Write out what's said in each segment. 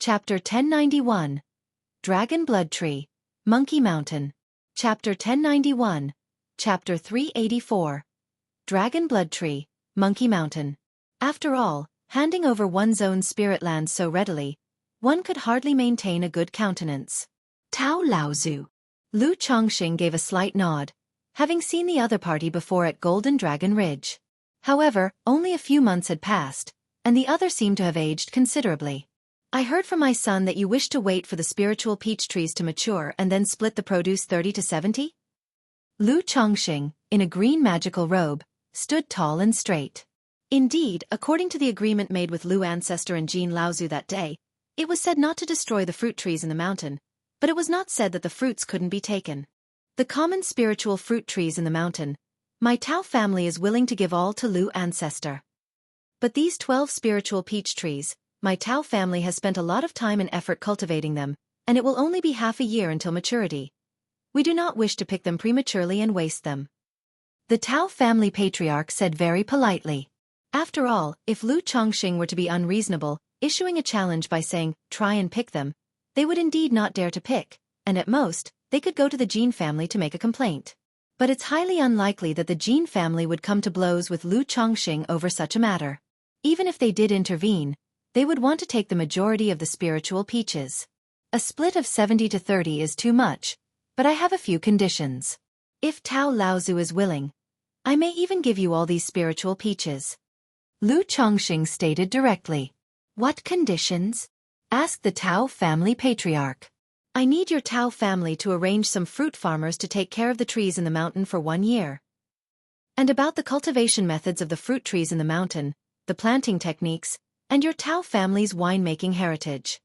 Chapter 1091. Dragon Blood Tree, Monkey Mountain. Chapter 1091. Chapter 384. Dragon Blood Tree, Monkey Mountain. After all, handing over one's own spirit land so readily, one could hardly maintain a good countenance. Tao Laozu. Lu Chongqing gave a slight nod, having seen the other party before at Golden Dragon Ridge. However, only a few months had passed, and the other seemed to have aged considerably. I heard from my son that you wish to wait for the spiritual peach trees to mature and then split the produce 30 to 70? Lu Chongqing, in a green magical robe, stood tall and straight. Indeed, according to the agreement made with Lu Ancestor and Jean Laozu that day, it was said not to destroy the fruit trees in the mountain, but it was not said that the fruits couldn't be taken. The common spiritual fruit trees in the mountain, my Tao family is willing to give all to Lu Ancestor. But these 12 spiritual peach trees, my Tao family has spent a lot of time and effort cultivating them, and it will only be half a year until maturity. We do not wish to pick them prematurely and waste them. The Tao family patriarch said very politely. After all, if Lu Chongqing were to be unreasonable, issuing a challenge by saying, try and pick them, they would indeed not dare to pick, and at most, they could go to the Jean family to make a complaint. But it's highly unlikely that the Jean family would come to blows with Lu Chongqing over such a matter. Even if they did intervene, they would want to take the majority of the spiritual peaches. A split of 70 to 30 is too much, but I have a few conditions. If Tao Laozu is willing, I may even give you all these spiritual peaches. Lu Chongqing stated directly. What conditions? Asked the Tao family patriarch. I need your Tao family to arrange some fruit farmers to take care of the trees in the mountain for 1 year. And about the cultivation methods of the fruit trees in the mountain, the planting techniques, and your Tao family's winemaking heritage.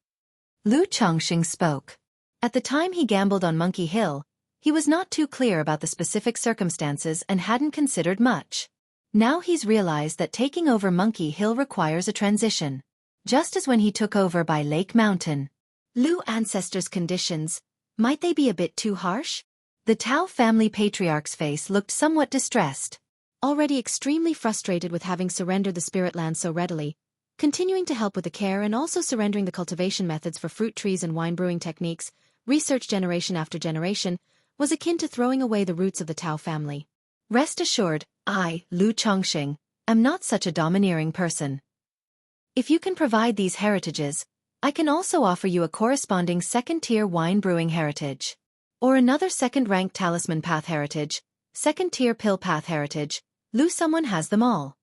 Lu Chongqing spoke. At the time he gambled on Monkey Hill, he was not too clear about the specific circumstances and hadn't considered much. Now he's realized that taking over Monkey Hill requires a transition. Just as when he took over by Lake Mountain. Lu Ancestor's conditions, might they be a bit too harsh? The Tao family patriarch's face looked somewhat distressed. Already extremely frustrated with having surrendered the spirit land so readily, continuing to help with the care and also surrendering the cultivation methods for fruit trees and wine brewing techniques, research generation after generation, was akin to throwing away the roots of the Tao family. Rest assured, I, Lu Chongqing, am not such a domineering person. If you can provide these heritages, I can also offer you a corresponding second-tier wine brewing heritage. Or another second-ranked talisman path heritage, second-tier pill path heritage, Lu someone has them all.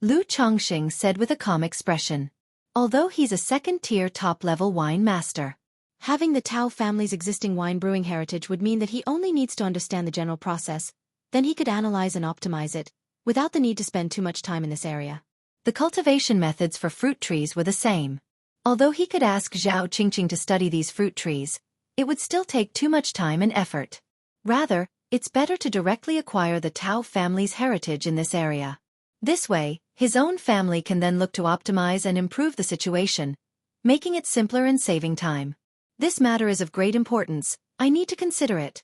Lu Chongqing said with a calm expression. Although he's a second-tier top-level wine master, having the Tao family's existing wine brewing heritage would mean that he only needs to understand the general process, then he could analyze and optimize it, without the need to spend too much time in this area. The cultivation methods for fruit trees were the same. Although he could ask Zhao Qingqing to study these fruit trees, it would still take too much time and effort. Rather, it's better to directly acquire the Tao family's heritage in this area. This way, his own family can then look to optimize and improve the situation, making it simpler and saving time. This matter is of great importance, I need to consider it.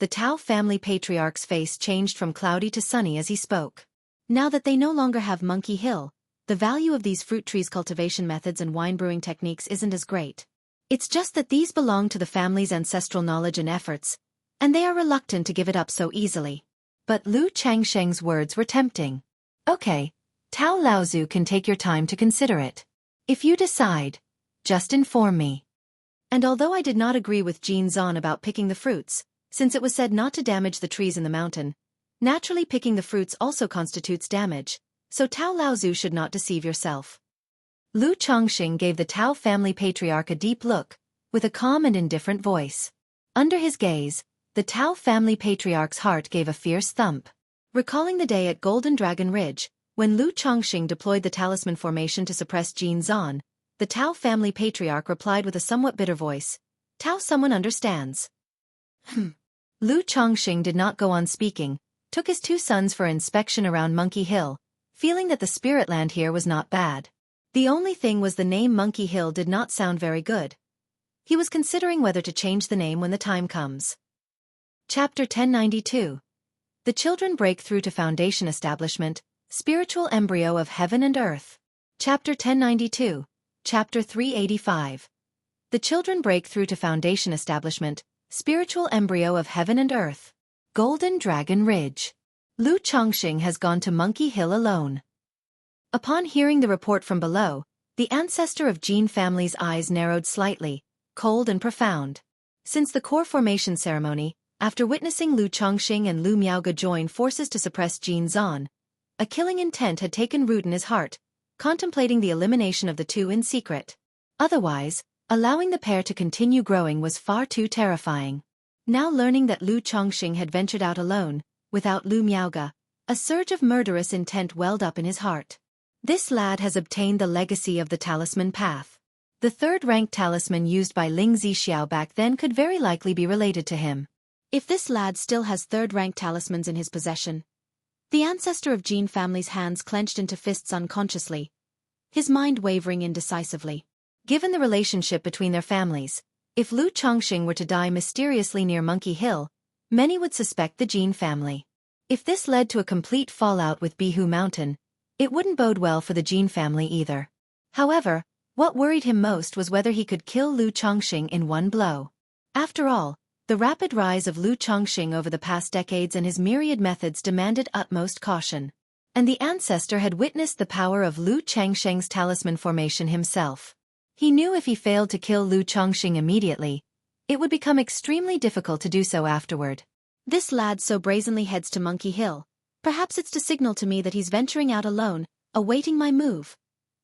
The Tao family patriarch's face changed from cloudy to sunny as he spoke. Now that they no longer have Monkey Hill, the value of these fruit trees' cultivation methods and wine brewing techniques isn't as great. It's just that these belong to the family's ancestral knowledge and efforts, and they are reluctant to give it up so easily. But Lu Chongqing's words were tempting. Okay, Tao Laozu can take your time to consider it. If you decide, just inform me. And although I did not agree with Jean Zan about picking the fruits, since it was said not to damage the trees in the mountain, naturally picking the fruits also constitutes damage, so Tao Laozu should not deceive yourself. Lu Chongqing gave the Tao family patriarch a deep look, with a calm and indifferent voice. Under his gaze, the Tao family patriarch's heart gave a fierce thump. Recalling the day at Golden Dragon Ridge, when Lu Chongqing deployed the talisman formation to suppress Jean Zan, the Tao family patriarch replied with a somewhat bitter voice, Tao someone understands. Lu Chongqing did not go on speaking, took his 2 sons for inspection around Monkey Hill, feeling that the spirit land here was not bad. The only thing was the name Monkey Hill did not sound very good. He was considering whether to change the name when the time comes. Chapter 1092. The Children Break Through to Foundation Establishment, Spiritual Embryo of Heaven and Earth. Chapter 1092. Chapter 385. The Children Break Through to Foundation Establishment, Spiritual Embryo of Heaven and Earth. Golden Dragon Ridge. Lu Chongqing has gone to Monkey Hill alone. Upon hearing the report from below, the ancestor of Jin family's eyes narrowed slightly, cold and profound. Since the core formation ceremony, after witnessing Lu Chongqing and Lu Miaoge join forces to suppress Jin Zan, a killing intent had taken root in his heart, contemplating the elimination of the two in secret. Otherwise, allowing the pair to continue growing was far too terrifying. Now learning that Lu Chongqing had ventured out alone, without Lu Miaoge, a surge of murderous intent welled up in his heart. This lad has obtained the legacy of the talisman path. The third-rank talisman used by Ling Zixiao back then could very likely be related to him. If this lad still has third-rank talismans in his possession. The ancestor of Jin family's hands clenched into fists unconsciously, his mind wavering indecisively. Given the relationship between their families, if Lu Chongqing were to die mysteriously near Monkey Hill, many would suspect the Jin family. If this led to a complete fallout with Bihu Mountain, it wouldn't bode well for the Jin family either. However, what worried him most was whether he could kill Lu Chongqing in one blow. After all, the rapid rise of Lu Chongqing over the past decades and his myriad methods demanded utmost caution. And the ancestor had witnessed the power of Lu Chongqing's talisman formation himself. He knew if he failed to kill Lu Chongqing immediately, it would become extremely difficult to do so afterward. This lad so brazenly heads to Monkey Hill. Perhaps it's to signal to me that he's venturing out alone, awaiting my move.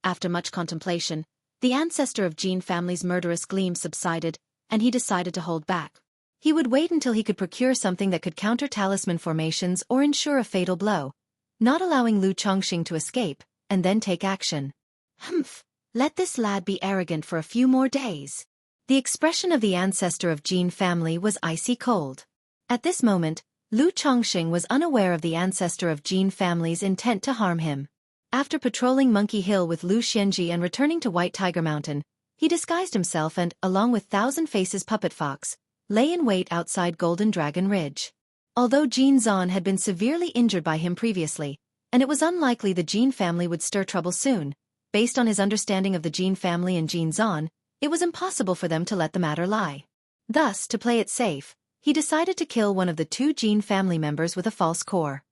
After much contemplation, the ancestor of Jin family's murderous gleam subsided, and he decided to hold back. He would wait until he could procure something that could counter talisman formations or ensure a fatal blow, not allowing Lu Chongqing to escape, and then take action. Humph, let this lad be arrogant for a few more days. The expression of the ancestor of Jin family was icy cold. At this moment, Lu Chongqing was unaware of the ancestor of Jin family's intent to harm him. After patrolling Monkey Hill with Lu Xianji and returning to White Tiger Mountain, he disguised himself and, along with Thousand Faces Puppet Fox, lay in wait outside Golden Dragon Ridge. Although Jin Zan had been severely injured by him previously, and it was unlikely the Jin family would stir trouble soon, based on his understanding of the Jin family and Jin Zan, it was impossible for them to let the matter lie. Thus, to play it safe, he decided to kill one of the two Jin family members with a false core.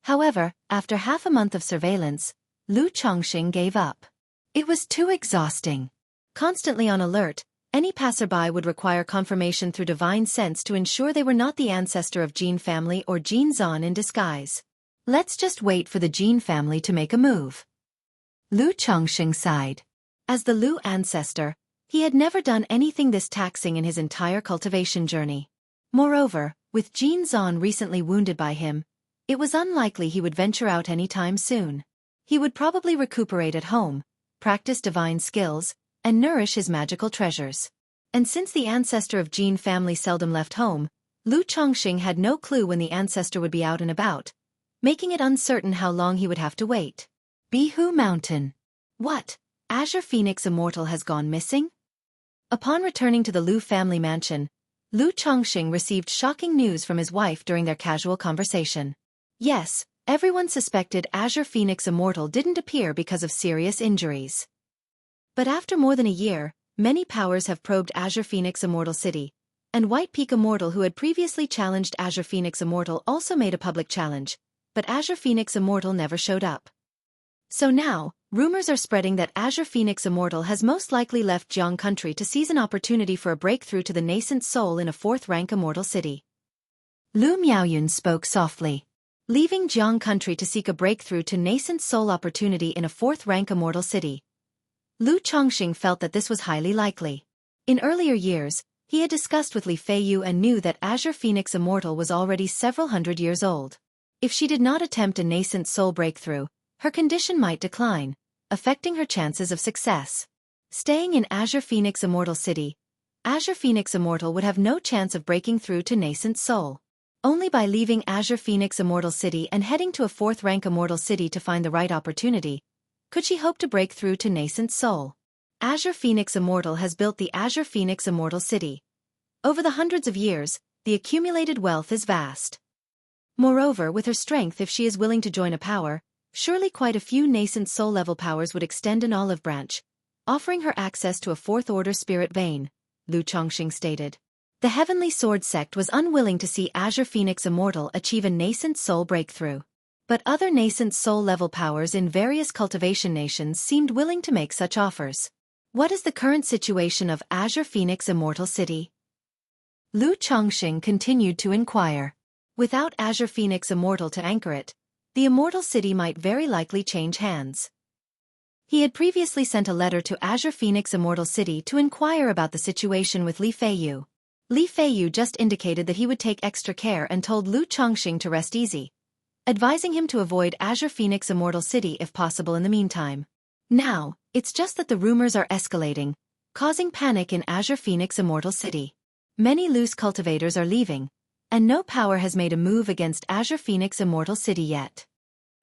However, after half a month of surveillance, Lu Chongqing gave up. It was too exhausting. Constantly on alert, any passerby would require confirmation through divine sense to ensure they were not the ancestor of Jin family or Jin Zan in disguise. Let's just wait for the Jin family to make a move. Lu Chongqing sighed. As the Lu ancestor, he had never done anything this taxing in his entire cultivation journey. Moreover, with Jin Zan recently wounded by him, it was unlikely he would venture out any time soon. He would probably recuperate at home, practice divine skills, and nourish his magical treasures. And since the ancestor of Jin family seldom left home, Lu Chongqing had no clue when the ancestor would be out and about, making it uncertain how long he would have to wait. Bihu Mountain. What? Azure Phoenix Immortal has gone missing? Upon returning to the Lu family mansion, Lu Chongqing received shocking news from his wife during their casual conversation. Yes, everyone suspected Azure Phoenix Immortal didn't appear because of serious injuries. But after more than a year, many powers have probed Azure Phoenix Immortal City, and White Peak Immortal, who had previously challenged Azure Phoenix Immortal, also made a public challenge, but Azure Phoenix Immortal never showed up. So now, rumors are spreading that Azure Phoenix Immortal has most likely left Jiang Country to seize an opportunity for a breakthrough to the nascent soul in a fourth-rank immortal city. Lu Miaoyun spoke softly. Leaving Jiang Country to seek a breakthrough to nascent soul opportunity in a fourth-rank immortal city. Lu Chongqing felt that this was highly likely. In earlier years, he had discussed with Li Feiyu and knew that Azure Phoenix Immortal was already several hundred years old. If she did not attempt a nascent soul breakthrough, her condition might decline, affecting her chances of success. Staying in Azure Phoenix Immortal City, Azure Phoenix Immortal would have no chance of breaking through to nascent soul. Only by leaving Azure Phoenix Immortal City and heading to a fourth-rank immortal city to find the right opportunity, could she hope to break through to nascent soul. Azure Phoenix Immortal has built the Azure Phoenix Immortal City. Over the hundreds of years, the accumulated wealth is vast. Moreover, with her strength, if she is willing to join a power, surely quite a few nascent soul-level powers would extend an olive branch, offering her access to a fourth-order spirit vein, Lu Chongxing stated. The Heavenly Sword sect was unwilling to see Azure Phoenix Immortal achieve a nascent soul breakthrough. But other nascent soul-level powers in various cultivation nations seemed willing to make such offers. What is the current situation of Azure Phoenix Immortal City? Lu Chongxing continued to inquire. Without Azure Phoenix Immortal to anchor it, the Immortal City might very likely change hands. He had previously sent a letter to Azure Phoenix Immortal City to inquire about the situation with Li Feiyu. Li Feiyu just indicated that he would take extra care and told Lu Chongxing to rest easy, advising him to avoid Azure Phoenix Immortal City if possible in the meantime. Now, it's just that the rumors are escalating, causing panic in Azure Phoenix Immortal City. Many loose cultivators are leaving, and no power has made a move against Azure Phoenix Immortal City yet.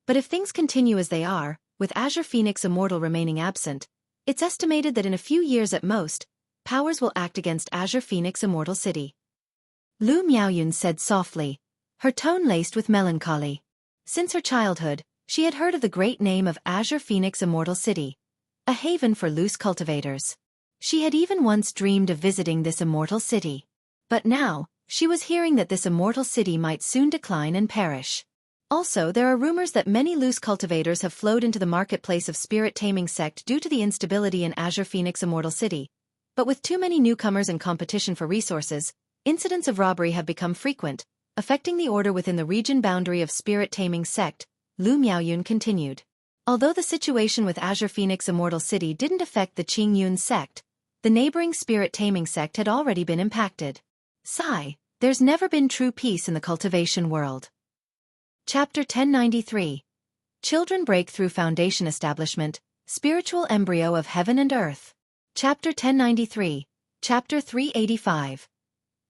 But if things continue as they are, with Azure Phoenix Immortal remaining absent, it's estimated that in a few years at most, powers will act against Azure Phoenix Immortal City. Lu Miaoyun said softly, her tone laced with melancholy. Since her childhood, she had heard of the great name of Azure Phoenix Immortal City, a haven for loose cultivators. She had even once dreamed of visiting this immortal city. But now, she was hearing that this immortal city might soon decline and perish. Also, there are rumors that many loose cultivators have flowed into the marketplace of spirit taming sect due to the instability in Azure Phoenix Immortal City. But with too many newcomers and competition for resources, incidents of robbery have become frequent, affecting the order within the region boundary of spirit taming sect, Lu Miaoyun continued. Although the situation with Azure Phoenix Immortal City didn't affect the Qingyun sect, the neighboring spirit taming sect had already been impacted. Sigh, there's never been true peace in the cultivation world. Chapter 1093. Children Breakthrough Foundation Establishment, Spiritual Embryo of Heaven and Earth. Chapter 1093. Chapter 385.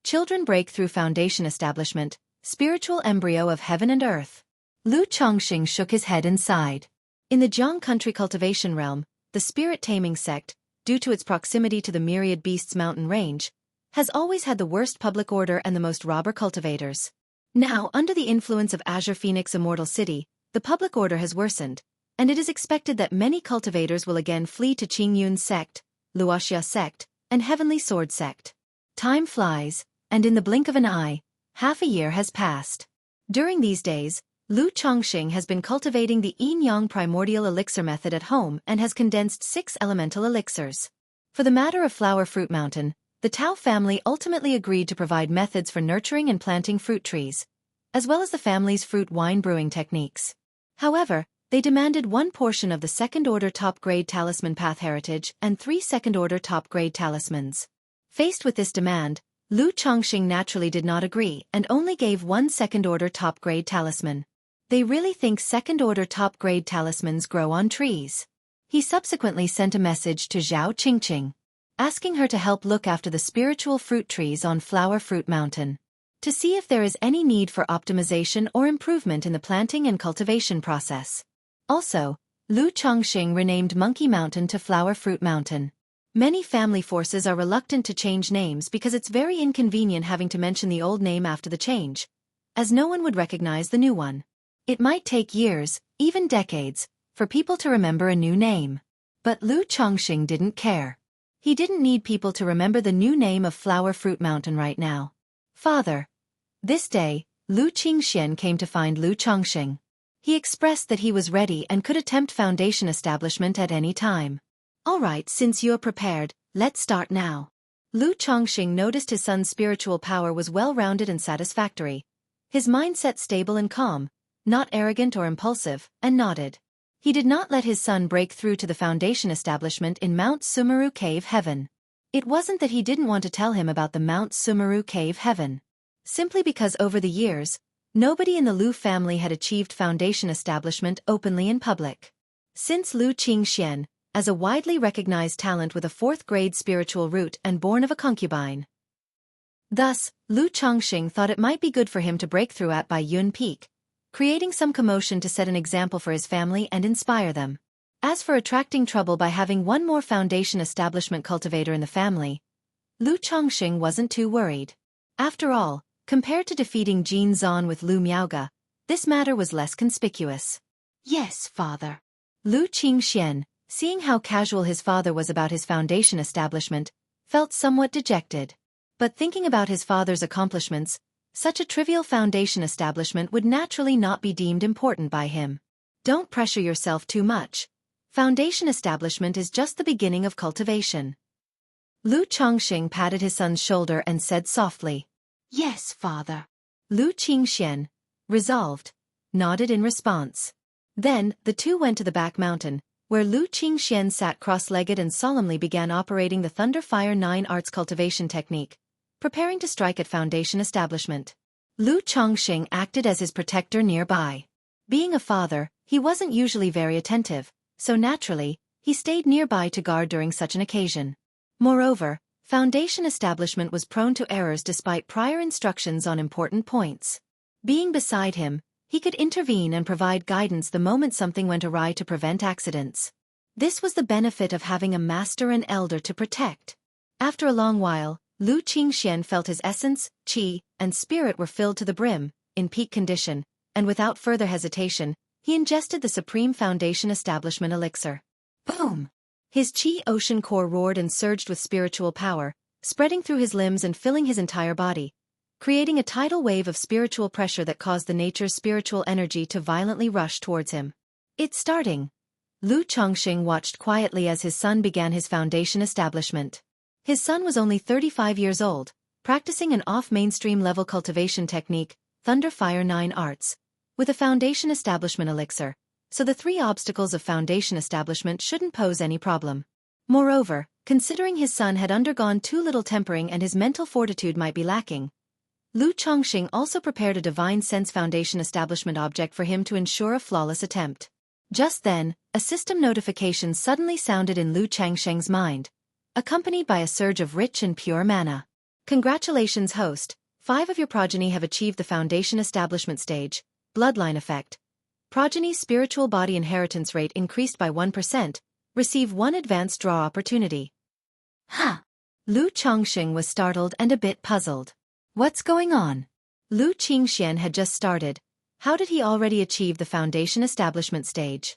Children Breakthrough Foundation Establishment, Spiritual Embryo of Heaven and Earth. Lu Chongxing shook his head and sighed. In the Jiang country cultivation realm, the spirit taming sect, due to its proximity to the Myriad Beasts mountain range, has always had the worst public order and the most robber cultivators. Now, under the influence of Azure Phoenix Immortal City, the public order has worsened, and it is expected that many cultivators will again flee to Qingyun sect, Wuxia sect, and Heavenly Sword sect. Time flies, and in the blink of an eye, half a year has passed. During these days, Lu Chongxing has been cultivating the yin-yang primordial elixir method at home and has condensed 6 elemental elixirs. For the matter of Flower Fruit Mountain, the Tao family ultimately agreed to provide methods for nurturing and planting fruit trees, as well as the family's fruit wine brewing techniques. However, they demanded 1 portion of the second-order top-grade talisman path heritage and 3 second-order top-grade talismans. Faced with this demand, Lu Chongxing naturally did not agree and only gave 1 second-order top-grade talisman. They really think second-order top-grade talismans grow on trees. He subsequently sent a message to Zhao Qingqing, asking her to help look after the spiritual fruit trees on Flower Fruit Mountain, to see if there is any need for optimization or improvement in the planting and cultivation process. Also, Lu Chongxing renamed Monkey Mountain to Flower Fruit Mountain. Many family forces are reluctant to change names because it's very inconvenient having to mention the old name after the change, as no one would recognize the new one. It might take years, even decades, for people to remember a new name. But Lu Chongxing didn't care. He didn't need people to remember the new name of Flower Fruit Mountain right now. Father. This day, Lu Qingxian came to find Lu Chongxing. He expressed that he was ready and could attempt foundation establishment at any time. All right, since you're prepared, let's start now. Lu Chongxing noticed his son's spiritual power was well-rounded and satisfactory. His mindset stable and calm, not arrogant or impulsive, and nodded. He did not let his son break through to the foundation establishment in Mount Sumeru Cave Heaven. It wasn't that he didn't want to tell him about the Mount Sumeru Cave Heaven. Simply because over the years, nobody in the Lu family had achieved foundation establishment openly in public. Since Lu Qingxian, as a widely recognized talent with a 4th-grade spiritual root and born of a concubine. Thus, Lu Chongxing thought it might be good for him to break through at Bai Yun Peak, creating some commotion to set an example for his family and inspire them. As for attracting trouble by having one more foundation establishment cultivator in the family, Lu Chongxing wasn't too worried. After all, compared to defeating Jin Zan with Lu Miaoga, this matter was less conspicuous. Yes, father. Lu Qingxian, seeing how casual his father was about his foundation establishment, felt somewhat dejected. But thinking about his father's accomplishments, such a trivial foundation establishment would naturally not be deemed important by him. Don't pressure yourself too much. Foundation establishment is just the beginning of cultivation. Lu Chongxing patted his son's shoulder and said softly, "Yes, father." Lu Qingxian, resolved, nodded in response. Then, the two went to the back mountain, where Lu Qingxian sat cross-legged and solemnly began operating the Thunder Fire 9 arts cultivation technique, preparing to strike at foundation establishment. Lu Chongxing acted as his protector nearby. Being a father, he wasn't usually very attentive, so naturally, he stayed nearby to guard during such an occasion. Moreover, foundation establishment was prone to errors despite prior instructions on important points. Being beside him, he could intervene and provide guidance the moment something went awry to prevent accidents. This was the benefit of having a master and elder to protect. After a long while, Lu Qingxian felt his essence, qi, and spirit were filled to the brim, in peak condition, and without further hesitation, he ingested the supreme foundation establishment elixir. Boom! His qi ocean core roared and surged with spiritual power, spreading through his limbs and filling his entire body, creating a tidal wave of spiritual pressure that caused the nature's spiritual energy to violently rush towards him. It's starting. Lu Chongxing watched quietly as his son began his foundation establishment. His son was only 35 years old, practicing an off-mainstream level cultivation technique, Thunder Fire 9 arts, with a foundation establishment elixir, so the 3 obstacles of foundation establishment shouldn't pose any problem. Moreover, considering his son had undergone too little tempering and his mental fortitude might be lacking, Lu Chongxing also prepared a divine sense foundation establishment object for him to ensure a flawless attempt. Just then, a system notification suddenly sounded in Lu Changsheng's mind, accompanied by a surge of rich and pure mana. Congratulations, host. 5 of your progeny have achieved the foundation establishment stage. Bloodline effect. Progeny's spiritual body inheritance rate increased by 1%. Receive 1 advanced draw opportunity. Huh. Lu Chongxing was startled and a bit puzzled. What's going on? Lu Qingxian had just started. How did he already achieve the foundation establishment stage?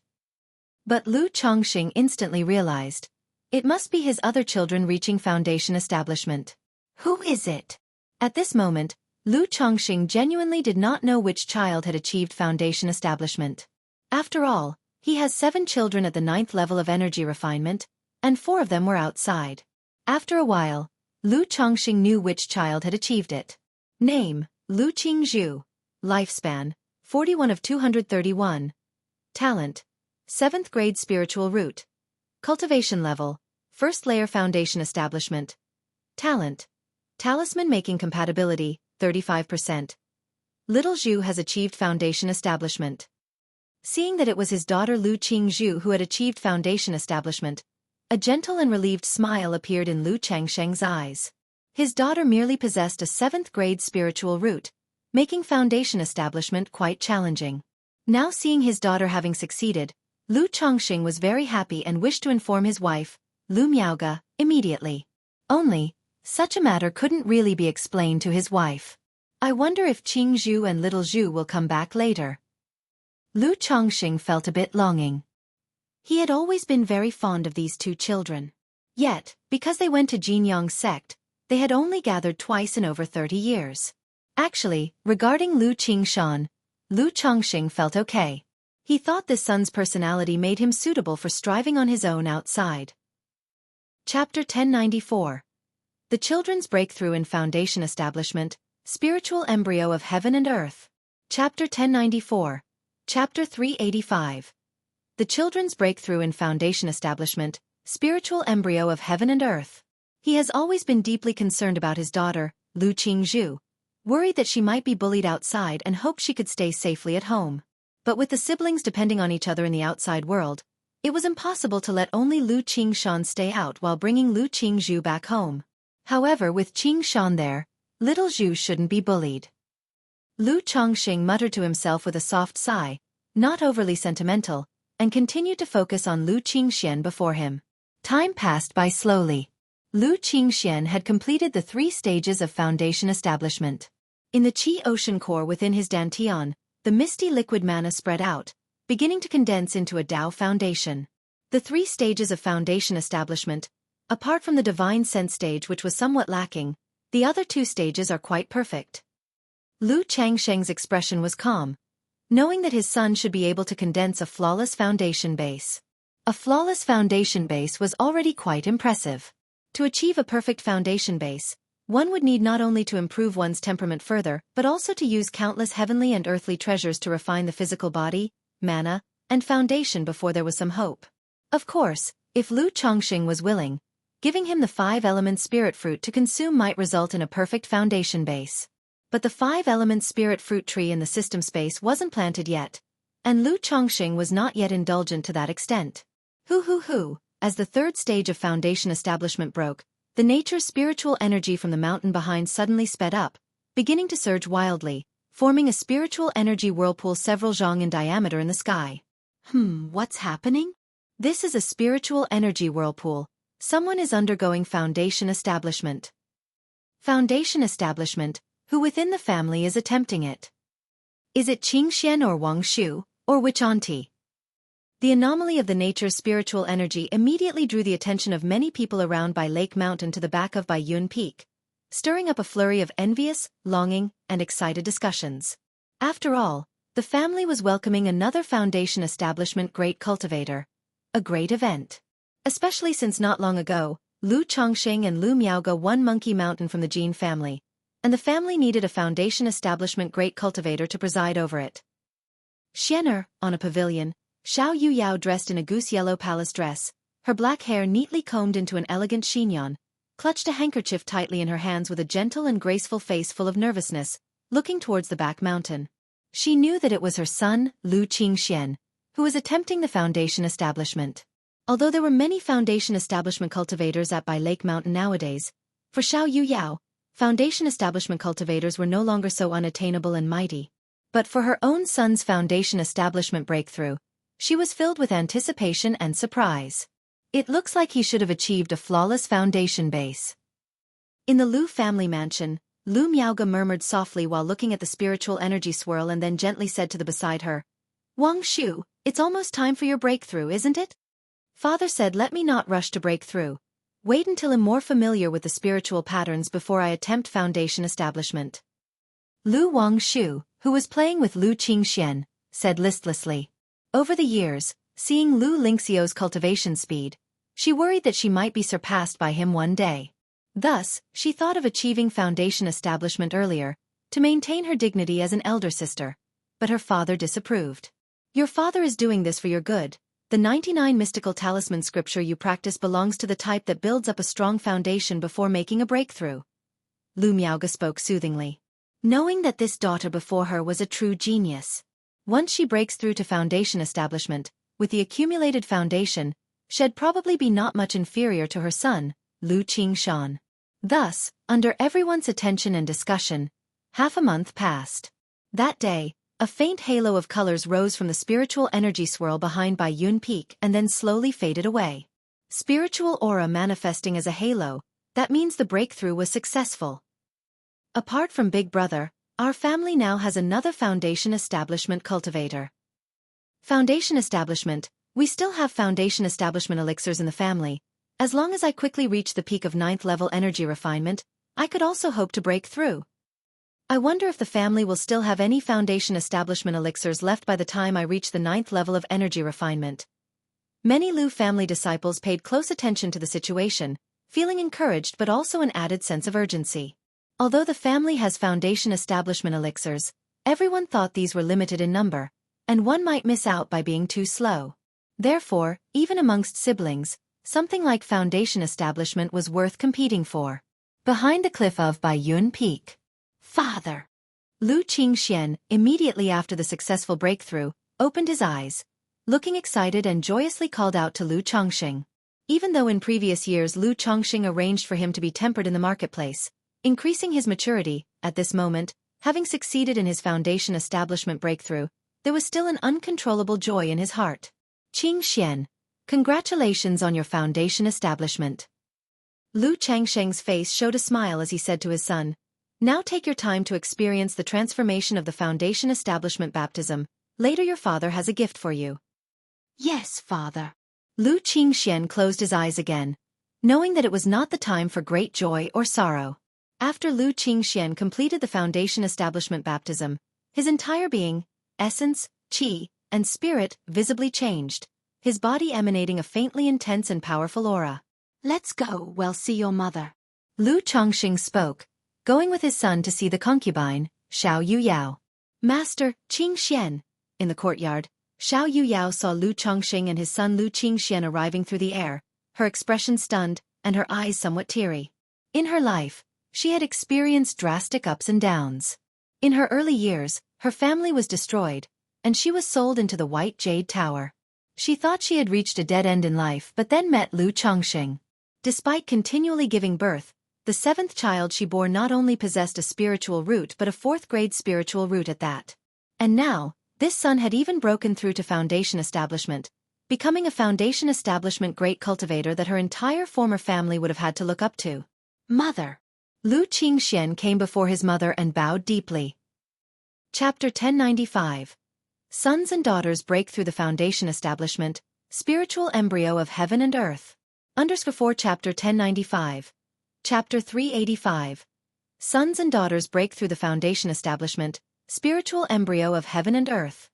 But Lu Chongxing instantly realized. It must be his other children reaching foundation establishment. Who is it? At this moment, Lu Chongxing genuinely did not know which child had achieved foundation establishment. After all, he has 7 children at the 9th level of energy refinement, and 4 of them were outside. After a while, Lu Chongxing knew which child had achieved it. Name, Lu Qingzhu. Lifespan, 41 of 231. Talent, 7th grade spiritual root. Cultivation level, 1st layer foundation establishment. Talent, talisman making compatibility, 35%. Little Zhu has achieved foundation establishment. Seeing that it was his daughter Lu Qingzhu who had achieved foundation establishment, a gentle and relieved smile appeared in Lu Changsheng's eyes. His daughter merely possessed a 7th grade spiritual root, making foundation establishment quite challenging. Now seeing his daughter having succeeded, Lu Chongxing was very happy and wished to inform his wife, Lu Miaoge, immediately. Only, such a matter couldn't really be explained to his wife. I wonder if Qingzhu and little Zhu will come back later. Lu Chongxing felt a bit longing. He had always been very fond of these 2 children. Yet, because they went to Jinyang's sect, they had only gathered twice in over 30 years. Actually, regarding Lu Qingshan, Lu Chongxing felt okay. He thought this son's personality made him suitable for striving on his own outside. Chapter 1094. The Children's Breakthrough in Foundation Establishment, Spiritual Embryo of Heaven and Earth. Chapter 1094. Chapter 385. The Children's Breakthrough in Foundation Establishment, Spiritual Embryo of Heaven and Earth. He has always been deeply concerned about his daughter, Lu Qingzhu, worried that she might be bullied outside and hoped she could stay safely at home. But with the siblings depending on each other in the outside world, it was impossible to let only Lu Qingshan stay out while bringing Lu Qingzhu back home. However, with Qingshan there, little Zhu shouldn't be bullied. Lu Chongxing muttered to himself with a soft sigh, not overly sentimental, and continued to focus on Lu Qingxian before him. Time passed by slowly. Lu Qingxian had completed the 3 stages of foundation establishment. In the Qi ocean core within his dantian, the misty liquid mana spread out, beginning to condense into a Tao foundation. The 3 stages of foundation establishment, apart from the divine sense stage which was somewhat lacking, the other 2 stages are quite perfect. Lu Changsheng's expression was calm, knowing that his son should be able to condense a flawless foundation base. A flawless foundation base was already quite impressive. To achieve a perfect foundation base, one would need not only to improve one's temperament further, but also to use countless heavenly and earthly treasures to refine the physical body, mana, and foundation before there was some hope. Of course, if Lu Chongqing was willing, giving him the 5-element spirit fruit to consume might result in a perfect foundation base. But the 5-element spirit fruit tree in the system space wasn't planted yet, and Lu Chongqing was not yet indulgent to that extent. As the 3rd stage of foundation establishment broke, the nature's spiritual energy from the mountain behind suddenly sped up, beginning to surge wildly, forming a spiritual energy whirlpool several zhang in diameter in the sky. What's happening? This is a spiritual energy whirlpool. Someone is undergoing foundation establishment. Foundation establishment, who within the family is attempting it? Is it Qing Xian or Wang Shu, or which auntie? The anomaly of the nature's spiritual energy immediately drew the attention of many people around Bai Lake Mountain to the back of Baiyun Peak, stirring up a flurry of envious, longing, and excited discussions. After all, the family was welcoming another foundation establishment great cultivator. A great event. Especially since not long ago, Lu Chongqing and Lu Miaoge won Monkey Mountain from the Jin family, and the family needed a foundation establishment great cultivator to preside over it. Xianer, on a pavilion, Xiao Yuyao dressed in a goose-yellow palace dress, her black hair neatly combed into an elegant chignon, clutched a handkerchief tightly in her hands with a gentle and graceful face full of nervousness, looking towards the back mountain. She knew that it was her son, Lu Qingxian, who was attempting the foundation establishment. Although there were many foundation establishment cultivators at Bai Lake Mountain nowadays, for Xiao Yuyao, foundation establishment cultivators were no longer so unattainable and mighty. But for her own son's foundation establishment breakthrough, she was filled with anticipation and surprise. It looks like he should have achieved a flawless foundation base. In the Lu family mansion, Lu Miaoge murmured softly while looking at the spiritual energy swirl and then gently said to the beside her, Wang Shu, it's almost time for your breakthrough, isn't it? Father said let me not rush to break through. Wait until I'm more familiar with the spiritual patterns before I attempt foundation establishment. Lu Wang Shu, who was playing with Lu Qingxian, said listlessly. Over the years, seeing Lu Lingxiu's cultivation speed, she worried that she might be surpassed by him one day. Thus, she thought of achieving foundation establishment earlier, to maintain her dignity as an elder sister. But her father disapproved. Your father is doing this for your good. The 99 mystical talisman scripture you practice belongs to the type that builds up a strong foundation before making a breakthrough. Lu Miaoge spoke soothingly. Knowing that this daughter before her was a true genius. Once she breaks through to foundation establishment, with the accumulated foundation, she'd probably be not much inferior to her son, Lu Qingshan. Thus, under everyone's attention and discussion, half a month passed. That day, a faint halo of colors rose from the spiritual energy swirl behind Baiyun Peak and then slowly faded away. Spiritual aura manifesting as a halo, that means the breakthrough was successful. Apart from Big Brother, our family now has another foundation establishment cultivator. Foundation establishment, we still have foundation establishment elixirs in the family. As long as I quickly reach the peak of 9th level energy refinement, I could also hope to break through. I wonder if the family will still have any foundation establishment elixirs left by the time I reach the 9th level of energy refinement. Many Lu family disciples paid close attention to the situation, feeling encouraged but also an added sense of urgency. Although the family has foundation establishment elixirs, everyone thought these were limited in number, and one might miss out by being too slow. Therefore, even amongst siblings, something like foundation establishment was worth competing for. Behind the cliff of Baiyun Peak. Father! Lu Qingxian, immediately after the successful breakthrough, opened his eyes, looking excited and joyously called out to Lu Chongqing. Even though in previous years Lu Chongqing arranged for him to be tempered in the marketplace, increasing his maturity, at this moment, having succeeded in his foundation establishment breakthrough, there was still an uncontrollable joy in his heart. Qingxian, congratulations on your foundation establishment. Lu Changsheng's face showed a smile as he said to his son, now take your time to experience the transformation of the foundation establishment baptism. Later your father has a gift for you. Yes, father. Lu Qingxian closed his eyes again, knowing that it was not the time for great joy or sorrow. After Lu Qingxian completed the foundation establishment baptism, his entire being, essence, qi, and spirit visibly changed, his body emanating a faintly intense and powerful aura. "Let's go, well see your mother." Lu Chongxing spoke, going with his son to see the concubine, Xiao Yuyao. "Master, Qingxian." In the courtyard, Xiao Yuyao saw Lu Chongxing and his son Lu Qingxian arriving through the air, her expression stunned, and her eyes somewhat teary. In her life, she had experienced drastic ups and downs. In her early years, her family was destroyed, and she was sold into the White Jade Tower. She thought she had reached a dead end in life but then met Lu Chongxing. Despite continually giving birth, the seventh child she bore not only possessed a spiritual root but a fourth-grade spiritual root at that. And now, this son had even broken through to foundation establishment, becoming a foundation establishment great cultivator that her entire former family would have had to look up to. "Mother." Lu Qingxian came before his mother and bowed deeply. Chapter 1095. Sons and daughters break through the foundation establishment, spiritual embryo of heaven and earth. _4 Chapter 1095. Chapter 385. Sons and daughters break through the foundation establishment, spiritual embryo of heaven and earth.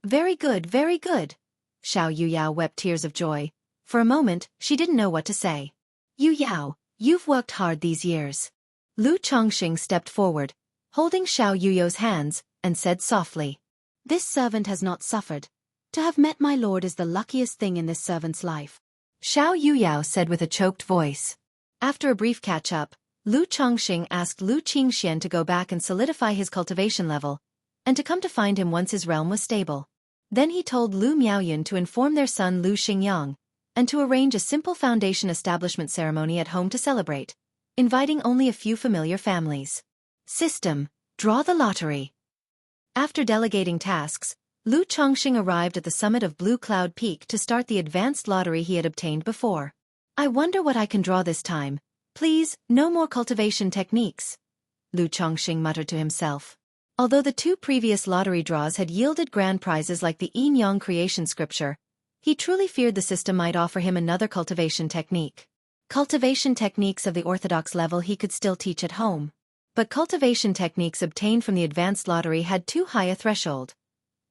Very good, very good. Xiao Yuyao wept tears of joy. For a moment, she didn't know what to say. "Yuyao, you've worked hard these years." Lu Chongxing stepped forward, holding Xiao Yuyao's hands, and said softly, "This servant has not suffered. To have met my lord is the luckiest thing in this servant's life." Xiao Yuyao said with a choked voice. After a brief catch-up, Lu Chongxing asked Lu Qingxian to go back and solidify his cultivation level, and to come to find him once his realm was stable. Then he told Lu Miaoyun to inform their son Lu Xingyang, and to arrange a simple foundation establishment ceremony at home to celebrate, inviting only a few familiar families. System: draw the lottery. After delegating tasks, Lu Chongxing arrived at the summit of Blue Cloud Peak to start the advanced lottery he had obtained before. "I wonder what I can draw this time. Please, no more cultivation techniques," Lu Chongxing muttered to himself. Although the two previous lottery draws had yielded grand prizes like the Yin Yang creation scripture, he truly feared the system might offer him another cultivation technique. Cultivation techniques of the orthodox level he could still teach at home. But cultivation techniques obtained from the advanced lottery had too high a threshold.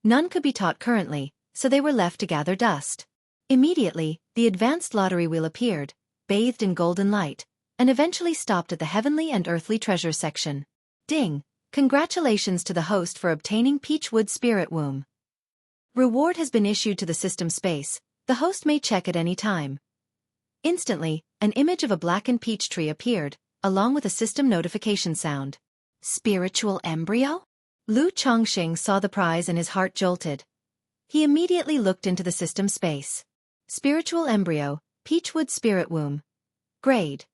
None could be taught currently, so they were left to gather dust. Immediately, the advanced lottery wheel appeared, bathed in golden light, and eventually stopped at the heavenly and earthly treasures section. Ding! Congratulations to the host for obtaining Peachwood Spirit Womb. Reward has been issued to the system space. The host may check at any time. Instantly, an image of a blackened peach tree appeared, along with a system notification sound. Spiritual embryo? Lu Chongxing saw the prize and his heart jolted. He immediately looked into the system space. Spiritual embryo, Peachwood Spirit Womb. Grade: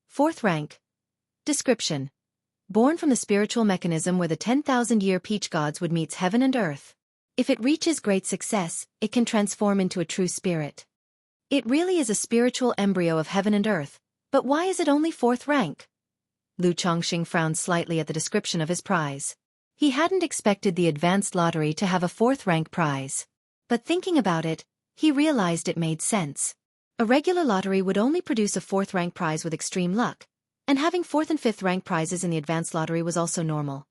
4th rank. Description: born from the spiritual mechanism where the 10,000-year peach gods would meet heaven and earth. If it reaches great success, it can transform into a true spirit. It really is a spiritual embryo of heaven and earth, but why is it only 4th rank? Lu Chongxing frowned slightly at the description of his prize. He hadn't expected the advanced lottery to have a 4th rank prize. But thinking about it, he realized it made sense. A regular lottery would only produce a 4th rank prize with extreme luck, and having 4th and 5th rank prizes in the advanced lottery was also normal.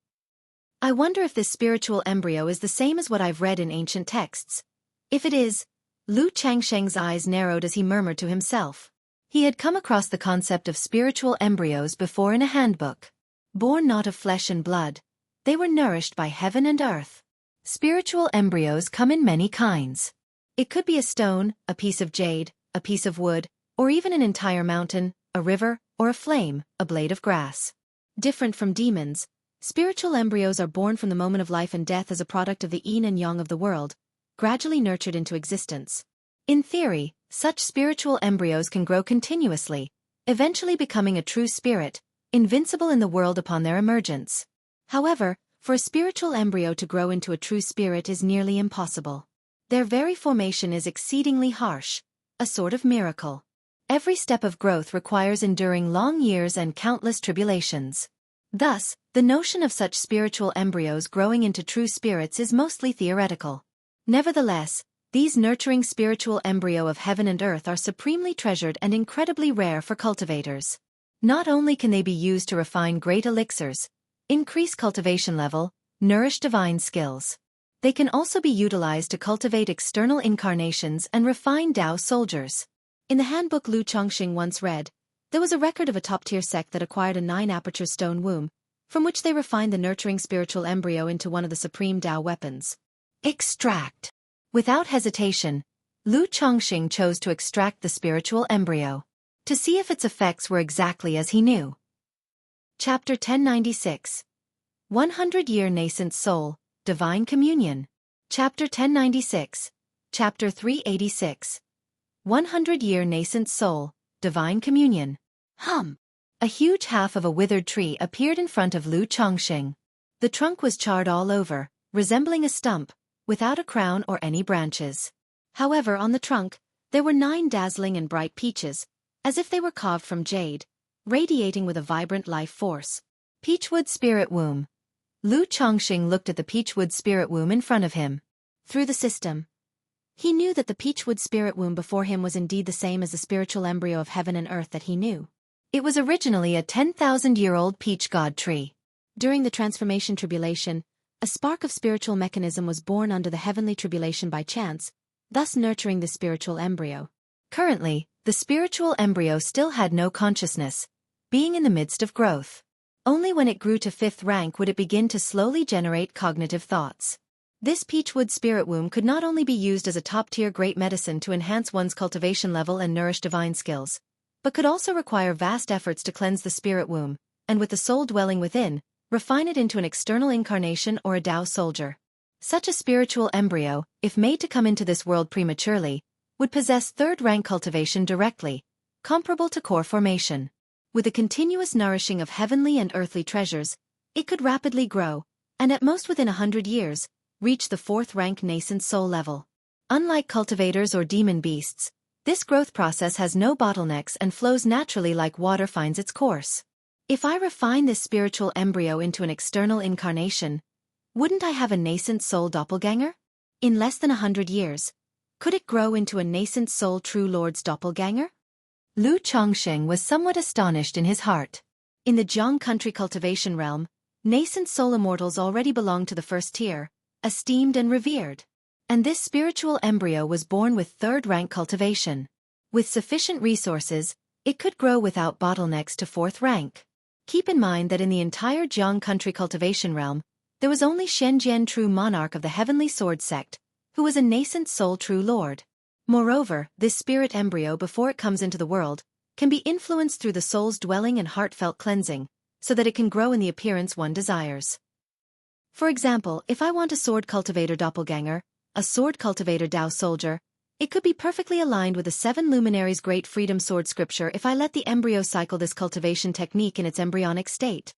I wonder if this spiritual embryo is the same as what I've read in ancient texts. If it is, Lu Changsheng's eyes narrowed as he murmured to himself. He had come across the concept of spiritual embryos before in a handbook. Born not of flesh and blood, they were nourished by heaven and earth. Spiritual embryos come in many kinds. It could be a stone, a piece of jade, a piece of wood, or even an entire mountain, a river, or a flame, a blade of grass. Different from demons, spiritual embryos are born from the moment of life and death as a product of the yin and yang of the world, gradually nurtured into existence. In theory, such spiritual embryos can grow continuously, eventually becoming a true spirit, invincible in the world upon their emergence. However, for a spiritual embryo to grow into a true spirit is nearly impossible. Their very formation is exceedingly harsh, a sort of miracle. Every step of growth requires enduring long years and countless tribulations. Thus, the notion of such spiritual embryos growing into true spirits is mostly theoretical. Nevertheless, These nurturing spiritual embryo of heaven and earth are supremely treasured and incredibly rare for cultivators. Not only can they be used to refine great elixirs, increase cultivation level, nourish divine skills, they can also be utilized to cultivate external incarnations and refine Tao soldiers. In the handbook Lu Chongxing once read, there was a record of a top-tier sect that acquired a 9-aperture stone womb, from which they refined the nurturing spiritual embryo into one of the supreme Tao weapons. Extract. Without hesitation, Lu Chongxing chose to extract the spiritual embryo, to see if its effects were exactly as he knew. Chapter 1096. 100-Year Nascent Soul, Divine Communion. Chapter 1096. Chapter 386. 100-Year Nascent Soul, Divine Communion. A huge half of a withered tree appeared in front of Lu Chongxing. The trunk was charred all over, resembling a stump, without a crown or any branches. However, on the trunk, there were 9 dazzling and bright peaches, as if they were carved from jade, radiating with a vibrant life force. Peachwood Spirit Womb. Lu Chongxing looked at the Peachwood Spirit Womb in front of him. Through the system, he knew that the Peachwood Spirit Womb before him was indeed the same as the spiritual embryo of heaven and earth that he knew. It was originally a 10,000-year-old peach god tree. During the transformation tribulation, a spark of spiritual mechanism was born under the heavenly tribulation by chance, thus nurturing the spiritual embryo. Currently, the spiritual embryo still had no consciousness, being in the midst of growth. Only when it grew to 5th rank would it begin to slowly generate cognitive thoughts. This Peachwood Spirit Womb could not only be used as a top-tier great medicine to enhance one's cultivation level and nourish divine skills, but could also require vast efforts to cleanse the spirit womb, and with the soul dwelling within, refine it into an external incarnation or a Tao soldier. Such a spiritual embryo, if made to come into this world prematurely, would possess 3rd rank cultivation directly, comparable to core formation. With a continuous nourishing of heavenly and earthly treasures, it could rapidly grow, and at most within 100 years, reach the 4th rank nascent soul level. Unlike cultivators or demon beasts, this growth process has no bottlenecks and flows naturally like water finds its course. If I refine this spiritual embryo into an external incarnation, wouldn't I have a nascent soul doppelganger? In less than 100 years, could it grow into a nascent soul true lord's doppelganger? Lu Chongxing was somewhat astonished in his heart. In the Jiang country cultivation realm, nascent soul immortals already belonged to the 1st tier, esteemed and revered. And this spiritual embryo was born with 3rd rank cultivation. With sufficient resources, it could grow without bottlenecks to 4th rank. Keep in mind that in the entire Jiang country cultivation realm, there was only Shenjian true monarch of the heavenly sword sect, who was a nascent soul true lord. Moreover, this spirit embryo before it comes into the world, can be influenced through the soul's dwelling and heartfelt cleansing, so that it can grow in the appearance one desires. For example, if I want a sword cultivator doppelganger, a sword cultivator Tao soldier, it could be perfectly aligned with the 7 luminaries' great freedom sword scripture if I let the embryo cycle this cultivation technique in its embryonic state.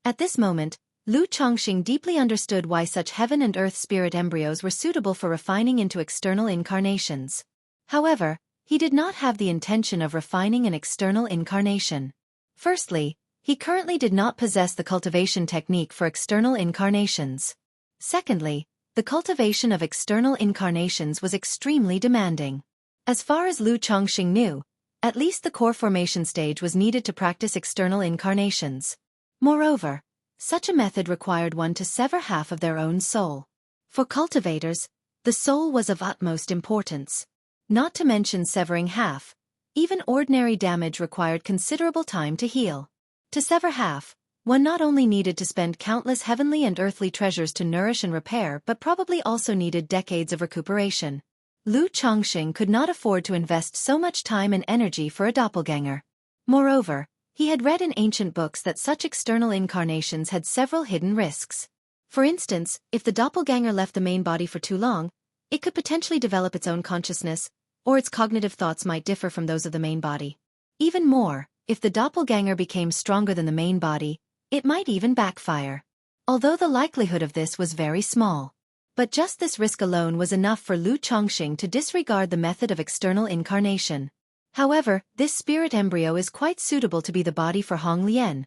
At this moment, Lu Chongxing deeply understood why such heaven and earth spirit embryos were suitable for refining into external incarnations. However, he did not have the intention of refining an external incarnation. Firstly, he currently did not possess the cultivation technique for external incarnations. Secondly, the cultivation of external incarnations was extremely demanding. As far as Lu Chongxing knew, at least the core formation stage was needed to practice external incarnations. Moreover, such a method required one to sever half of their own soul. For cultivators, the soul was of utmost importance. Not to mention severing half, even ordinary damage required considerable time to heal. To sever half, one not only needed to spend countless heavenly and earthly treasures to nourish and repair but probably also needed decades of recuperation. Lu Chongxing could not afford to invest so much time and energy for a doppelganger. Moreover, he had read in ancient books that such external incarnations had several hidden risks. For instance, if the doppelganger left the main body for too long, it could potentially develop its own consciousness, or its cognitive thoughts might differ from those of the main body. Even more, if the doppelganger became stronger than the main body, it might even backfire. Although the likelihood of this was very small. But just this risk alone was enough for Lu Chongxing to disregard the method of external incarnation. However, this spirit embryo is quite suitable to be the body for Hong Lian.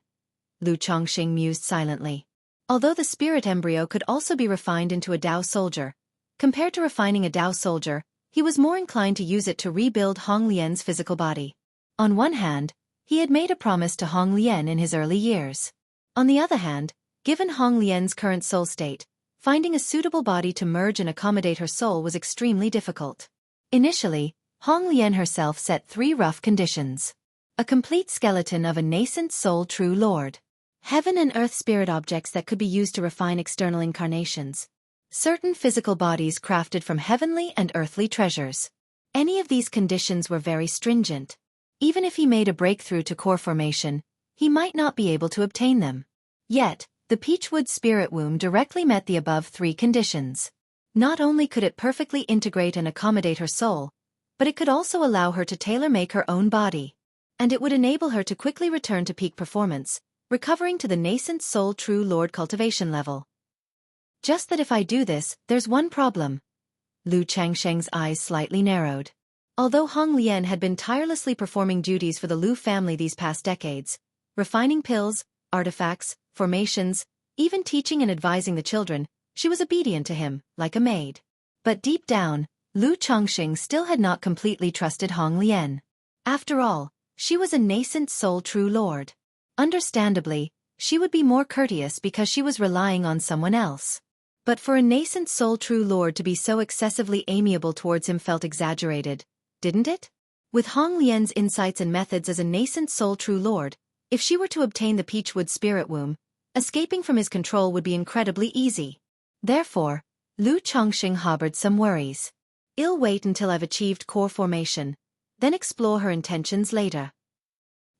Lu Chongxing mused silently. Although the spirit embryo could also be refined into a Tao soldier, compared to refining a Tao soldier, he was more inclined to use it to rebuild Hong Lian's physical body. On one hand, he had made a promise to Hong Lian in his early years. On the other hand, given Hong Lian's current soul state, finding a suitable body to merge and accommodate her soul was extremely difficult. Initially, Hong Lian herself set 3 rough conditions. A complete skeleton of a nascent soul true lord. Heaven and earth spirit objects that could be used to refine external incarnations. Certain physical bodies crafted from heavenly and earthly treasures. Any of these conditions were very stringent. Even if he made a breakthrough to core formation, he might not be able to obtain them. Yet, the Peachwood spirit womb directly met the above 3 conditions. Not only could it perfectly integrate and accommodate her soul, but it could also allow her to tailor-make her own body. And it would enable her to quickly return to peak performance, recovering to the nascent soul true lord cultivation level. Just that if I do this, there's one problem. Lu Changsheng's eyes slightly narrowed. Although Hong Lian had been tirelessly performing duties for the Lu family these past decades, refining pills, artifacts, formations, even teaching and advising the children, she was obedient to him, like a maid. But deep down, Lu Chongqing still had not completely trusted Hong Lian. After all, she was a nascent soul true lord. Understandably, she would be more courteous because she was relying on someone else. But for a nascent soul true lord to be so excessively amiable towards him felt exaggerated, didn't it? With Hong Lian's insights and methods as a nascent soul true lord, if she were to obtain the Peachwood spirit womb, escaping from his control would be incredibly easy. Therefore, Lu Chongqing harbored some worries. I'll wait until I've achieved core formation, then explore her intentions later.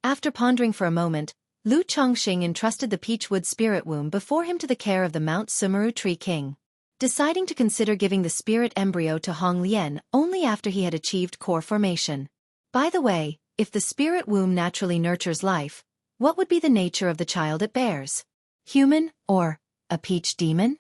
After pondering for a moment, Lu Chongqing entrusted the Peachwood spirit womb before him to the care of the Mount Sumeru Tree King, deciding to consider giving the spirit embryo to Hong Lian only after he had achieved core formation. By the way, if the spirit womb naturally nurtures life, what would be the nature of the child it bears? Human, or a peach demon?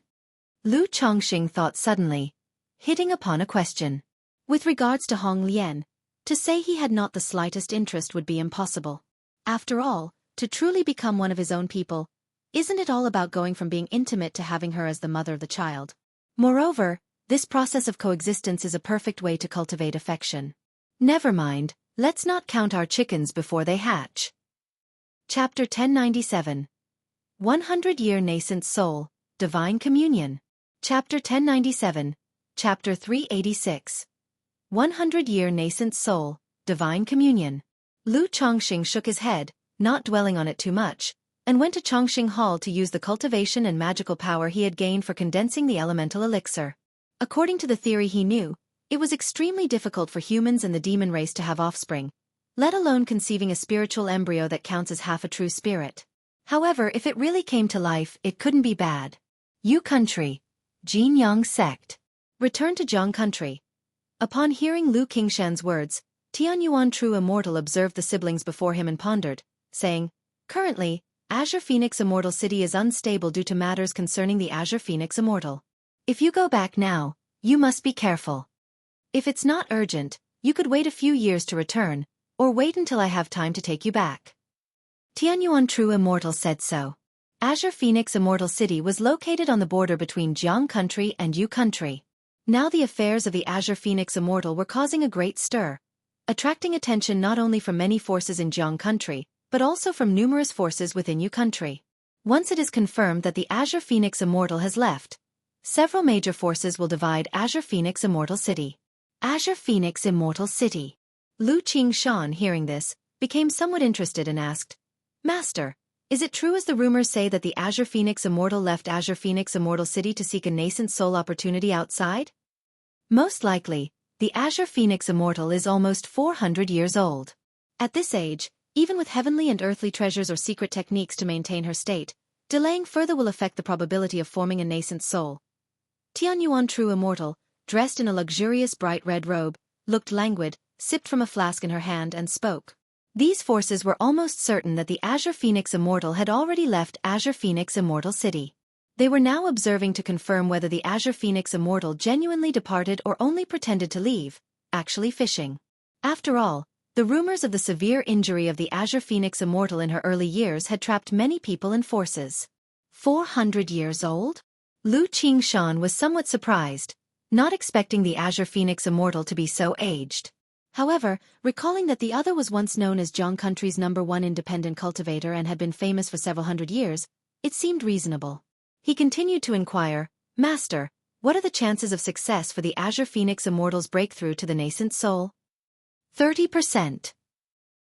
Lu Chongqing thought suddenly, hitting upon a question. With regards to Hong Lian, to say he had not the slightest interest would be impossible. After all, to truly become one of his own people, isn't it all about going from being intimate to having her as the mother of the child? Moreover, this process of coexistence is a perfect way to cultivate affection. Never mind, let's not count our chickens before they hatch. Chapter 1097. 100-Year Nascent Soul, Divine Communion. Chapter 1097, Chapter 386. 100-Year Nascent Soul, Divine Communion. Lu Chongqing shook his head, not dwelling on it too much, and went to Chongqing Hall to use the cultivation and magical power he had gained for condensing the elemental elixir. According to the theory he knew, it was extremely difficult for humans and the demon race to have offspring, let alone conceiving a spiritual embryo that counts as half a true spirit. However, if it really came to life, it couldn't be bad. Yu Country, Jinyang Sect. Return to Zhang Country. Upon hearing Lu Qingshan's words, Tianyuan True Immortal observed the siblings before him and pondered, saying, "Currently, Azure Phoenix Immortal City is unstable due to matters concerning the Azure Phoenix Immortal. If you go back now, you must be careful. If it's not urgent, you could wait a few years to return, or wait until I have time to take you back." Tianyuan True Immortal said so. Azure Phoenix Immortal City was located on the border between Jiang Country and Yu Country. Now the affairs of the Azure Phoenix Immortal were causing a great stir, attracting attention not only from many forces in Jiang Country, but also from numerous forces within Yu Country. Once it is confirmed that the Azure Phoenix Immortal has left, several major forces will divide Azure Phoenix Immortal City. Azure Phoenix Immortal City. Lu Qingshan, hearing this, became somewhat interested and asked, "Master, is it true as the rumors say that the Azure Phoenix Immortal left Azure Phoenix Immortal City to seek a nascent soul opportunity outside?" Most likely, the Azure Phoenix Immortal is almost 400 years old. At this age, even with heavenly and earthly treasures or secret techniques to maintain her state, delaying further will affect the probability of forming a nascent soul. Tianyuan True Immortal, dressed in a luxurious bright red robe, looked languid, sipped from a flask in her hand and spoke. These forces were almost certain that the Azure Phoenix Immortal had already left Azure Phoenix Immortal City. They were now observing to confirm whether the Azure Phoenix Immortal genuinely departed or only pretended to leave, actually fishing. After all, the rumors of the severe injury of the Azure Phoenix Immortal in her early years had trapped many people and forces. 400 years old? Lu Qingshan was somewhat surprised, not expecting the Azure Phoenix Immortal to be so aged. However, recalling that the other was once known as Jiang Country's #1 independent cultivator and had been famous for several hundred years, it seemed reasonable. He continued to inquire, "Master, what are the chances of success for the Azure Phoenix Immortal's breakthrough to the nascent soul?" 30%.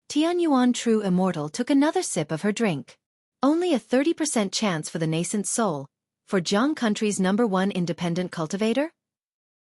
Tianyuan True Immortal took another sip of her drink. Only a 30% chance for the nascent soul, for Jiang Country's #1 independent cultivator?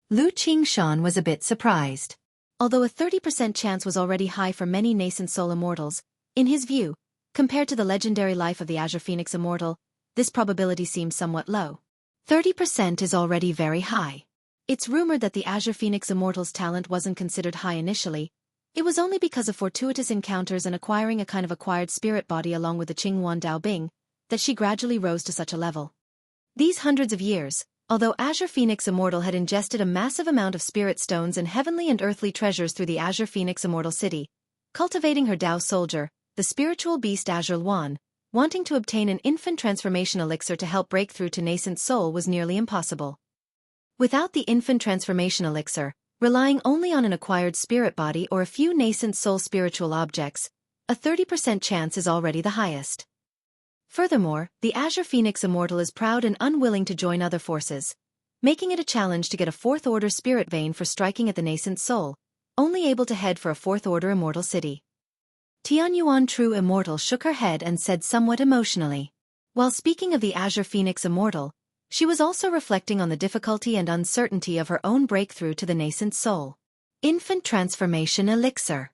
Lu Qingshan was a bit surprised. Although a 30% chance was already high for many nascent soul immortals, in his view, compared to the legendary life of the Azure Phoenix Immortal, this probability seemed somewhat low. 30% is already very high. It's rumored that the Azure Phoenix Immortal's talent wasn't considered high initially. It was only because of fortuitous encounters and acquiring a kind of acquired spirit body along with the Qinghuan Daobing, that she gradually rose to such a level. These hundreds of years, although Azure Phoenix Immortal had ingested a massive amount of spirit stones and heavenly and earthly treasures through the Azure Phoenix Immortal City, cultivating her Dao soldier, the spiritual beast Azure Luan, wanting to obtain an infant transformation elixir to help break through to nascent soul was nearly impossible. Without the infant transformation elixir, relying only on an acquired spirit body or a few nascent soul spiritual objects, a 30% chance is already the highest. Furthermore, the Azure Phoenix Immortal is proud and unwilling to join other forces, making it a challenge to get a fourth-order spirit vein for striking at the nascent soul, only able to head for a fourth-order immortal city. Tianyuan True Immortal shook her head and said somewhat emotionally. While speaking of the Azure Phoenix Immortal, she was also reflecting on the difficulty and uncertainty of her own breakthrough to the nascent soul. Infant Transformation Elixir.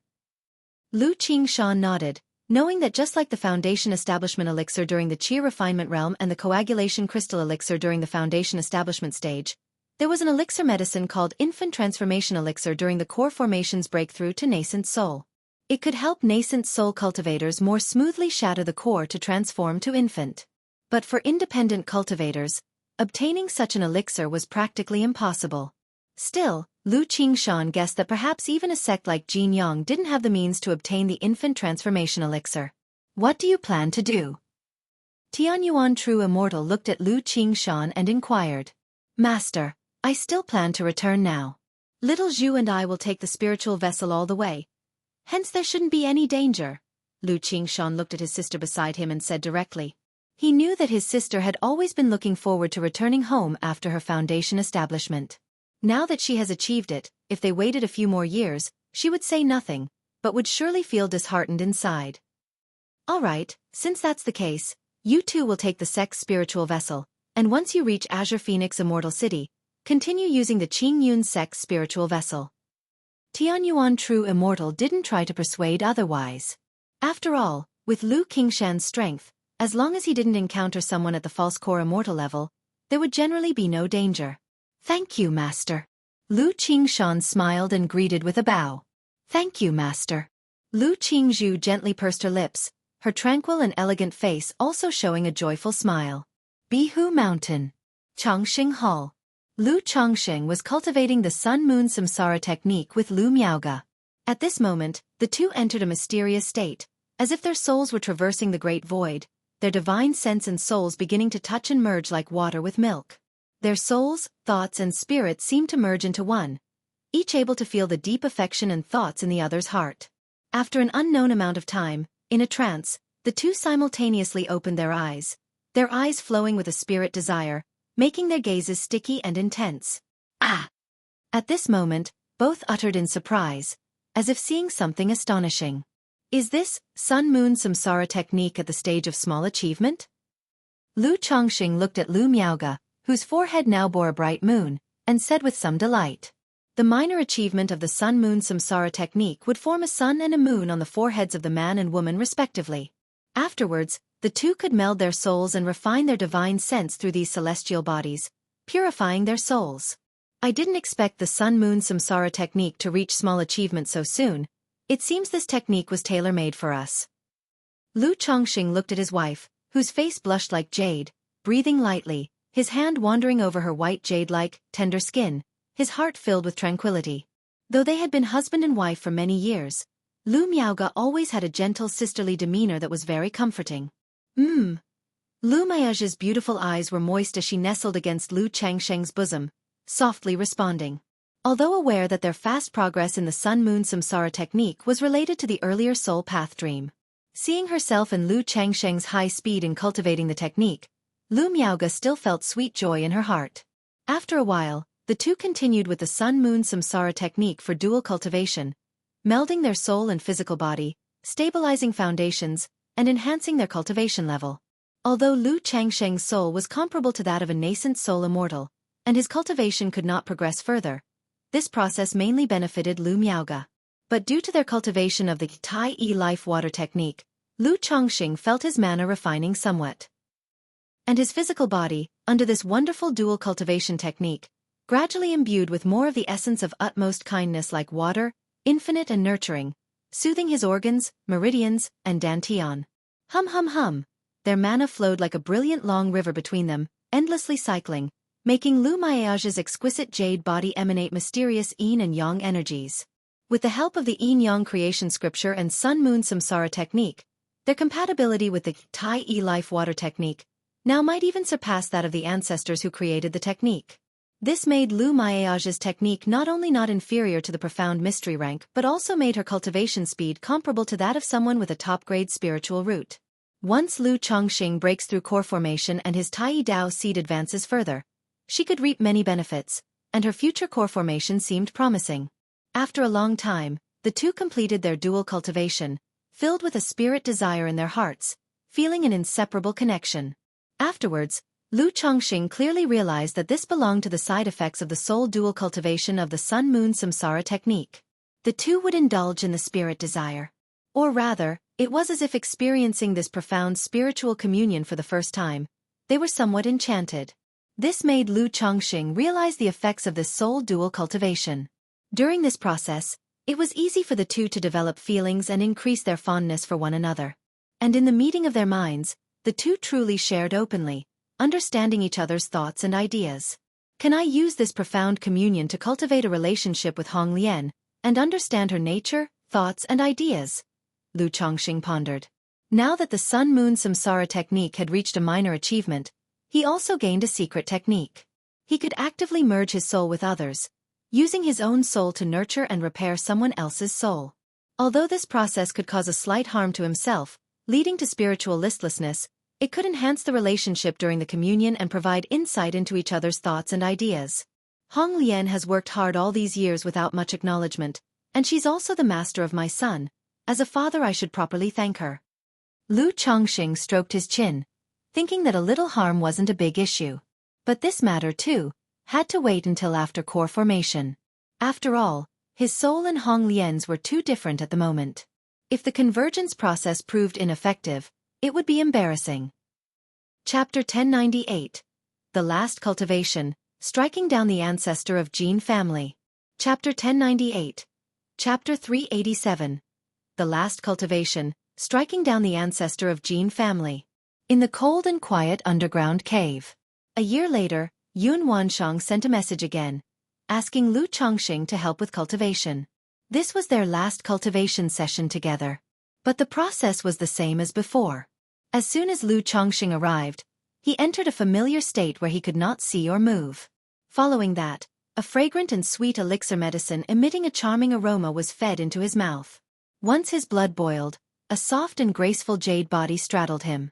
Lu Qingshan nodded, knowing that just like the Foundation Establishment Elixir during the Qi Refinement Realm and the Coagulation Crystal Elixir during the Foundation Establishment stage, there was an elixir medicine called Infant Transformation Elixir during the Core Formation's breakthrough to nascent soul. It could help nascent soul cultivators more smoothly shatter the core to transform to infant. But for independent cultivators, obtaining such an elixir was practically impossible. Still, Lu Qingshan guessed that perhaps even a sect like Jin Yang didn't have the means to obtain the infant transformation elixir. What do you plan to do? Tianyuan True Immortal looked at Lu Qingshan and inquired. Master, I still plan to return now. Little Zhu and I will take the spiritual vessel all the way. Hence there shouldn't be any danger. Lu Qingshan looked at his sister beside him and said directly. He knew that his sister had always been looking forward to returning home after her foundation establishment. Now that she has achieved it, if they waited a few more years, she would say nothing, but would surely feel disheartened inside. All right, since that's the case, you two will take the sect's spiritual vessel, and once you reach Azure Phoenix Immortal City, continue using the Qingyun sect's spiritual vessel. Tianyuan True Immortal didn't try to persuade otherwise. After all, with Lu Qingshan's strength, as long as he didn't encounter someone at the false core immortal level, there would generally be no danger. Thank you, Master. Lu Qingshan smiled and greeted with a bow. Thank you, Master. Lu Qingzhu gently pursed her lips, her tranquil and elegant face also showing a joyful smile. Bihu Mountain. Changxing Hall. Lu Changxing was cultivating the Sun-Moon Samsara technique with Lu Miaoge. At this moment, the two entered a mysterious state, as if their souls were traversing the great void, their divine sense and souls beginning to touch and merge like water with milk. Their souls, thoughts and spirits seemed to merge into one, each able to feel the deep affection and thoughts in the other's heart. After an unknown amount of time, in a trance, the two simultaneously opened their eyes flowing with a spirit desire, making their gazes sticky and intense. Ah! At this moment, both uttered in surprise, as if seeing something astonishing. Is this Sun-Moon Samsara technique at the stage of small achievement? Lu Changxing looked at Lu Miaoge, whose forehead now bore a bright moon, and said with some delight. The minor achievement of the Sun-Moon Samsara technique would form a sun and a moon on the foreheads of the man and woman respectively. Afterwards, the two could meld their souls and refine their divine sense through these celestial bodies, purifying their souls. I didn't expect the Sun-Moon Samsara technique to reach small achievement so soon. It seems this technique was tailor-made for us. Lu Changxing looked at his wife, whose face blushed like jade, breathing lightly, his hand wandering over her white jade-like, tender skin, his heart filled with tranquility. Though they had been husband and wife for many years, Lu Miaoge always had a gentle sisterly demeanor that was very comforting. Lu Miaoge's beautiful eyes were moist as she nestled against Lu Changxing's bosom, softly responding. Although aware that their fast progress in the Sun-Moon Samsara technique was related to the earlier soul path dream. Seeing herself and Lu Changsheng's high speed in cultivating the technique, Lu Miaoge still felt sweet joy in her heart. After a while, the two continued with the Sun-Moon Samsara technique for dual cultivation, melding their soul and physical body, stabilizing foundations, and enhancing their cultivation level. Although Lu Changsheng's soul was comparable to that of a nascent soul immortal, and his cultivation could not progress further, this process mainly benefited Lu Miaoge. But due to their cultivation of the Tai Yi life water technique, Lu Changxing felt his mana refining somewhat. And his physical body, under this wonderful dual cultivation technique, gradually imbued with more of the essence of utmost kindness like water, infinite and nurturing, soothing his organs, meridians, and dantian. Hum hum hum. Their mana flowed like a brilliant long river between them, endlessly cycling, making Lu Miaoge's exquisite jade body emanate mysterious yin and yang energies. With the help of the yin-yang creation scripture and sun-moon samsara technique, their compatibility with the Tai Yi life water technique now might even surpass that of the ancestors who created the technique. This made Lu Miaoge's technique not only not inferior to the profound mystery rank but also made her cultivation speed comparable to that of someone with a top-grade spiritual root. Once Lu Changxing breaks through core formation and his Tai Yi Dao seed advances further, she could reap many benefits, and her future core formation seemed promising. After a long time, the two completed their dual cultivation, filled with a spirit desire in their hearts, feeling an inseparable connection. Afterwards, Lu Changxing clearly realized that this belonged to the side effects of the soul dual cultivation of the Sun-Moon Samsara technique. The two would indulge in the spirit desire. Or rather, it was as if experiencing this profound spiritual communion for the first time, they were somewhat enchanted. This made Lu Changxing realize the effects of this soul dual cultivation. During this process, it was easy for the two to develop feelings and increase their fondness for one another. And in the meeting of their minds, the two truly shared openly, understanding each other's thoughts and ideas. Can I use this profound communion to cultivate a relationship with Hong Lian, and understand her nature, thoughts and ideas? Lu Changxing pondered. Now that the Sun-Moon Samsara technique had reached a minor achievement, he also gained a secret technique. He could actively merge his soul with others, using his own soul to nurture and repair someone else's soul. Although this process could cause a slight harm to himself, leading to spiritual listlessness, it could enhance the relationship during the communion and provide insight into each other's thoughts and ideas. Hong Lian has worked hard all these years without much acknowledgement, and she's also the master of my son. As a father I should properly thank her. Lu Changxing stroked his chin, thinking that a little harm wasn't a big issue. But this matter, too, had to wait until after core formation. After all, his soul and Hong Lian's were too different at the moment. If the convergence process proved ineffective, it would be embarrassing. Chapter 1098. The Last Cultivation, Striking Down the Ancestor of Jin Family. Chapter 1098. Chapter 387. The Last Cultivation, Striking Down the Ancestor of Jin Family. In the cold and quiet underground cave. A year later, Yun Wanshang sent a message again, asking Lu Changxing to help with cultivation. This was their last cultivation session together. But the process was the same as before. As soon as Lu Changxing arrived, he entered a familiar state where he could not see or move. Following that, a fragrant and sweet elixir medicine emitting a charming aroma was fed into his mouth. Once his blood boiled, a soft and graceful jade body straddled him.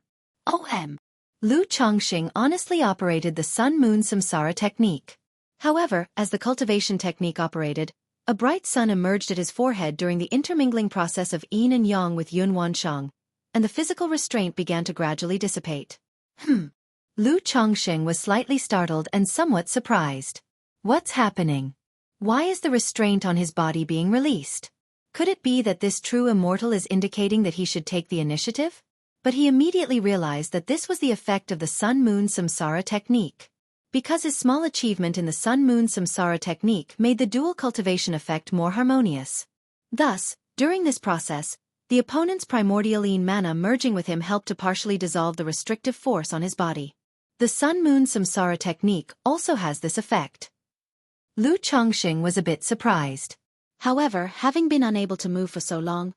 Lu Changxing honestly operated the Sun-Moon Samsara technique. However, as the cultivation technique operated, a bright sun emerged at his forehead during the intermingling process of yin and yang with Yun Wanshang, and the physical restraint began to gradually dissipate. Lu Changxing was slightly startled and somewhat surprised. What's happening? Why is the restraint on his body being released? Could it be that this true immortal is indicating that he should take the initiative? But he immediately realized that this was the effect of the Sun-Moon Samsara technique. Because his small achievement in the Sun-Moon Samsara technique made the dual cultivation effect more harmonious. Thus, during this process, the opponent's primordial yin mana merging with him helped to partially dissolve the restrictive force on his body. The Sun-Moon Samsara technique also has this effect. Lu Changxing was a bit surprised. However, having been unable to move for so long,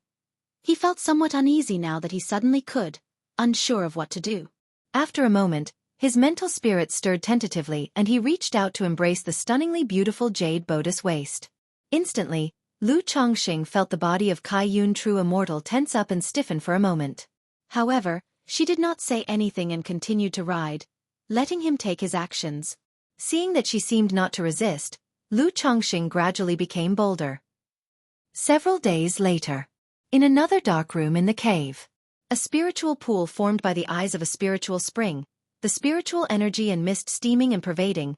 he felt somewhat uneasy now that he suddenly could, unsure of what to do. After a moment, His mental spirit stirred tentatively and he reached out to embrace the stunningly beautiful jade bodice waist. Instantly, Lu Chongqing felt the body of Kai Yun True Immortal tense up and stiffen for a moment. However, she did not say anything and continued to ride, letting him take his actions. Seeing that she seemed not to resist, Lu Chongqing gradually became bolder. Several days later, in another dark room in the cave, a spiritual pool formed by the eyes of a spiritual spring, the spiritual energy and mist steaming and pervading,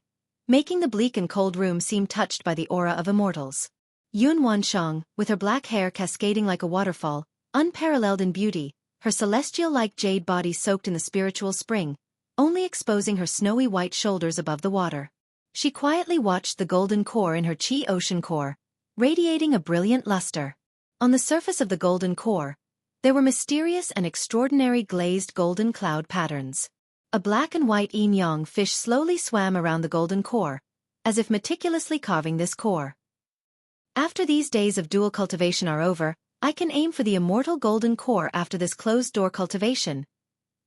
making the bleak and cold room seem touched by the aura of immortals. Yun Wanshang, with her black hair cascading like a waterfall, unparalleled in beauty, her celestial-like jade body soaked in the spiritual spring, only exposing her snowy white shoulders above the water. She quietly watched the golden core in her chi ocean core, radiating a brilliant luster. On the surface of the golden core, there were mysterious and extraordinary glazed golden cloud patterns. A black and white yin-yang fish slowly swam around the golden core, as if meticulously carving this core. After these days of dual cultivation are over, I can aim for the immortal golden core after this closed-door cultivation,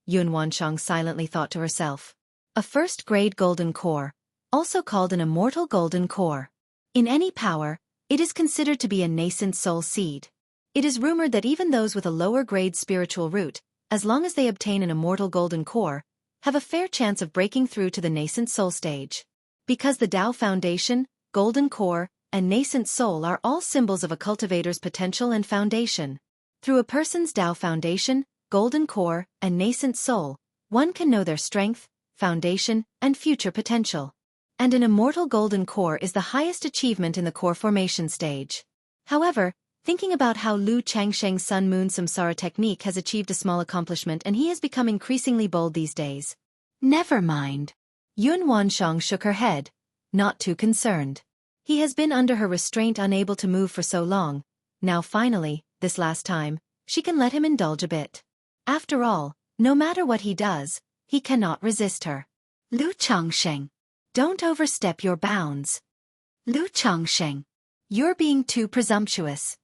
Yun Wanshang silently thought to herself. A first-grade golden core, also called an immortal golden core. In any power, it is considered to be a nascent soul seed. It is rumored that even those with a lower-grade spiritual root, as long as they obtain an immortal golden core, have a fair chance of breaking through to the nascent soul stage. Because the Tao Foundation, golden core, and nascent soul are all symbols of a cultivator's potential and foundation. Through a person's Tao Foundation, golden core, and nascent soul, one can know their strength, foundation, and future potential. And an immortal golden core is the highest achievement in the core formation stage. However, thinking about how Lu Changsheng's Sun Moon Samsara technique has achieved a small accomplishment and he has become increasingly bold these days. Never mind. Yun Wanshang shook her head, not too concerned. He has been under her restraint, unable to move for so long. Now finally, this last time, she can let him indulge a bit. After all, no matter what he does, he cannot resist her. Lu Changsheng, don't overstep your bounds. Lu Changsheng, you're being too presumptuous.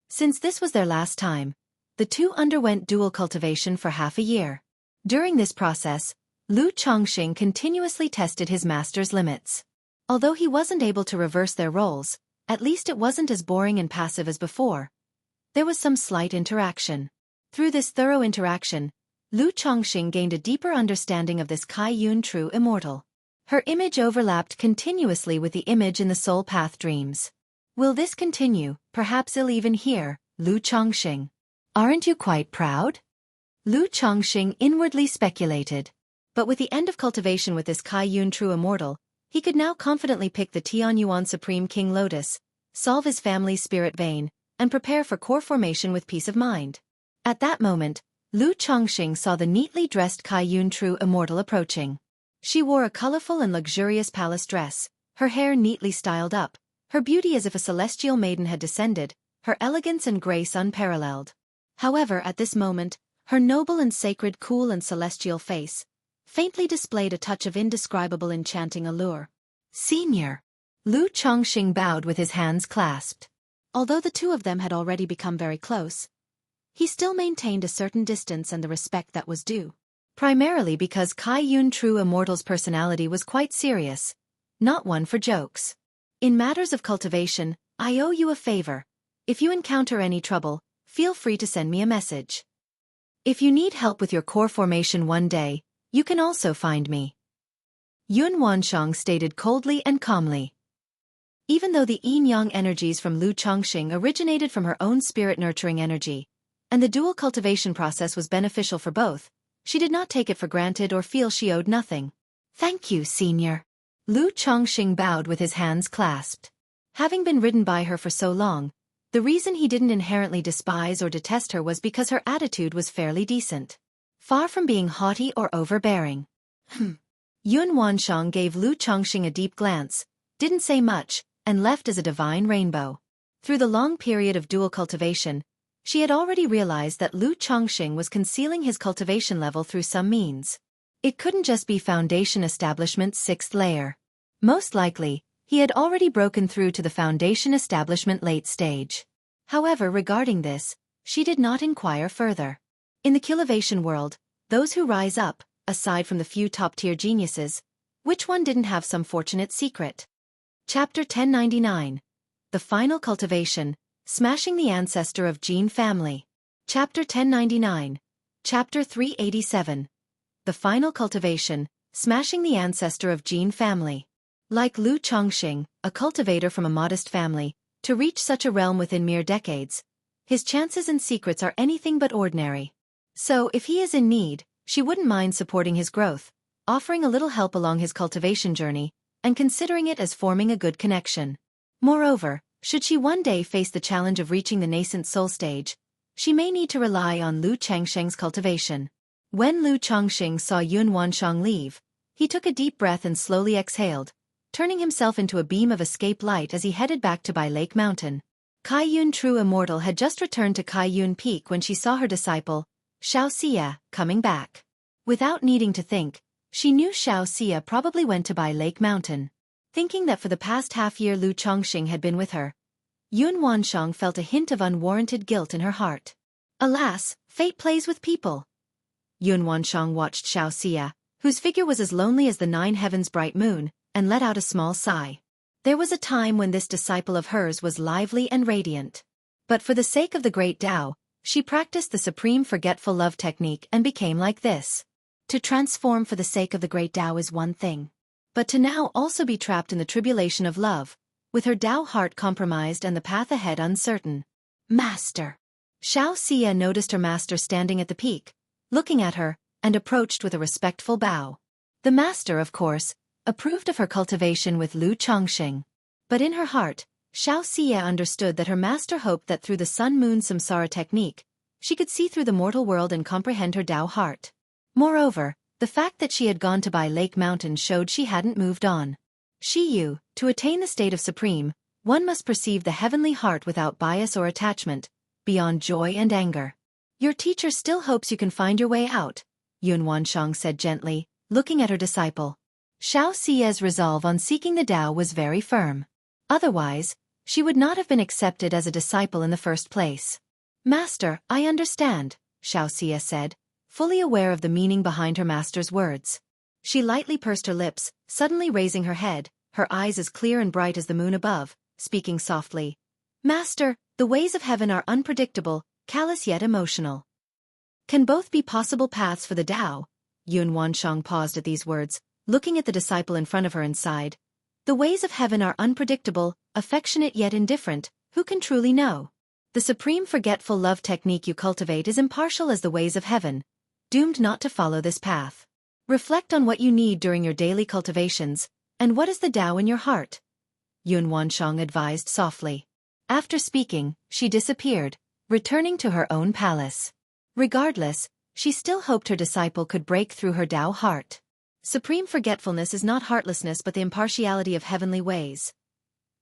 Since this was their last time, the two underwent dual cultivation for half a year. During this process, Lu Changsheng continuously tested his master's limits. Although he wasn't able to reverse their roles, at least it wasn't as boring and passive as before. There was some slight interaction. Through this thorough interaction, Lu Changxing gained a deeper understanding of this Kai Yun True Immortal. Her image overlapped continuously with the image in the Soul Path dreams. Will this continue? Perhaps he'll even hear, Lu Changxing. Aren't you quite proud? Lu Changxing inwardly speculated. But with the end of cultivation with this Kai Yun True Immortal, he could now confidently pick the Tianyuan Supreme King Lotus, solve his family's spirit vein, and prepare for core formation with peace of mind. At that moment, Lu Changxing saw the neatly dressed Kai Yun True Immortal approaching. She wore a colorful and luxurious palace dress, her hair neatly styled up, her beauty as if a celestial maiden had descended, her elegance and grace unparalleled. However, at this moment, her noble and sacred, cool and celestial face faintly displayed a touch of indescribable enchanting allure. Senior. Lu Changxing bowed with his hands clasped. Although the two of them had already become very close, he still maintained a certain distance and the respect that was due. Primarily because Kai Yun True Immortal's personality was quite serious, not one for jokes. In matters of cultivation, I owe you a favor. If you encounter any trouble, feel free to send me a message. If you need help with your core formation one day, you can also find me. Yun Wanshang stated coldly and calmly. Even though the yin-yang energies from Lu Changxing originated from her own spirit-nurturing energy, and the dual cultivation process was beneficial for both, she did not take it for granted or feel she owed nothing. Thank you, Senior. Lu Changxing bowed with his hands clasped. Having been ridden by her for so long, the reason he didn't inherently despise or detest her was because her attitude was fairly decent. Far from being haughty or overbearing. Yun Wanshang gave Lu Changxing a deep glance, didn't say much, and left as a divine rainbow. Through the long period of dual cultivation, she had already realized that Lu Changxing was concealing his cultivation level through some means. It couldn't just be Foundation Establishment's 6th layer. Most likely, he had already broken through to the Foundation Establishment late stage. However, regarding this, she did not inquire further. In the cultivation world, those who rise up, aside from the few top-tier geniuses, which one didn't have some fortunate secret? Chapter 1099. The Final Cultivation, Smashing the Ancestor of Gene Family. Chapter 1099. Chapter 387. The Final Cultivation, Smashing the Ancestor of Gene Family. Like Lu Chongqing, a cultivator from a modest family, to reach such a realm within mere decades, his chances and secrets are anything but ordinary. So if he is in need, she wouldn't mind supporting his growth, offering a little help along his cultivation journey, and considering it as forming a good connection. Moreover, should she one day face the challenge of reaching the nascent soul stage, she may need to rely on Lu Changsheng's cultivation. When Lu Chongqing saw Yun Wanshang leave, he took a deep breath and slowly exhaled, turning himself into a beam of escape light as he headed back to Bai Lake Mountain. Kai Yun, true immortal, had just returned to Kai Yun Peak when she saw her disciple, Xiaofan, coming back. Without needing to think, she knew Xiaofan probably went to Bai Lake Mountain. Thinking that for the past half-year Lu Chongqing had been with her, Yun Wanshang felt a hint of unwarranted guilt in her heart. Alas, fate plays with people. Yun Wanshang watched Xiaofan, whose figure was as lonely as the 9 heavens' bright moon, and let out a small sigh. There was a time when this disciple of hers was lively and radiant. But for the sake of the great Tao, she practiced the supreme forgetful love technique and became like this. To transform for the sake of the great Tao is one thing. But to now also be trapped in the tribulation of love, with her Tao heart compromised and the path ahead uncertain. Master. Xiaofan noticed her master standing at the peak, looking at her, and approached with a respectful bow. The master, of course, approved of her cultivation with Lu Chongqing. But in her heart, Xiaofan understood that her master hoped that through the sun-moon samsara technique, she could see through the mortal world and comprehend her Tao heart. Moreover, the fact that she had gone to Bai Lake Mountain showed she hadn't moved on. To attain the state of supreme, one must perceive the heavenly heart without bias or attachment, beyond joy and anger. Your teacher still hopes you can find your way out, Yun Wanshang said gently, looking at her disciple. Xiaofan's resolve on seeking the Tao was very firm. Otherwise, she would not have been accepted as a disciple in the first place. Master, I understand, Xiaofan said, fully aware of the meaning behind her master's words. She lightly pursed her lips, suddenly raising her head, her eyes as clear and bright as the moon above, speaking softly. Master, the ways of heaven are unpredictable, callous yet emotional. Can both be possible paths for the Tao? Yun Wanshang paused at these words, looking at the disciple in front of her and sighed. The ways of heaven are unpredictable, affectionate yet indifferent, who can truly know? The supreme forgetful love technique you cultivate is impartial as the ways of heaven, doomed not to follow this path. Reflect on what you need during your daily cultivations, and what is the Tao in your heart? Yun Wanshang advised softly. After speaking, she disappeared, returning to her own palace. Regardless, she still hoped her disciple could break through her Tao heart. Supreme forgetfulness is not heartlessness but the impartiality of heavenly ways.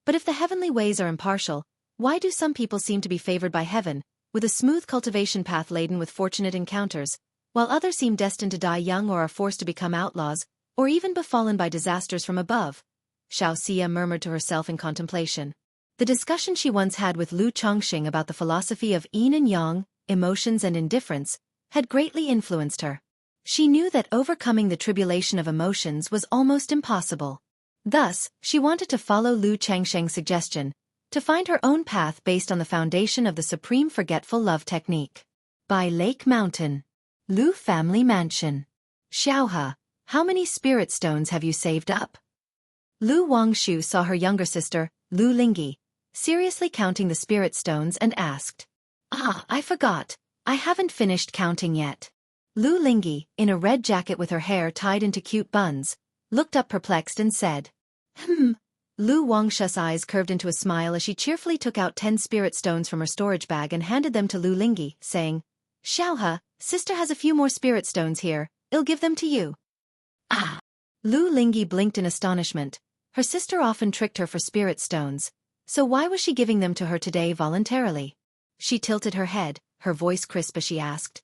But if the heavenly ways are impartial, why do some people seem to be favored by heaven, with a smooth cultivation path laden with fortunate encounters, while others seem destined to die young or are forced to become outlaws, or even befallen by disasters from above? Xiaofan murmured to herself in contemplation. The discussion she once had with Lu Chongqing about the philosophy of yin and yang, emotions and indifference, had greatly influenced her. She knew that overcoming the tribulation of emotions was almost impossible. Thus, she wanted to follow Lu Changsheng's suggestion, to find her own path based on the foundation of the supreme forgetful love technique. By Lake Mountain. Lu Family Mansion. Xiaohe, how many spirit stones have you saved up? Lu Wangshu saw her younger sister, Lu Lingyi, seriously counting the spirit stones and asked. I forgot, I haven't finished counting yet. Lu Lingyi, in a red jacket with her hair tied into cute buns, looked up perplexed and said. Lu Wangshu's eyes curved into a smile as she cheerfully took out 10 spirit stones from her storage bag and handed them to Lu Lingyi, saying, Xiaohe, sister has a few more spirit stones here, I'll give them to you. Lu Lingyi blinked in astonishment. Her sister often tricked her for spirit stones, so why was she giving them to her today voluntarily? She tilted her head, her voice crisp as she asked.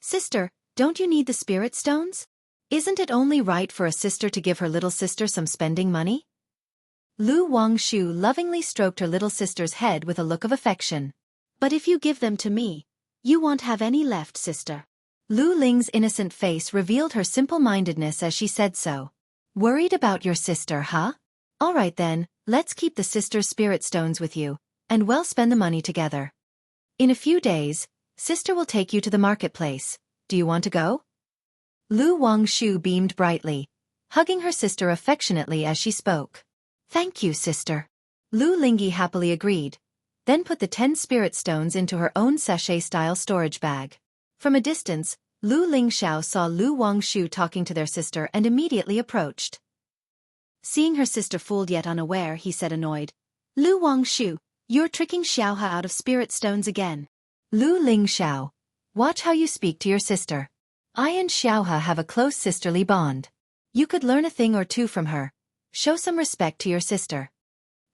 Sister, don't you need the spirit stones? Isn't it only right for a sister to give her little sister some spending money? Lu Wangshu lovingly stroked her little sister's head with a look of affection. But if you give them to me, you won't have any left, sister. Lu Ling's innocent face revealed her simple-mindedness as she said so. Worried about your sister, huh? Alright then, let's keep the sister's spirit stones with you, and we'll spend the money together. In a few days, sister will take you to the marketplace. Do you want to go? Lu Wangshu beamed brightly, hugging her sister affectionately as she spoke. Thank you, sister. Lu Lingyi happily agreed, then put the 10 spirit stones into her own sachet-style storage bag. From a distance, Lu Lingxiao saw Lu Wangshu talking to their sister and immediately approached. Seeing her sister fooled yet unaware, he said annoyed, Lu Wangshu, you're tricking Xiaohe out of spirit stones again. Lu Lingxiao, watch how you speak to your sister. I and Xiaohe have a close sisterly bond. You could learn a thing or two from her. Show some respect to your sister.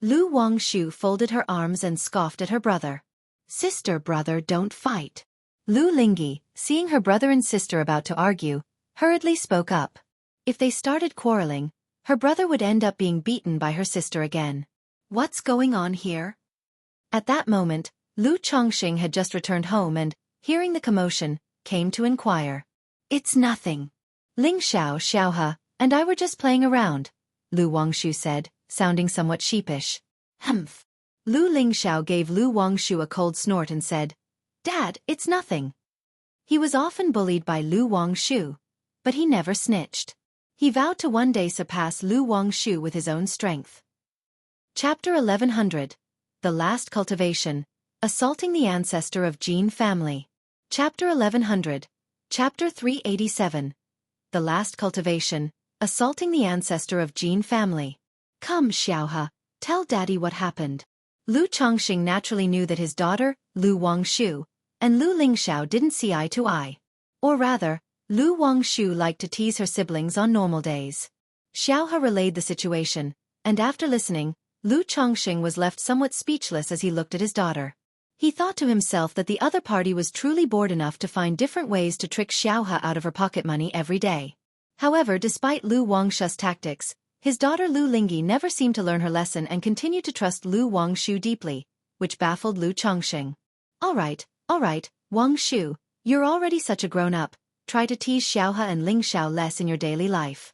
Lu Wangshu folded her arms and scoffed at her brother. Sister, brother, don't fight. Lu Lingyi, seeing her brother and sister about to argue, hurriedly spoke up. If they started quarreling, her brother would end up being beaten by her sister again. What's going on here? At that moment, Lu Chongqing had just returned home and, hearing the commotion, came to inquire. It's nothing. Ling Xiao, Xiaohe, and I were just playing around, Lu Wangshu said, sounding somewhat sheepish. Humph. Lu Lingxiao gave Lu Wangshu a cold snort and said, Dad, it's nothing. He was often bullied by Lu Wangshu, but he never snitched. He vowed to one day surpass Lu Wangshu with his own strength. Chapter 1100. The Last Cultivation. Assaulting the Ancestor of Jin Family. Chapter 1100. Chapter 387. The Last Cultivation. Assaulting the Ancestor of Jin Family. Come, Xiaohe, tell Daddy what happened. Lu Chongqing naturally knew that his daughter, Lu Wangshu, and Lu Lingxiao didn't see eye to eye. Or rather, Lu Wangshu liked to tease her siblings on normal days. Xiaohe relayed the situation, and after listening, Lu Chongqing was left somewhat speechless as he looked at his daughter. He thought to himself that the other party was truly bored enough to find different ways to trick Xiaohe out of her pocket money every day. However, despite Lu Wangshu's tactics, his daughter Lu Lingyi never seemed to learn her lesson and continued to trust Lu Wangshu deeply, which baffled Lu Chongqing. Alright, Wangshu, you're already such a grown-up, try to tease Xiaohe and Lingxiao less in your daily life.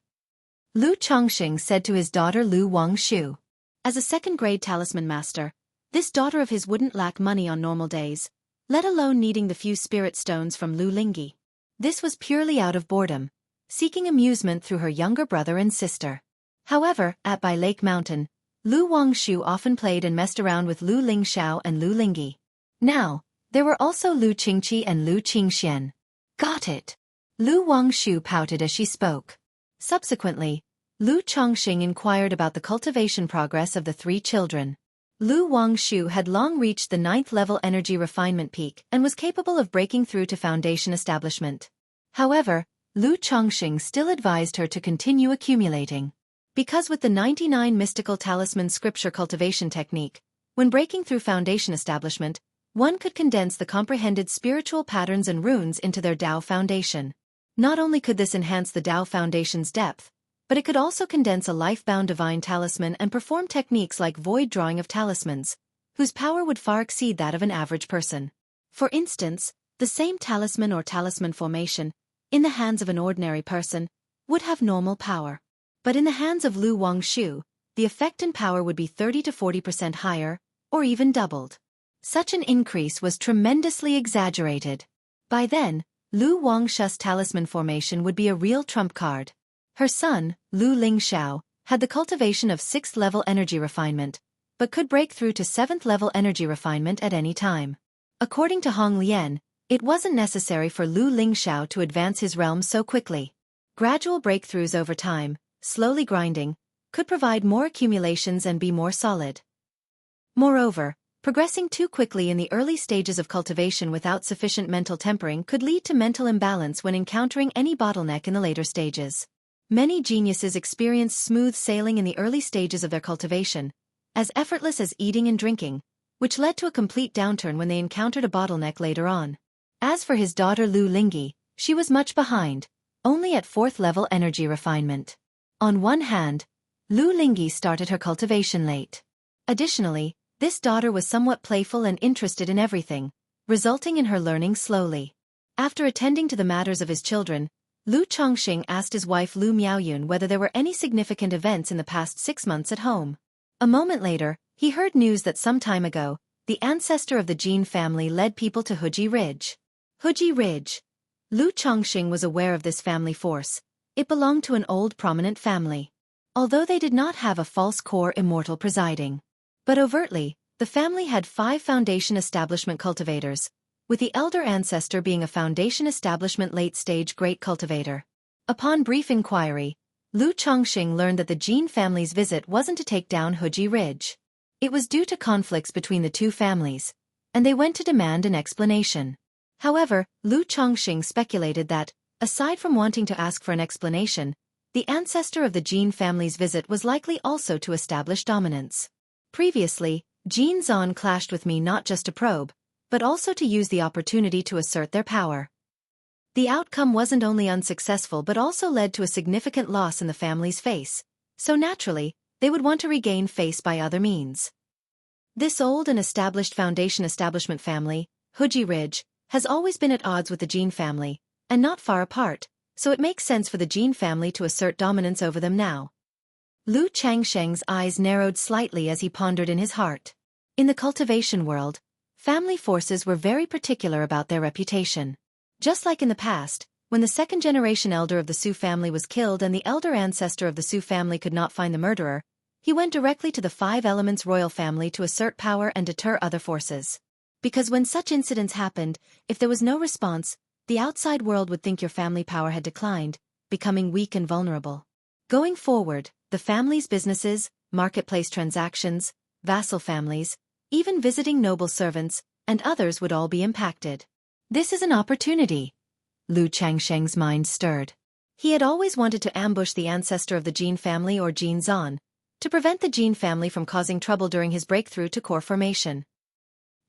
Lu Chongqing said to his daughter Lu Wangshu. As a second-grade talisman master, this daughter of his wouldn't lack money on normal days, let alone needing the few spirit stones from Lu Lingyi. This was purely out of boredom, seeking amusement through her younger brother and sister. However, at By Lake Mountain, Lu Wangshu often played and messed around with Lu Lingxiao and Lu Lingyi. Now, there were also Lu Qingqi and Lu Qingxian. Got it. Lu Wangshu pouted as she spoke. Subsequently, Lu Chongqing inquired about the cultivation progress of the 3 children. Lu Wangshu had long reached the 9th level energy refinement peak and was capable of breaking through to foundation establishment. However, Lu Chongqing still advised her to continue accumulating. Because with the 99 mystical talisman scripture cultivation technique, when breaking through foundation establishment, one could condense the comprehended spiritual patterns and runes into their Dao foundation. Not only could this enhance the Dao foundation's depth, but it could also condense a life-bound divine talisman and perform techniques like void drawing of talismans, whose power would far exceed that of an average person. For instance, the same talisman or talisman formation, in the hands of an ordinary person, would have normal power. But in the hands of Lu Wangshu, the effect and power would be 30 to 40% higher, or even doubled. Such an increase was tremendously exaggerated. By then, Lu Wangshu's talisman formation would be a real trump card. Her son, Lu Lingxiao, had the cultivation of 6th level energy refinement, but could break through to 7th level energy refinement at any time. According to Hong Lian, it wasn't necessary for Lu Lingxiao to advance his realm so quickly. Gradual breakthroughs over time, slowly grinding, could provide more accumulations and be more solid. Moreover, progressing too quickly in the early stages of cultivation without sufficient mental tempering could lead to mental imbalance when encountering any bottleneck in the later stages. Many geniuses experience smooth sailing in the early stages of their cultivation, as effortless as eating and drinking, which led to a complete downturn when they encountered a bottleneck later on. As for his daughter Lu Lingyi, she was much behind, only at 4th level energy refinement. On one hand, Lu Lingyi started her cultivation late. Additionally, this daughter was somewhat playful and interested in everything, resulting in her learning slowly. After attending to the matters of his children, Lu Chongqing asked his wife Lu Miaoyun whether there were any significant events in the past 6 months at home. A moment later, he heard news that some time ago, the ancestor of the Jin family led people to Huji Ridge. Huji Ridge. Lu Chongqing was aware of this family force. It belonged to an old prominent family. Although they did not have a false core immortal presiding. But overtly, the family had 5 foundation establishment cultivators, with the elder ancestor being a foundation establishment late-stage great cultivator. Upon brief inquiry, Lu Chongqing learned that the Jin family's visit wasn't to take down Huji Ridge. It was due to conflicts between the two families, and they went to demand an explanation. However, Lu Chongqing speculated that, aside from wanting to ask for an explanation, the ancestor of the Jin family's visit was likely also to establish dominance. Previously, Jin Zan clashed with me not just to probe, but also to use the opportunity to assert their power. The outcome wasn't only unsuccessful but also led to a significant loss in the family's face, so naturally, they would want to regain face by other means. This old and established foundation establishment family, Huji Ridge, has always been at odds with the Jin family, and not far apart, so it makes sense for the Jin family to assert dominance over them now. Lu Changsheng's eyes narrowed slightly as he pondered in his heart. In the cultivation world, family forces were very particular about their reputation. Just like in the past, when the second-generation elder of the Su family was killed and the elder ancestor of the Su family could not find the murderer, he went directly to the 5 Elements royal family to assert power and deter other forces. Because when such incidents happened, if there was no response, the outside world would think your family power had declined, becoming weak and vulnerable. Going forward, the family's businesses, marketplace transactions, vassal families, even visiting noble servants, and others would all be impacted. This is an opportunity. Lu Changsheng's mind stirred. He had always wanted to ambush the ancestor of the Jin family or Jin Zan, to prevent the Jin family from causing trouble during his breakthrough to core formation.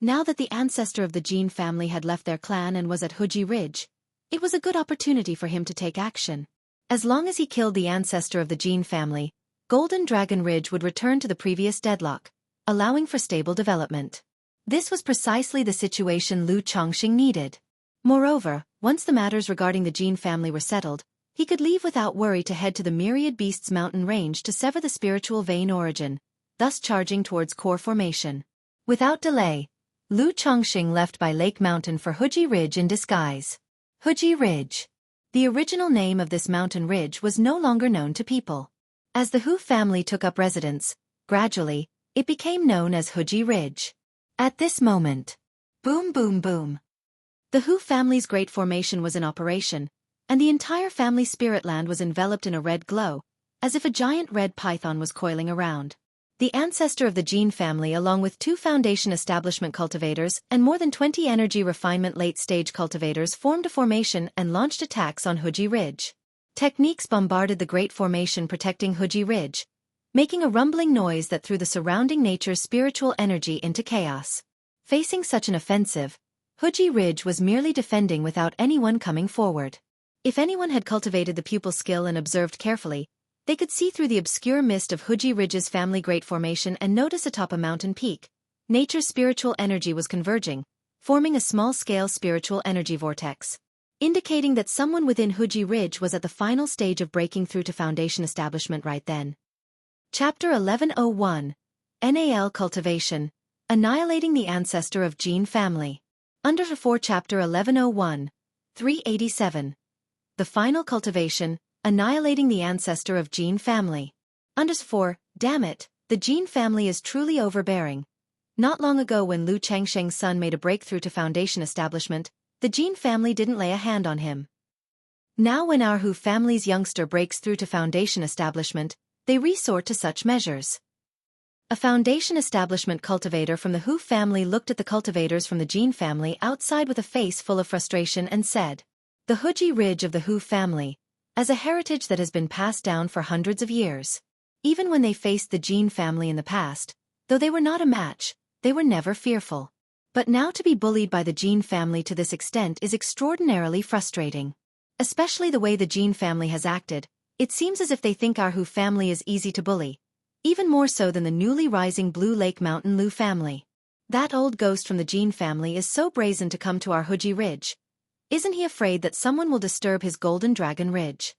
Now that the ancestor of the Jin family had left their clan and was at Huji Ridge, it was a good opportunity for him to take action. As long as he killed the ancestor of the Jin family, Golden Dragon Ridge would return to the previous deadlock, allowing for stable development. This was precisely the situation Lu Chongqing needed. Moreover, once the matters regarding the Jin family were settled, he could leave without worry to head to the Myriad Beasts mountain range to sever the spiritual vein origin, thus charging towards core formation. Without delay, Lu Chongqing left by Lake Mountain for Huji Ridge in disguise. Huji Ridge. The original name of this mountain ridge was no longer known to people. As the Hu family took up residence, gradually, it became known as Huji Ridge. At this moment, boom boom boom. The Hu family's great formation was in operation, and the entire family spirit land was enveloped in a red glow, as if a giant red python was coiling around. The ancestor of the Jin family along with 2 foundation establishment cultivators and more than 20 energy refinement late-stage cultivators formed a formation and launched attacks on Huji Ridge. Techniques bombarded the great formation protecting Huji Ridge, making a rumbling noise that threw the surrounding nature's spiritual energy into chaos. Facing such an offensive, Huji Ridge was merely defending without anyone coming forward. If anyone had cultivated the pupil skill and observed carefully, they could see through the obscure mist of Huji Ridge's family great formation and notice atop a mountain peak, nature's spiritual energy was converging, forming a small-scale spiritual energy vortex, indicating that someone within Huji Ridge was at the final stage of breaking through to foundation establishment right then. Chapter 1101. NAL Cultivation, Annihilating the Ancestor of Jin Family. Under 4 Chapter 1101. 387. The Final Cultivation, Annihilating the Ancestor of Jin Family. Under 4. Damn it, the Jin family is truly overbearing. Not long ago when Lu Changsheng's son made a breakthrough to foundation establishment, the Jin family didn't lay a hand on him. Now when our Hu family's youngster breaks through to foundation establishment, they resort to such measures. A foundation establishment cultivator from the Hu family looked at the cultivators from the Jin family outside with a face full of frustration and said, "The Huji Ridge of the Hu family, as a heritage that has been passed down for hundreds of years. Even when they faced the Jin family in the past, though they were not a match, they were never fearful. But now to be bullied by the Jin family to this extent is extraordinarily frustrating. Especially the way the Jin family has acted, it seems as if they think our Hu family is easy to bully, even more so than the newly rising Blue Lake Mountain Lu family. That old ghost from the Jin family is so brazen to come to our Huji Ridge. Isn't he afraid that someone will disturb his golden dragon ridge?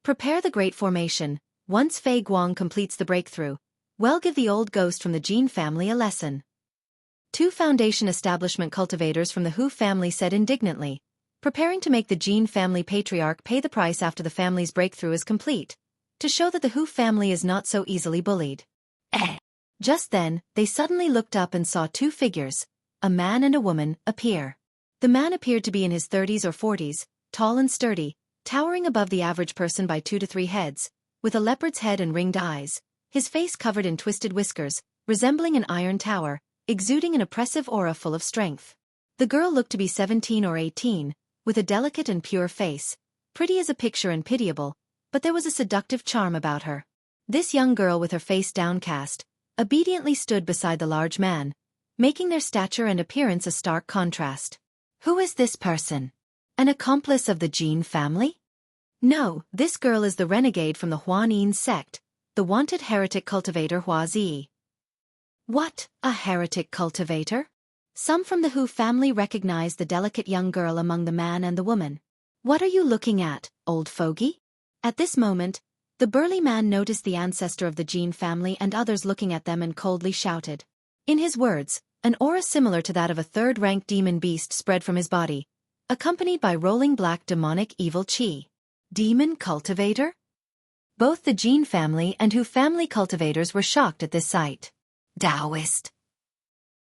Prepare the great formation. Once Fei Guang completes the breakthrough, we'll give the old ghost from the Jin family a lesson. Two foundation establishment cultivators from the Hu family said indignantly, preparing to make the Jin family patriarch pay the price after the family's breakthrough is complete, to show that the Hu family is not so easily bullied. Just then, they suddenly looked up and saw two figures, a man and a woman, appear. The man appeared to be in his 30s or 40s, tall and sturdy, towering above the average person by 2 to 3 heads, with a leopard's head and ringed eyes, his face covered in twisted whiskers, resembling an iron tower, exuding an oppressive aura full of strength. The girl looked to be 17 or 18, with a delicate and pure face, pretty as a picture and pitiable, but there was a seductive charm about her. This young girl with her face downcast, obediently stood beside the large man, making their stature and appearance a stark contrast. Who is this person? An accomplice of the Jin family? No, this girl is the renegade from the Huanin sect, the wanted heretic cultivator Hua Zi. What, a heretic cultivator? Some from the Hu family recognized the delicate young girl among the man and the woman. What are you looking at, old fogey? At this moment, the burly man noticed the ancestor of the Jin family and others looking at them and coldly shouted. In his words, an aura similar to that of a third-ranked demon beast spread from his body, accompanied by rolling black demonic evil chi. Demon cultivator? Both the Jin family and Hu family cultivators were shocked at this sight. Taoist.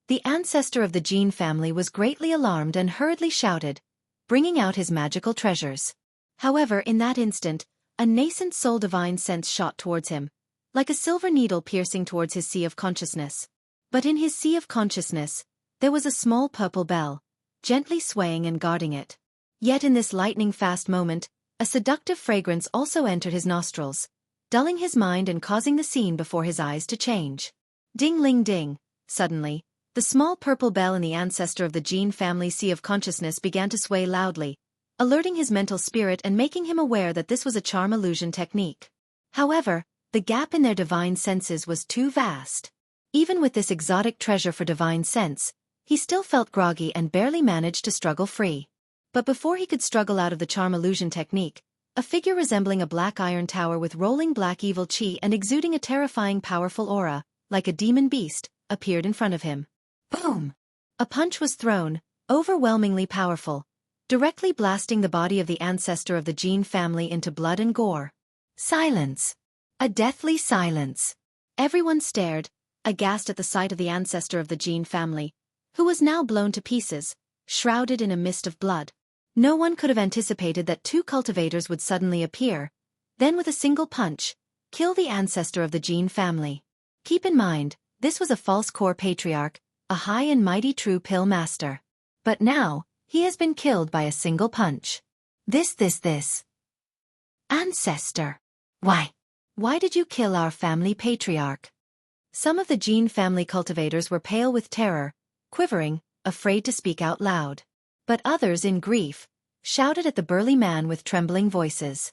The ancestor of the Jin family was greatly alarmed and hurriedly shouted, bringing out his magical treasures. However, in that instant, a nascent soul divine sense shot towards him, like a silver needle piercing towards his sea of consciousness. But in his sea of consciousness, there was a small purple bell, gently swaying and guarding it. Yet in this lightning-fast moment, a seductive fragrance also entered his nostrils, dulling his mind and causing the scene before his eyes to change. Ding-ling-ding. Suddenly, the small purple bell in the ancestor of the Jin family sea of consciousness began to sway loudly, alerting his mental spirit and making him aware that this was a charm illusion technique. However, the gap in their divine senses was too vast. Even with this exotic treasure for divine sense, he still felt groggy and barely managed to struggle free. But before he could struggle out of the charm illusion technique, a figure resembling a black iron tower with rolling black evil chi and exuding a terrifying powerful aura, like a demon beast, appeared in front of him. Boom! A punch was thrown, overwhelmingly powerful, directly blasting the body of the ancestor of the Jin family into blood and gore. Silence! A deathly silence. Everyone stared, aghast at the sight of the ancestor of the Jin family, who was now blown to pieces, shrouded in a mist of blood. No one could have anticipated that two cultivators would suddenly appear, then with a single punch, kill the ancestor of the Jin family. Keep in mind, this was a false core patriarch, a high and mighty true pill master. But now, he has been killed by a single punch. This. Ancestor. Why did you kill our family patriarch? Some of the Jin family cultivators were pale with terror, quivering, afraid to speak out loud. But others in grief, shouted at the burly man with trembling voices.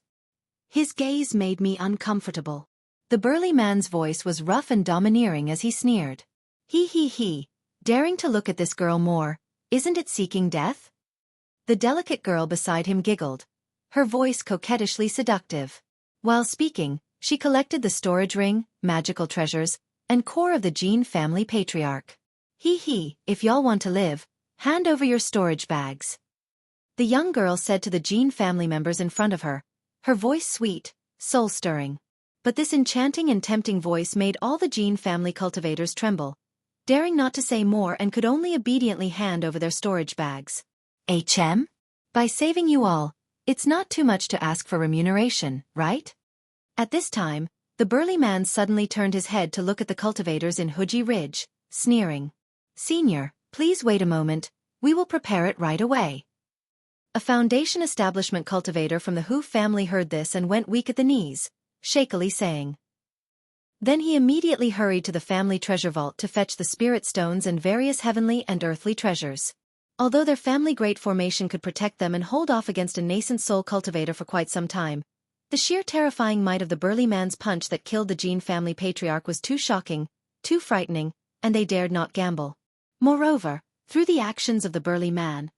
His gaze made me uncomfortable. The burly man's voice was rough and domineering as he sneered. He, daring to look at this girl more, isn't it seeking death? The delicate girl beside him giggled, her voice coquettishly seductive. While speaking, she collected the storage ring, magical treasures, and core of the Jin family patriarch. If y'all want to live, hand over your storage bags. The young girl said to the Jin family members in front of her, her voice sweet, soul-stirring. But this enchanting and tempting voice made all the Jin family cultivators tremble, daring not to say more and could only obediently hand over their storage bags. By saving you all, it's not too much to ask for remuneration, right? At this time, the burly man suddenly turned his head to look at the cultivators in Huji Ridge, sneering. Senior, please wait a moment, we will prepare it right away. A foundation establishment cultivator from the Hu family heard this and went weak at the knees, shakily saying. Then he immediately hurried to the family treasure vault to fetch the spirit stones and various heavenly and earthly treasures. Although their family great formation could protect them and hold off against a nascent soul cultivator for quite some time, the sheer terrifying might of the burly man's punch that killed the Jin family patriarch was too shocking, too frightening, and they dared not gamble. Moreover, through the actions of the burly man,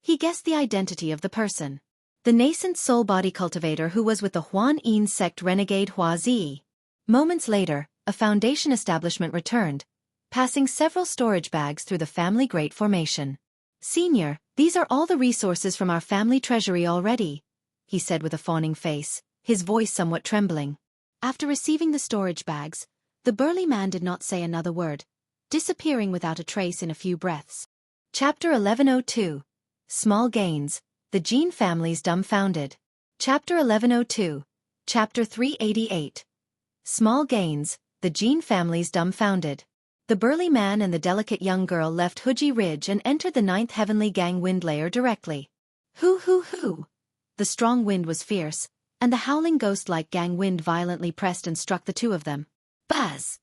He guessed the identity of the person. The nascent soul-body cultivator who was with the Huan Yin sect renegade Hua Zi. Moments later, a foundation establishment returned, passing several storage bags through the family great formation. "Senior, these are all the resources from our family treasury already," he said with a fawning face, his voice somewhat trembling. After receiving the storage bags, the burly man did not say another word, disappearing without a trace in a few breaths. Chapter 1102. Small Gains, the Gene Family's Dumbfounded. Chapter 1102. Chapter 388. Small Gains, the Gene Family's Dumbfounded. The burly man and the delicate young girl left Huji Ridge and entered the 9th Heavenly Gang wind layer directly. Hoo hoo hoo! The strong wind was fierce, and the howling ghost-like gang wind violently pressed and struck the two of them. Buzz!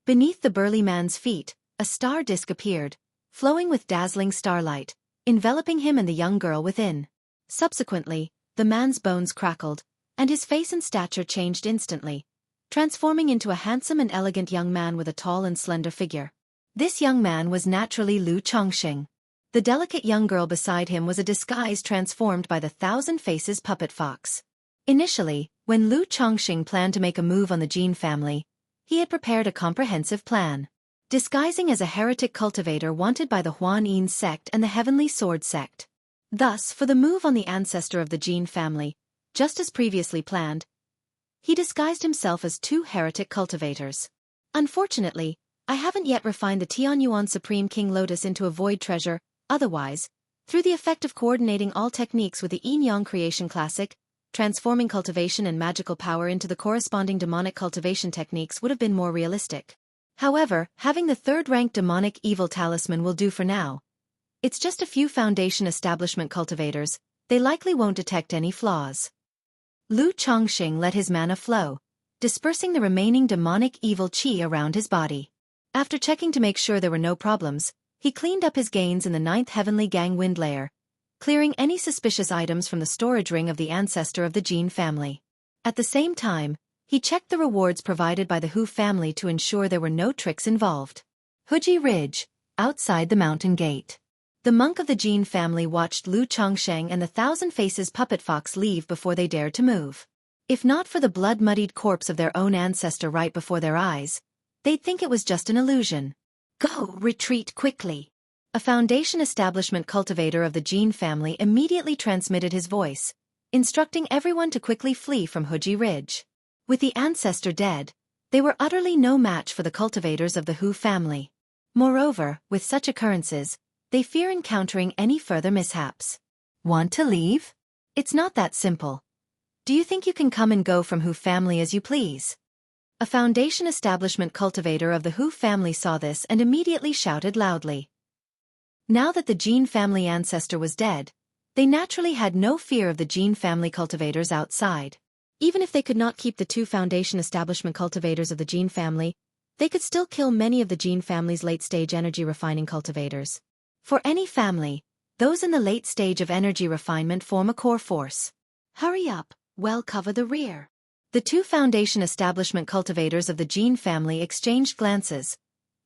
Beneath the burly man's feet, a star disk appeared, flowing with dazzling starlight, enveloping him and the young girl within. Subsequently, the man's bones crackled, and his face and stature changed instantly, transforming into a handsome and elegant young man with a tall and slender figure. This young man was naturally Lu Chongqing. The delicate young girl beside him was a disguise transformed by the Thousand Faces puppet fox. Initially, when Lu Chongqing planned to make a move on the Gene family, he had prepared a comprehensive plan. Disguising as a heretic cultivator wanted by the Huan Yin sect and the Heavenly Sword sect. Thus, for the move on the ancestor of the Gene family, just as previously planned, he disguised himself as 2 heretic cultivators. Unfortunately, I haven't yet refined the Tianyuan Supreme King Lotus into a void treasure, otherwise, through the effect of coordinating all techniques with the Yin-Yang Creation Classic, transforming cultivation and magical power into the corresponding demonic cultivation techniques would have been more realistic. However, having the 3rd-rank demonic evil talisman will do for now. It's just a few foundation establishment cultivators, they likely won't detect any flaws. Lu Chongqing let his mana flow, dispersing the remaining demonic evil qi around his body. After checking to make sure there were no problems, he cleaned up his gains in the 9th Heavenly Gang wind layer, clearing any suspicious items from the storage ring of the ancestor of the Gene family. At the same time, he checked the rewards provided by the Hu family to ensure there were no tricks involved. Huji Ridge, outside the mountain gate. The monk of the Gene family watched Lu Chongqing and the Thousand Faces puppet fox leave before they dared to move. If not for the blood-muddied corpse of their own ancestor right before their eyes, they'd think it was just an illusion. Go, retreat quickly. A foundation establishment cultivator of the Gene family immediately transmitted his voice, instructing everyone to quickly flee from Huji Ridge. With the ancestor dead, they were utterly no match for the cultivators of the Hu family. Moreover, with such occurrences, they fear encountering any further mishaps. Want to leave? It's not that simple. Do you think you can come and go from Hu family as you please? A foundation establishment cultivator of the Hu family saw this and immediately shouted loudly. Now that the Gene family ancestor was dead, they naturally had no fear of the Gene family cultivators outside. Even if they could not keep the 2 foundation establishment cultivators of the Gene family, they could still kill many of the Gene family's late-stage energy refining cultivators. For any family, those in the late stage of energy refinement form a core force. Hurry up, well cover the rear. The 2 foundation establishment cultivators of the Gene family exchanged glances,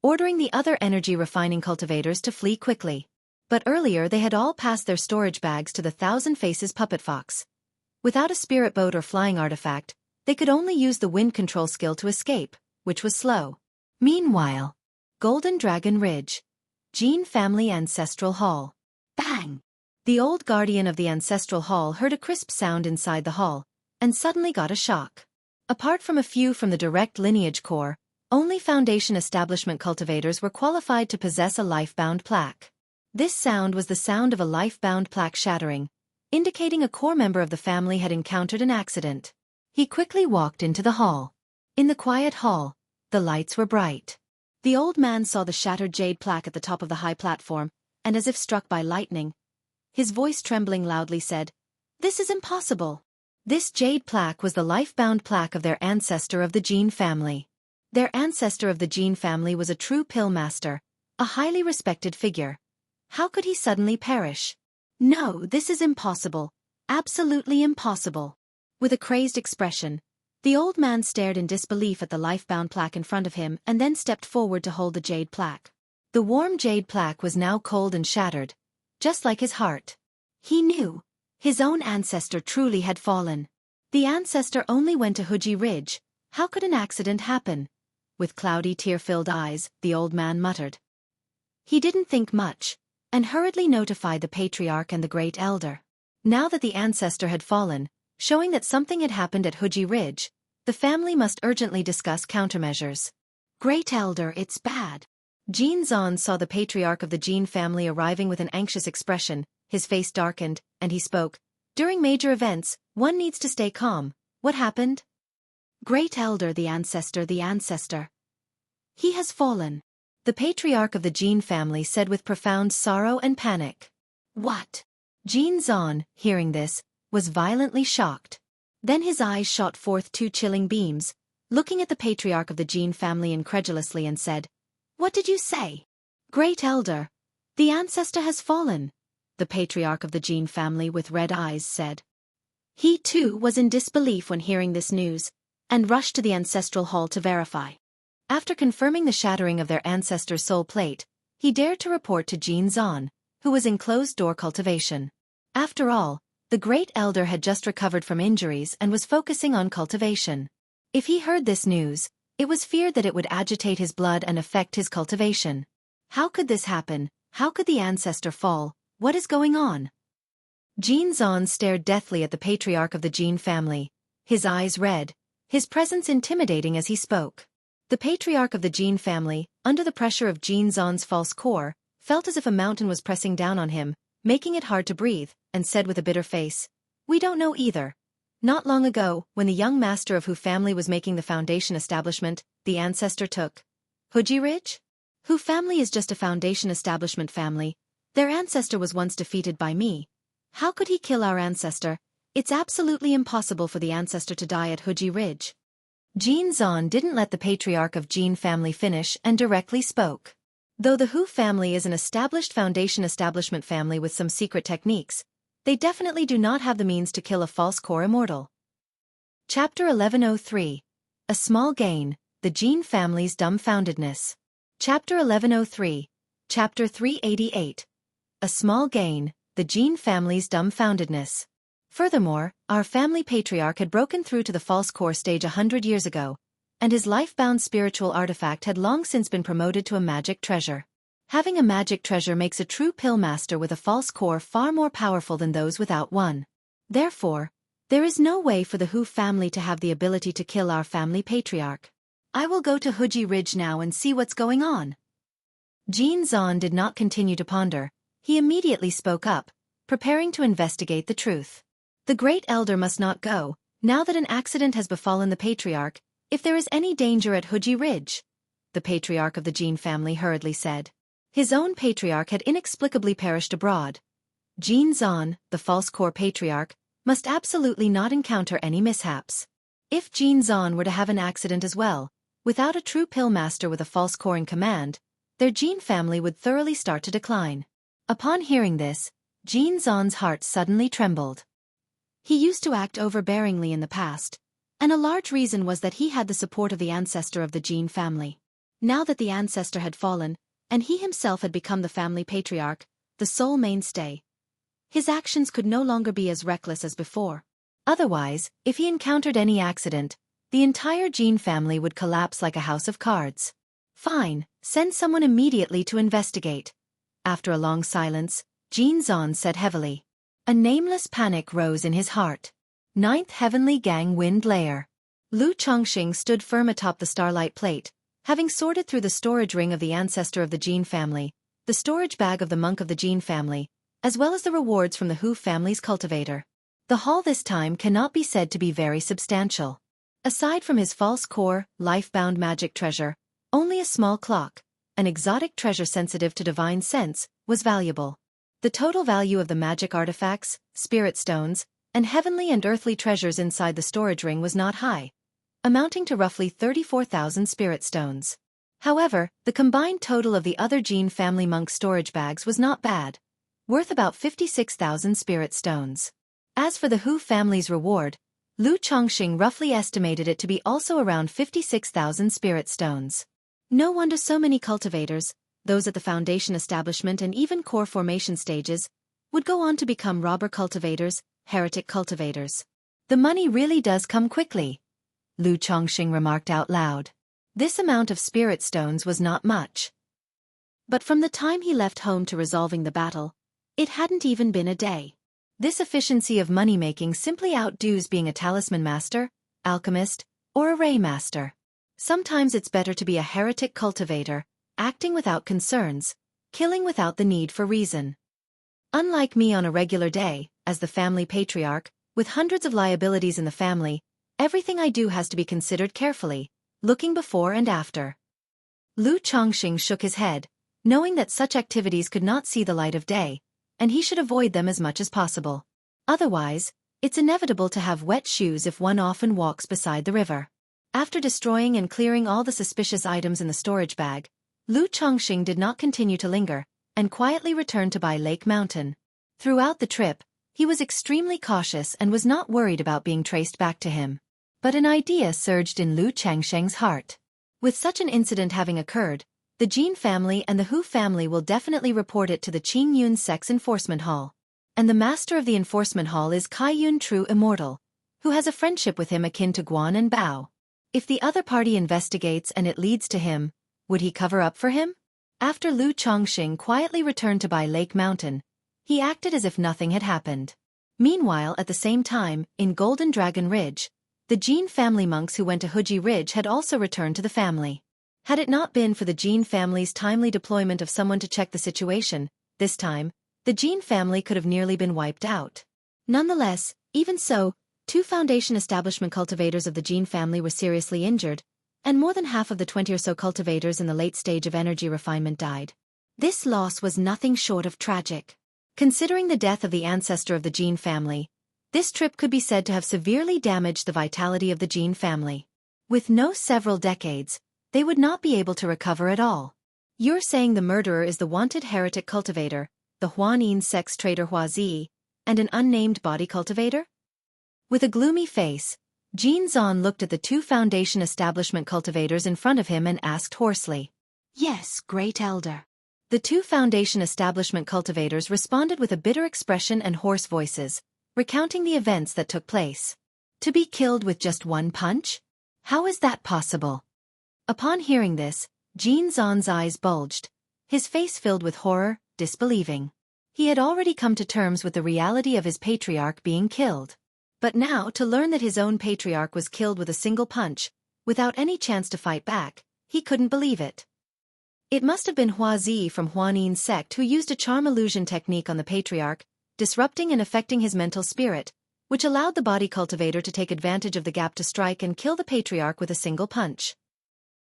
ordering the other energy refining cultivators to flee quickly. But earlier they had all passed their storage bags to the Thousand Faces puppet fox. Without a spirit boat or flying artifact, they could only use the wind control skill to escape, which was slow. Meanwhile, Golden Dragon Ridge, Gene Family Ancestral Hall. Bang! The old guardian of the Ancestral Hall heard a crisp sound inside the hall, and suddenly got a shock. Apart from a few from the direct lineage core, only foundation establishment cultivators were qualified to possess a life-bound plaque. This sound was the sound of a life-bound plaque shattering, indicating a core member of the family had encountered an accident. He quickly walked into the hall. In the quiet hall, the lights were bright. The old man saw the shattered jade plaque at the top of the high platform, and as if struck by lightning, his voice trembling loudly said, "This is impossible." This jade plaque was the life-bound plaque of their ancestor of the Gene family. Their ancestor of the Gene family was a true pill master, a highly respected figure. How could he suddenly perish? No, this is impossible. Absolutely impossible. With a crazed expression, the old man stared in disbelief at the life-bound plaque in front of him and then stepped forward to hold the jade plaque. The warm jade plaque was now cold and shattered, just like his heart. He knew. His own ancestor truly had fallen. The ancestor only went to Huji Ridge. How could an accident happen? With cloudy, tear-filled eyes, the old man muttered. He didn't think much, and hurriedly notified the patriarch and the great elder. Now that the ancestor had fallen, showing that something had happened at Huji Ridge, the family must urgently discuss countermeasures. Great elder, it's bad. Jin Zan saw the patriarch of the Jin family arriving with an anxious expression. His face darkened, and he spoke. During major events, one needs to stay calm. What happened? Great elder, the ancestor. He has fallen. The patriarch of the Jin family said with profound sorrow and panic. What? Jin Zan, hearing this, was violently shocked. Then his eyes shot forth two chilling beams, looking at the patriarch of the Jin family incredulously and said, What did you say? Great elder, the ancestor has fallen, the patriarch of the Jin family with red eyes said. He too was in disbelief when hearing this news, and rushed to the ancestral hall to verify. After confirming the shattering of their ancestor's soul plate, he dared to report to Jin Zan, who was in closed-door cultivation. After all, the great elder had just recovered from injuries and was focusing on cultivation. If he heard this news, it was feared that it would agitate his blood and affect his cultivation. How could this happen? How could the ancestor fall? What is going on? Jin Zan stared deathly at the patriarch of the Jin family, his eyes red, his presence intimidating as he spoke. The patriarch of the Jin family, under the pressure of Jin Zan's false core, felt as if a mountain was pressing down on him, making it hard to breathe, and said with a bitter face, We don't know either. Not long ago, when the young master of Hu family was making the foundation establishment, the ancestor took Huji Ridge? Hu family is just a foundation establishment family. Their ancestor was once defeated by me. How could he kill our ancestor? It's absolutely impossible for the ancestor to die at Huji Ridge. Jin Zan didn't let the patriarch of Jin family finish and directly spoke. Though the Hu family is an established foundation establishment family with some secret techniques, they definitely do not have the means to kill a false core immortal. Chapter 1103. A Small Gain, the Jin Family's Dumbfoundedness. Chapter 1103. Chapter 388. A Small Gain, the Jin Family's Dumbfoundedness. Furthermore, our family patriarch had broken through to the false core stage 100 years ago, and his life-bound spiritual artifact had long since been promoted to a magic treasure. Having a magic treasure makes a true pill master with a false core far more powerful than those without one. Therefore, there is no way for the Hu family to have the ability to kill our family patriarch. I will go to Huji Ridge now and see what's going on. Jin Zan did not continue to ponder. He immediately spoke up, preparing to investigate the truth. The great elder must not go, now that an accident has befallen the patriarch, if there is any danger at Huji Ridge. The patriarch of the Jin family hurriedly said. His own patriarch had inexplicably perished abroad. Jin Zan, the false core patriarch, must absolutely not encounter any mishaps. If Jin Zan were to have an accident as well, without a true pill master with a false core in command, their Jin family would thoroughly start to decline. Upon hearing this, Jin Zan's heart suddenly trembled. He used to act overbearingly in the past, and a large reason was that he had the support of the ancestor of the Jin family. Now that the ancestor had fallen, and he himself had become the family patriarch, the sole mainstay, his actions could no longer be as reckless as before. Otherwise, if he encountered any accident, the entire Jin family would collapse like a house of cards. Fine, send someone immediately to investigate. After a long silence, Jin Zan said heavily. A nameless panic rose in his heart. 9th Heavenly Gang Wind Layer. Lu Chongqing stood firm atop the starlight plate, having sorted through the storage ring of the ancestor of the Jin family, the storage bag of the monk of the Jin family, as well as the rewards from the Hu family's cultivator. The haul this time cannot be said to be very substantial. Aside from his false core, life-bound magic treasure, only a small clock, an exotic treasure sensitive to divine sense, was valuable. The total value of the magic artifacts, spirit stones, and heavenly and earthly treasures inside the storage ring was not high, amounting to roughly 34,000 spirit stones. However, the combined total of the other Jin family monk storage bags was not bad, worth about 56,000 spirit stones. As for the Hu family's reward, Lu Chongqing roughly estimated it to be also around 56,000 spirit stones. No wonder so many cultivators, those at the foundation establishment and even core formation stages, would go on to become robber cultivators, heretic cultivators. The money really does come quickly, Lu Chongqing remarked out loud. This amount of spirit stones was not much. But from the time he left home to resolving the battle, it hadn't even been a day. This efficiency of money-making simply outdoes being a talisman master, alchemist, or a ray master. Sometimes it's better to be a heretic cultivator, acting without concerns, killing without the need for reason. Unlike me on a regular day, as the family patriarch, with hundreds of liabilities in the family, everything I do has to be considered carefully, looking before and after. Lu Chongqing shook his head, knowing that such activities could not see the light of day, and he should avoid them as much as possible. Otherwise, it's inevitable to have wet shoes if one often walks beside the river. After destroying and clearing all the suspicious items in the storage bag, Lu Chongqing did not continue to linger, and quietly returned to Bai Lake Mountain. Throughout the trip, he was extremely cautious and was not worried about being traced back to him. But an idea surged in Lu Changsheng's heart. With such an incident having occurred, the Jin family and the Hu family will definitely report it to the Qingyun Sex Enforcement Hall. And the master of the enforcement hall is Kaiyun True Immortal, who has a friendship with him akin to Guan and Bao. If the other party investigates and it leads to him, would he cover up for him? After Lu Chongqing quietly returned to Bai Lake Mountain, he acted as if nothing had happened. Meanwhile, at the same time, in Golden Dragon Ridge, the Jin family monks who went to Huji Ridge had also returned to the family. Had it not been for the Jin family's timely deployment of someone to check the situation, this time, the Jin family could have nearly been wiped out. Nonetheless, even so, 2 foundation establishment cultivators of the Jin family were seriously injured, and more than half of the 20 or so cultivators in the late stage of energy refinement died. This loss was nothing short of tragic. Considering the death of the ancestor of the Jin family, this trip could be said to have severely damaged the vitality of the Jin family. With no several decades, they would not be able to recover at all. You're saying the murderer is the wanted heretic cultivator, the Huanin sex trader Hua Zi, and an unnamed body cultivator? With a gloomy face, Jin Zan looked at the 2 foundation establishment cultivators in front of him and asked hoarsely. Yes, great elder. The 2 foundation establishment cultivators responded with a bitter expression and hoarse voices, recounting the events that took place. To be killed with just one punch? How is that possible? Upon hearing this, Jin Zan's eyes bulged, his face filled with horror, disbelieving. He had already come to terms with the reality of his patriarch being killed. But now, to learn that his own patriarch was killed with a single punch, without any chance to fight back, he couldn't believe it. It must have been Hua Zi from Huanin's sect who used a charm illusion technique on the patriarch, disrupting and affecting his mental spirit, which allowed the body cultivator to take advantage of the gap to strike and kill the patriarch with a single punch.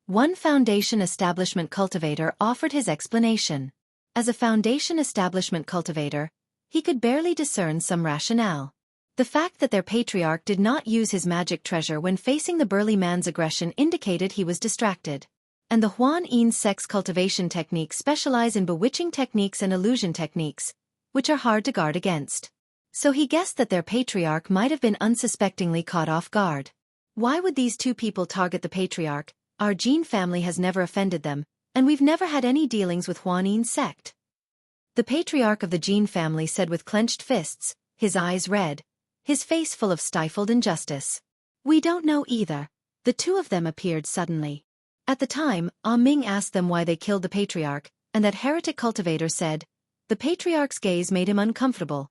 One foundation establishment cultivator offered his explanation. As a foundation establishment cultivator, he could barely discern some rationale. The fact that their patriarch did not use his magic treasure when facing the burly man's aggression indicated he was distracted. And the Huan-Yin sex cultivation techniques specialize in bewitching techniques and illusion techniques, which are hard to guard against. So he guessed that their patriarch might have been unsuspectingly caught off guard. Why would these 2 people target the patriarch? Our Jin family has never offended them, and we've never had any dealings with Huanin sect. The patriarch of the Jin family said with clenched fists, his eyes red, his face full of stifled injustice. We don't know either. The 2 of them appeared suddenly. At the time, Ah Ming asked them why they killed the patriarch, and that heretic cultivator said, the patriarch's gaze made him uncomfortable.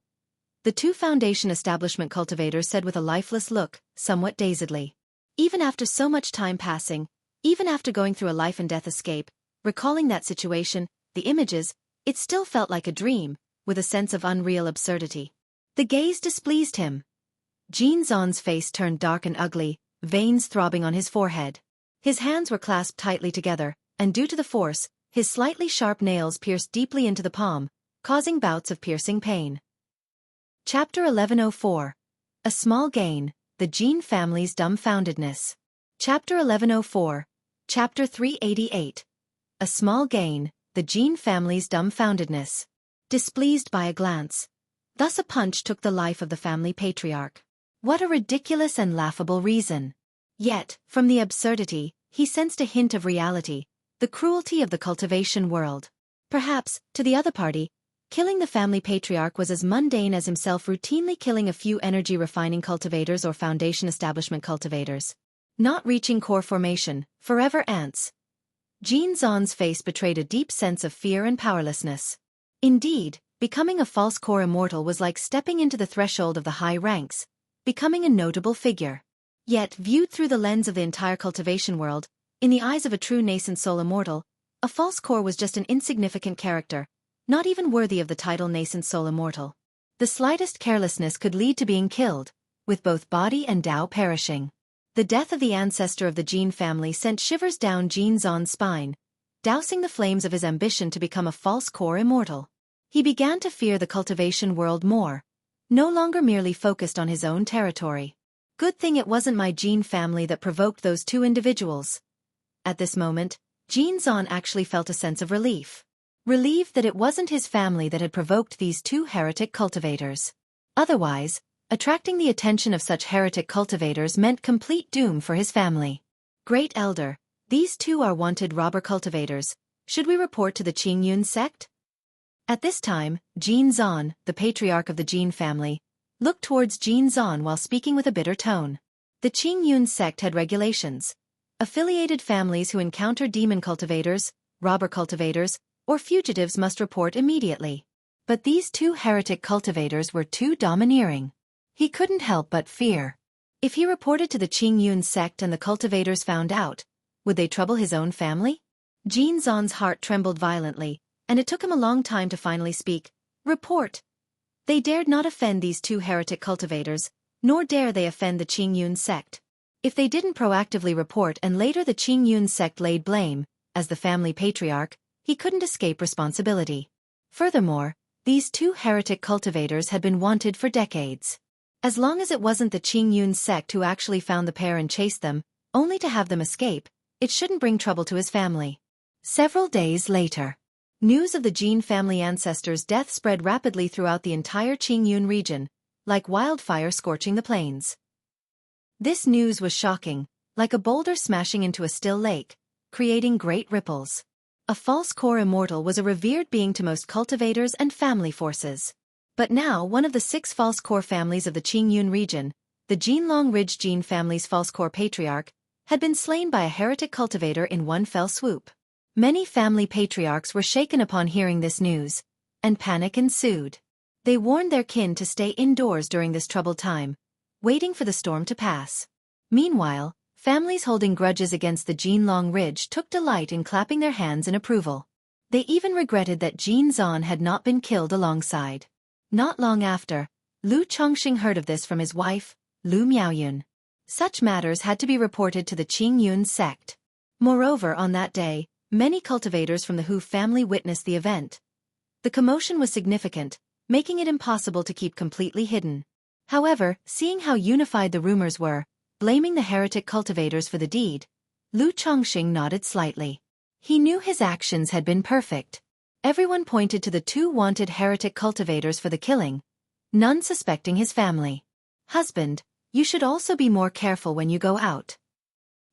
The 2 foundation establishment cultivators said with a lifeless look, somewhat dazedly. Even after so much time passing, even after going through a life and death escape, recalling that situation, the images, it still felt like a dream, with a sense of unreal absurdity. The gaze displeased him. Jin Zan's face turned dark and ugly, veins throbbing on his forehead. His hands were clasped tightly together, and due to the force, his slightly sharp nails pierced deeply into the palm, causing bouts of piercing pain. Chapter 1104. A Small Gain, the Jin Family's Dumbfoundedness. Chapter 1104. Chapter 388. A Small Gain, the Jin Family's Dumbfoundedness. Displeased by a glance. Thus a punch took the life of the family patriarch. What a ridiculous and laughable reason. Yet, from the absurdity, he sensed a hint of reality. The cruelty of the cultivation world. Perhaps, to the other party, killing the family patriarch was as mundane as himself routinely killing a few energy-refining cultivators or foundation establishment cultivators. Not reaching core formation, forever ants. Jin Zon's face betrayed a deep sense of fear and powerlessness. Indeed, becoming a false core immortal was like stepping into the threshold of the high ranks, becoming a notable figure. Yet, viewed through the lens of the entire cultivation world, in the eyes of a true nascent soul immortal, a false core was just an insignificant character, not even worthy of the title nascent soul immortal. The slightest carelessness could lead to being killed, with both body and Tao perishing. The death of the ancestor of the Jin family sent shivers down Jin Zon's spine, dousing the flames of his ambition to become a false core immortal. He began to fear the cultivation world more, no longer merely focused on his own territory. Good thing it wasn't my Jin family that provoked those two individuals. At this moment, Jin Zon actually felt a sense of relief. Relieved that it wasn't his family that had provoked these two heretic cultivators. Otherwise, attracting the attention of such heretic cultivators meant complete doom for his family. Great Elder, these two are wanted robber cultivators. Should we report to the Qingyun sect? At this time, Jin Zon, the patriarch of the Jin family, looked towards Jin Zon while speaking with a bitter tone. The Qingyun sect had regulations. Affiliated families who encounter demon cultivators, robber cultivators, or fugitives must report immediately. But these two heretic cultivators were too domineering. He couldn't help but fear. If he reported to the Qingyun sect and the cultivators found out, would they trouble his own family? Jin Zon's heart trembled violently, and it took him a long time to finally speak. Report. They dared not offend these two heretic cultivators, nor dare they offend the Qingyun sect. If they didn't proactively report and later the Qingyun sect laid blame, as the family patriarch, he couldn't escape responsibility. Furthermore, these two heretic cultivators had been wanted for decades. As long as it wasn't the Qingyun sect who actually found the pair and chased them, only to have them escape, it shouldn't bring trouble to his family. Several days later, news of the Jin family ancestors' death spread rapidly throughout the entire Qingyun region, like wildfire scorching the plains. This news was shocking, like a boulder smashing into a still lake, creating great ripples. A false core immortal was a revered being to most cultivators and family forces. But now one of the 6 false core families of the Qingyun region, the Jinlong Ridge Jin family's false core patriarch, had been slain by a heretic cultivator in one fell swoop. Many family patriarchs were shaken upon hearing this news, and panic ensued. They warned their kin to stay indoors during this troubled time, waiting for the storm to pass. Meanwhile, families holding grudges against the Jinlong Ridge took delight in clapping their hands in approval. They even regretted that Jin Zon had not been killed alongside. Not long after, Lu Chongxing heard of this from his wife, Lu Miaoyun. Such matters had to be reported to the Qingyun sect. Moreover, on that day, many cultivators from the Hu family witnessed the event. The commotion was significant, making it impossible to keep completely hidden. However, seeing how unified the rumors were, blaming the heretic cultivators for the deed, Lu Chongxing nodded slightly. He knew his actions had been perfect. Everyone pointed to the 2 wanted heretic cultivators for the killing, none suspecting his family. Husband, you should also be more careful when you go out.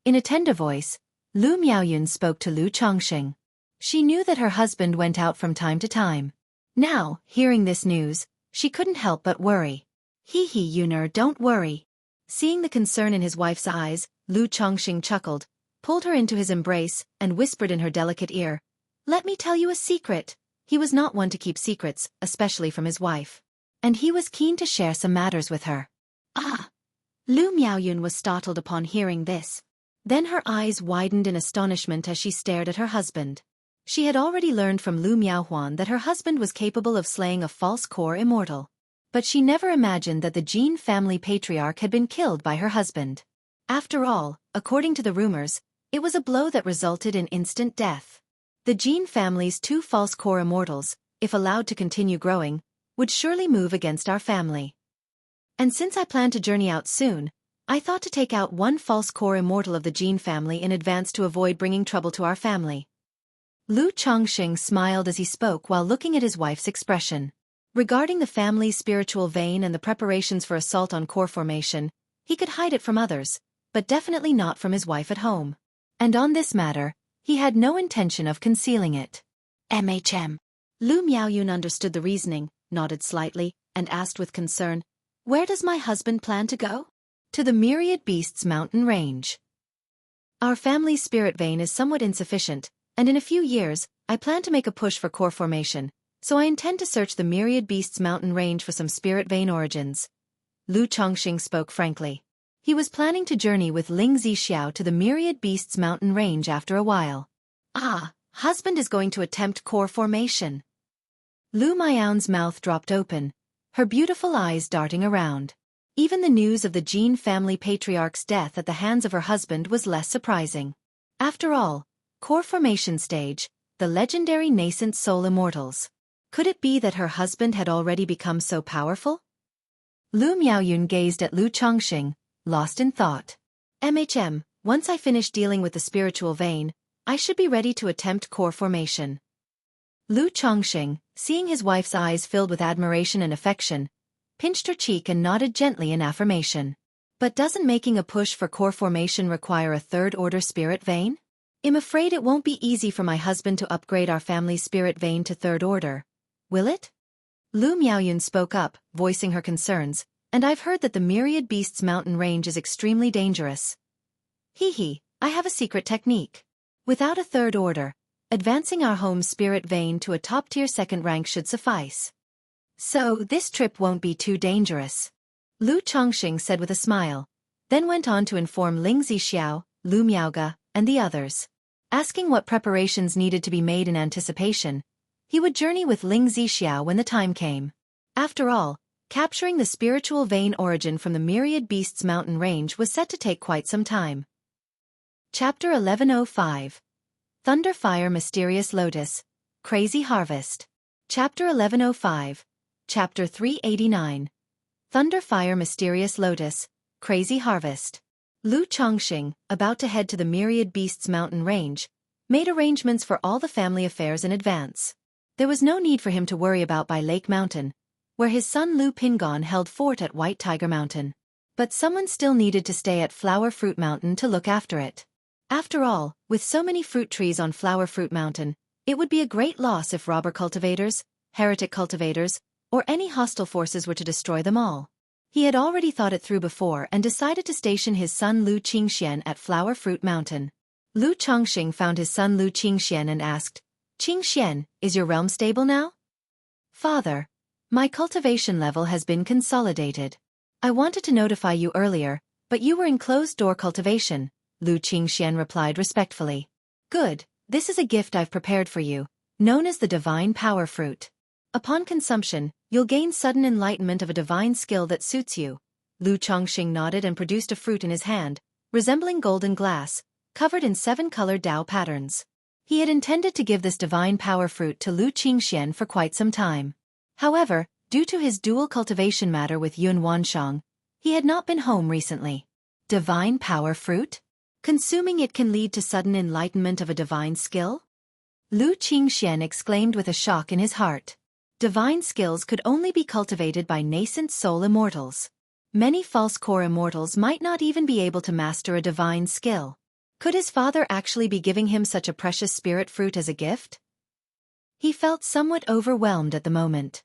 In a tender voice, Lu Miaoyun spoke to Lu Chongxing. She knew that her husband went out from time to time. Now, hearing this news, she couldn't help but worry. Hee, Yuner, don't worry. Seeing the concern in his wife's eyes, Lu Chongxing chuckled, pulled her into his embrace, and whispered in her delicate ear, "Let me tell you a secret." He was not one to keep secrets, especially from his wife. And he was keen to share some matters with her. Ah! Lu Miaoyun was startled upon hearing this. Then her eyes widened in astonishment as she stared at her husband. She had already learned from Lu Miaohuan that her husband was capable of slaying a false core immortal. But she never imagined that the Jin family patriarch had been killed by her husband. After all, according to the rumors, it was a blow that resulted in instant death. The Jin family's 2 false core immortals, if allowed to continue growing, would surely move against our family. And since I plan to journey out soon, I thought to take out 1 false core immortal of the Jin family in advance to avoid bringing trouble to our family. Lu Chongxing smiled as he spoke while looking at his wife's expression. Regarding the family's spiritual vein and the preparations for assault on core formation, he could hide it from others, but definitely not from his wife at home. And on this matter, He had no intention of concealing it. Lu Miaoyun understood the reasoning, nodded slightly, and asked with concern, "Where does my husband plan to go?" "To the Myriad Beasts mountain range. Our family's spirit vein is somewhat insufficient, and in a few years, I plan to make a push for core formation, so I intend to search the Myriad Beasts mountain range for some spirit vein origins." Lu Chongqing spoke frankly. He was planning to journey with Ling Zixiao to the Myriad Beasts mountain range after a while. "Ah, husband is going to attempt core formation." Lu Miaoyun's mouth dropped open, her beautiful eyes darting around. Even the news of the Jin family patriarch's death at the hands of her husband was less surprising. After all, core formation stage, the legendary nascent soul immortals. Could it be that her husband had already become so powerful? Lu Miaoyun gazed at Lu Chongqing, lost in thought. Once I finish dealing with the spiritual vein, I should be ready to attempt core formation." Lu Chongqing, seeing his wife's eyes filled with admiration and affection, pinched her cheek and nodded gently in affirmation. "But doesn't making a push for core formation require a third-order spirit vein? I'm afraid it won't be easy for my husband to upgrade our family's spirit vein to third order. Will it?" Lu Miaoyun spoke up, voicing her concerns, "And I've heard that the Myriad Beasts mountain range is extremely dangerous." I have a secret technique. Without a third order, advancing our home spirit vein to a top-tier second rank should suffice. So this trip won't be too dangerous," Lu Chongqing said with a smile, then went on to inform Ling Zixiao, Lu Miaoge, and the others. Asking what preparations needed to be made in anticipation, he would journey with Ling Zixiao when the time came. After all, capturing the spiritual vein origin from the Myriad Beasts mountain range was set to take quite some time. Chapter 1105. Thunderfire Mysterious Lotus, Crazy Harvest. Chapter 1105. Chapter 389. Thunderfire Mysterious Lotus, Crazy Harvest. Lu Chongqing, about to head to the Myriad Beasts mountain range, made arrangements for all the family affairs in advance. There was no need for him to worry about by Lake Mountain, where his son Lu Pingon held fort at White Tiger Mountain. But someone still needed to stay at Flower Fruit Mountain to look after it. After all, with so many fruit trees on Flower Fruit Mountain, it would be a great loss if robber cultivators, heretic cultivators, or any hostile forces were to destroy them all. He had already thought it through before and decided to station his son Lu Qingxian at Flower Fruit Mountain. Lu Chongqing found his son Lu Qingxian and asked, "Qingxian, is your realm stable now?" "Father, my cultivation level has been consolidated. I wanted to notify you earlier, but you were in closed-door cultivation," Lu Qingxian replied respectfully. "Good, this is a gift I've prepared for you, known as the Divine Power Fruit. Upon consumption, you'll gain sudden enlightenment of a divine skill that suits you." Lu Chongqing nodded and produced a fruit in his hand, resembling golden glass, covered in 7-colored Dao patterns. He had intended to give this divine power fruit to Lu Qingxian for quite some time. However, due to his dual cultivation matter with Yun Wanshang, he had not been home recently. Divine power fruit? Consuming it can lead to sudden enlightenment of a divine skill? Lu Qingxian exclaimed with a shock in his heart. Divine skills could only be cultivated by nascent soul immortals. Many false core immortals might not even be able to master a divine skill. Could his father actually be giving him such a precious spirit fruit as a gift? He felt somewhat overwhelmed at the moment.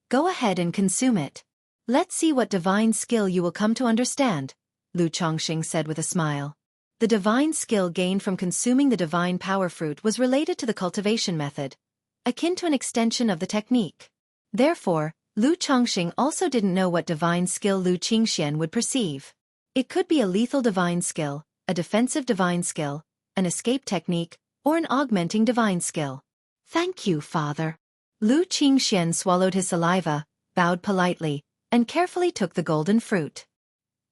Go ahead and consume it. Let's see what divine skill you will come to understand," Lu Chongqing said with a smile. The divine skill gained from consuming the divine power fruit was related to the cultivation method, akin to an extension of the technique. Therefore, Lu Chongqing also didn't know what divine skill Lu Qingxian would perceive. It could be a lethal divine skill, a defensive divine skill, an escape technique, or an augmenting divine skill. "Thank you, father." Lu Qingxian swallowed his saliva, bowed politely, and carefully took the golden fruit.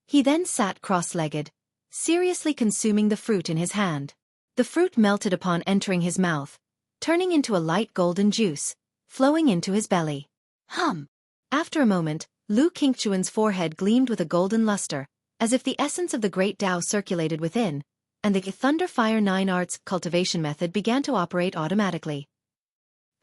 He then sat cross-legged, seriously consuming the fruit in his hand. The fruit melted upon entering his mouth, turning into a light golden juice, flowing into his belly. After a moment, Lu Qingchuan's forehead gleamed with a golden luster, as if the essence of the great Tao circulated within, and the Thunderfire 9 Arts cultivation method began to operate automatically.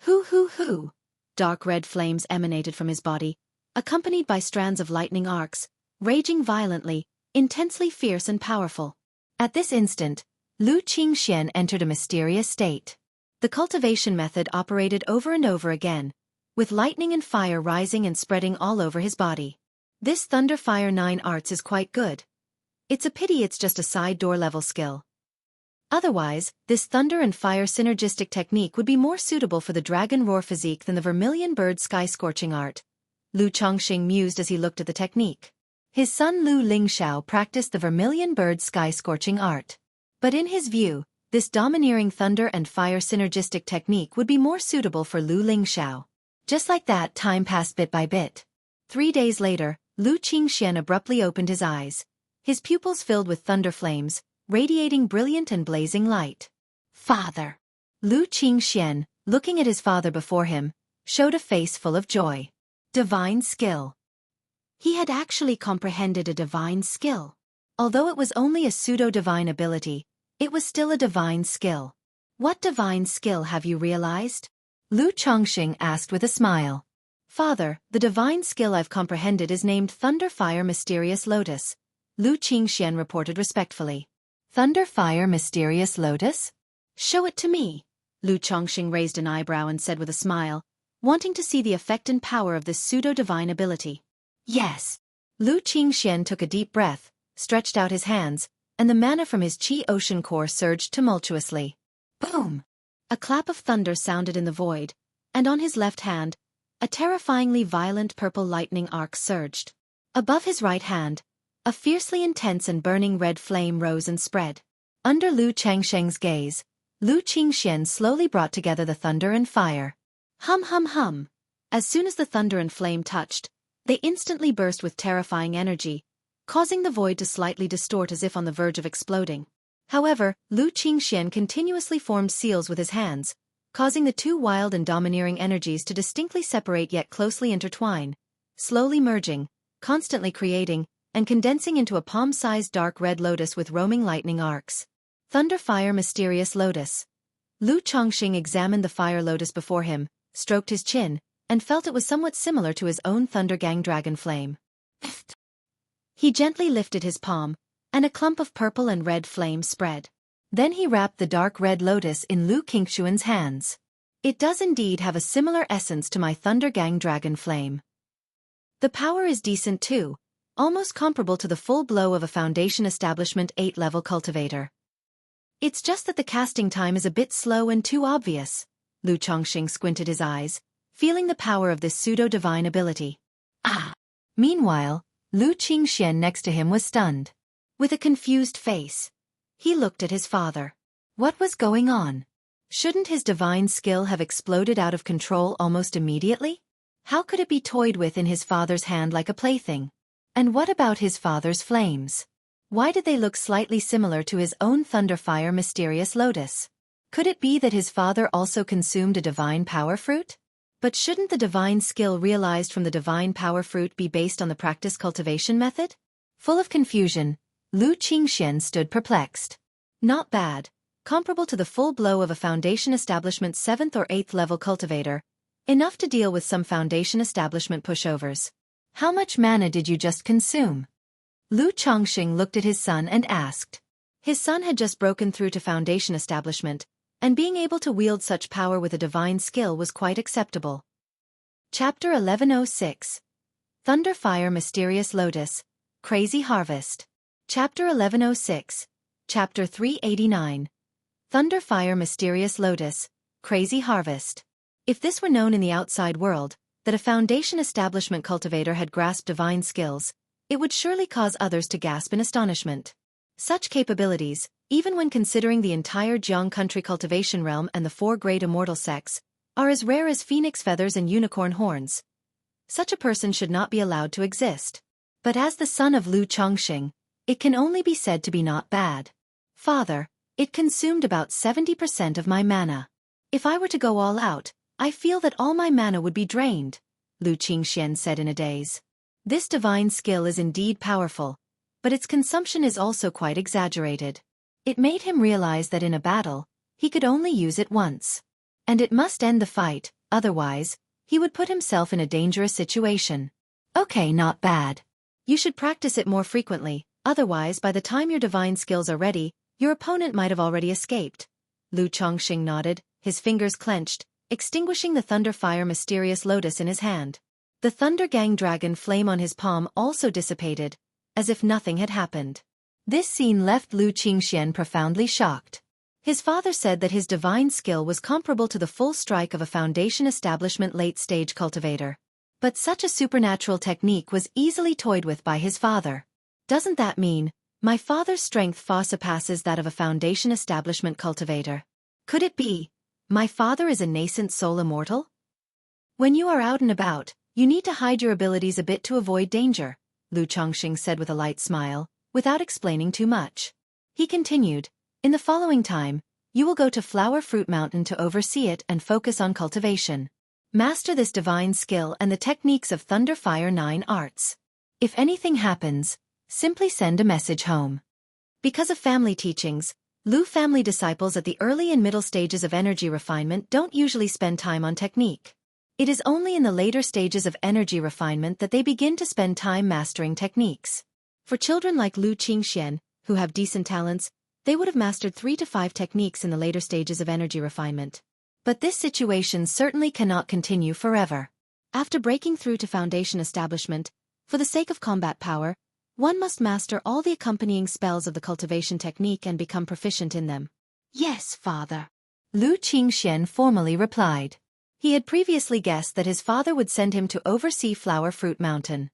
Hoo! Dark red flames emanated from his body, accompanied by strands of lightning arcs, raging violently, intensely fierce and powerful. At this instant, Lu Qingxian entered a mysterious state. The cultivation method operated over and over again, with lightning and fire rising and spreading all over his body. This Thunder Fire 9 arts is quite good. It's a pity it's just a side door level skill. Otherwise, this Thunder and Fire synergistic technique would be more suitable for the Dragon Roar physique than the Vermilion Bird Sky Scorching art, Lu Chongqing mused as he looked at the technique. His son Lu Lingxiao practiced the Vermilion Bird Sky Scorching art. But in his view, this domineering Thunder and Fire synergistic technique would be more suitable for Lu Lingxiao. Just like that, time passed bit by bit. 3 days later, Lu Qingxian abruptly opened his eyes. His pupils filled with thunder flames, radiating brilliant and blazing light. Father! Lu Qingxian, looking at his father before him, showed a face full of joy. Divine skill. He had actually comprehended a divine skill. Although it was only a pseudo-divine ability, it was still a divine skill. What divine skill have you realized? Lu Chongqing asked with a smile. Father, the divine skill I've comprehended is named Thunder Fire Mysterious Lotus, Lu Qingxian reported respectfully. Thunder Fire Mysterious Lotus? Show it to me. Lu Chongqing raised an eyebrow and said with a smile, wanting to see the effect and power of this pseudo-divine ability. Yes. Lu Qingxian took a deep breath, stretched out his hands, and the mana from his Qi Ocean core surged tumultuously. Boom! A clap of thunder sounded in the void, and on his left hand, a terrifyingly violent purple lightning arc surged. Above his right hand, a fiercely intense and burning red flame rose and spread. Under Lu Changsheng's gaze, Lu Qingxian slowly brought together the thunder and fire. Hum hum hum. As soon as the thunder and flame touched, they instantly burst with terrifying energy, causing the void to slightly distort as if on the verge of exploding. However, Lu Qingxian continuously formed seals with his hands, causing the two wild and domineering energies to distinctly separate yet closely intertwine, slowly merging, constantly creating, and condensing into a palm-sized dark red lotus with roaming lightning arcs. Thunder Fire Mysterious Lotus. Lu Chongqing examined the fire lotus before him, stroked his chin, and felt it was somewhat similar to his own Thunder Gang Dragon Flame. He gently lifted his palm, and a clump of purple and red flame spread. Then he wrapped the dark red lotus in Lu Qingxian's hands. It does indeed have a similar essence to my Thunder Gang Dragon Flame. The power is decent too, almost comparable to the full blow of a Foundation Establishment 8-level cultivator. It's just that the casting time is a bit slow and too obvious. Lu Chongqing squinted his eyes, feeling the power of this pseudo-divine ability. Ah! Meanwhile, Lu Qingxian next to him was stunned. With a confused face, he looked at his father. What was going on? Shouldn't his divine skill have exploded out of control almost immediately? How could it be toyed with in his father's hand like a plaything? And what about his father's flames? Why did they look slightly similar to his own Thunder Fire Mysterious Lotus? Could it be that his father also consumed a divine power fruit? But shouldn't the divine skill realized from the divine power fruit be based on the practice cultivation method? Full of confusion, Lu Qingxian stood perplexed. Not bad. Comparable to the full blow of a Foundation Establishment 7th or 8th level cultivator. Enough to deal with some Foundation Establishment pushovers. How much mana did you just consume? Lu Chongqing looked at his son and asked. His son had just broken through to Foundation Establishment, and being able to wield such power with a divine skill was quite acceptable. Chapter 1106. Thunder Fire Mysterious Lotus, Crazy Harvest. Chapter 1106. Chapter 389. Thunder Fire Mysterious Lotus, Crazy Harvest. If this were known in the outside world, that a Foundation Establishment cultivator had grasped divine skills, it would surely cause others to gasp in astonishment. Such capabilities, even when considering the entire Jiang country cultivation realm and the 4 great immortal sects, are as rare as phoenix feathers and unicorn horns. Such a person should not be allowed to exist. But as the son of Lu Chongqing, it can only be said to be not bad. Father, it consumed about 70% of my mana. If I were to go all out, I feel that all my mana would be drained, Lu Qingxian said in a daze. This divine skill is indeed powerful, but its consumption is also quite exaggerated. It made him realize that in a battle, he could only use it once. And it must end the fight, otherwise, he would put himself in a dangerous situation. Okay, not bad. You should practice it more frequently, otherwise by the time your divine skills are ready, Your opponent might have already escaped. Lu Chongqing nodded, his fingers clenched, extinguishing the thunder fire mysterious lotus in his hand. The Thunder Gang dragon flame on his palm also dissipated, as if nothing had happened. This scene left Lu Qingxian profoundly shocked. His father said that his divine skill was comparable to the full strike of a Foundation Establishment late-stage cultivator. But such a supernatural technique was easily toyed with by his father. Doesn't that mean, my father's strength far surpasses that of a Foundation Establishment cultivator? Could it be, my father is a nascent soul immortal? When you are out and about, you need to hide your abilities a bit to avoid danger, Lu Chongqing said with a light smile, without explaining too much. He continued, in the following time, you will go to Flower Fruit Mountain to oversee it and focus on cultivation. Master this divine skill and the techniques of Thunder Fire 9 arts. If anything happens, simply send a message home. Because of family teachings, Lu family disciples at the early and middle stages of energy refinement don't usually spend time on technique. It is only in the later stages of energy refinement that they begin to spend time mastering techniques. For children like Lu Qingxian, who have decent talents, they would have mastered 3 to 5 techniques in the later stages of energy refinement. But this situation certainly cannot continue forever. After breaking through to Foundation Establishment, for the sake of combat power, one must master all the accompanying spells of the cultivation technique and become proficient in them. Yes, father. Lu Qingxian formally replied. He had previously guessed that his father would send him to oversee Flower Fruit Mountain.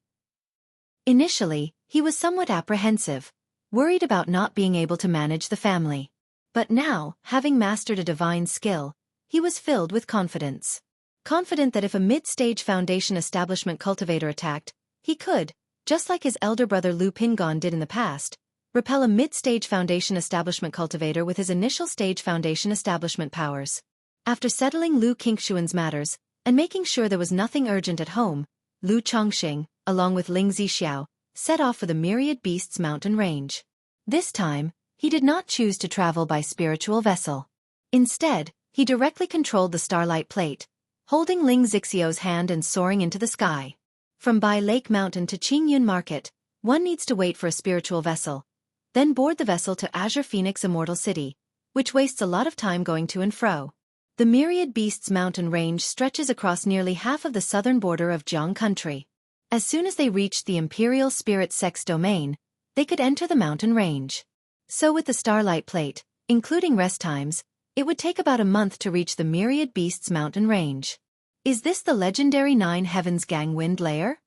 Initially, he was somewhat apprehensive, worried about not being able to manage the family. But now, having mastered a divine skill, he was filled with confidence. Confident that if a mid-stage Foundation Establishment cultivator attacked, he could, just like his elder brother Lu Pingon did in the past, repel a mid-stage Foundation Establishment cultivator with his initial stage Foundation Establishment powers. After settling Lu Qingxuan's matters, and making sure there was nothing urgent at home, Lu Chongqing, along with Ling Zixiao, set off for the Myriad Beasts mountain range. This time, he did not choose to travel by spiritual vessel. Instead, he directly controlled the Starlight Plate, holding Ling Zixiao's hand and soaring into the sky. From Bai Lake Mountain to Qingyun Market, one needs to wait for a spiritual vessel, then board the vessel to Azure Phoenix Immortal City, which wastes a lot of time going to and fro. The Myriad Beasts mountain range stretches across nearly half of the southern border of Jiang country. As soon as they reached the Imperial Spirit Sex domain, they could enter the mountain range. So with the Starlight Plate, including rest times, it would take about a month to reach the Myriad Beasts mountain range. Is this the legendary Nine Heavens Gang Wind Layer?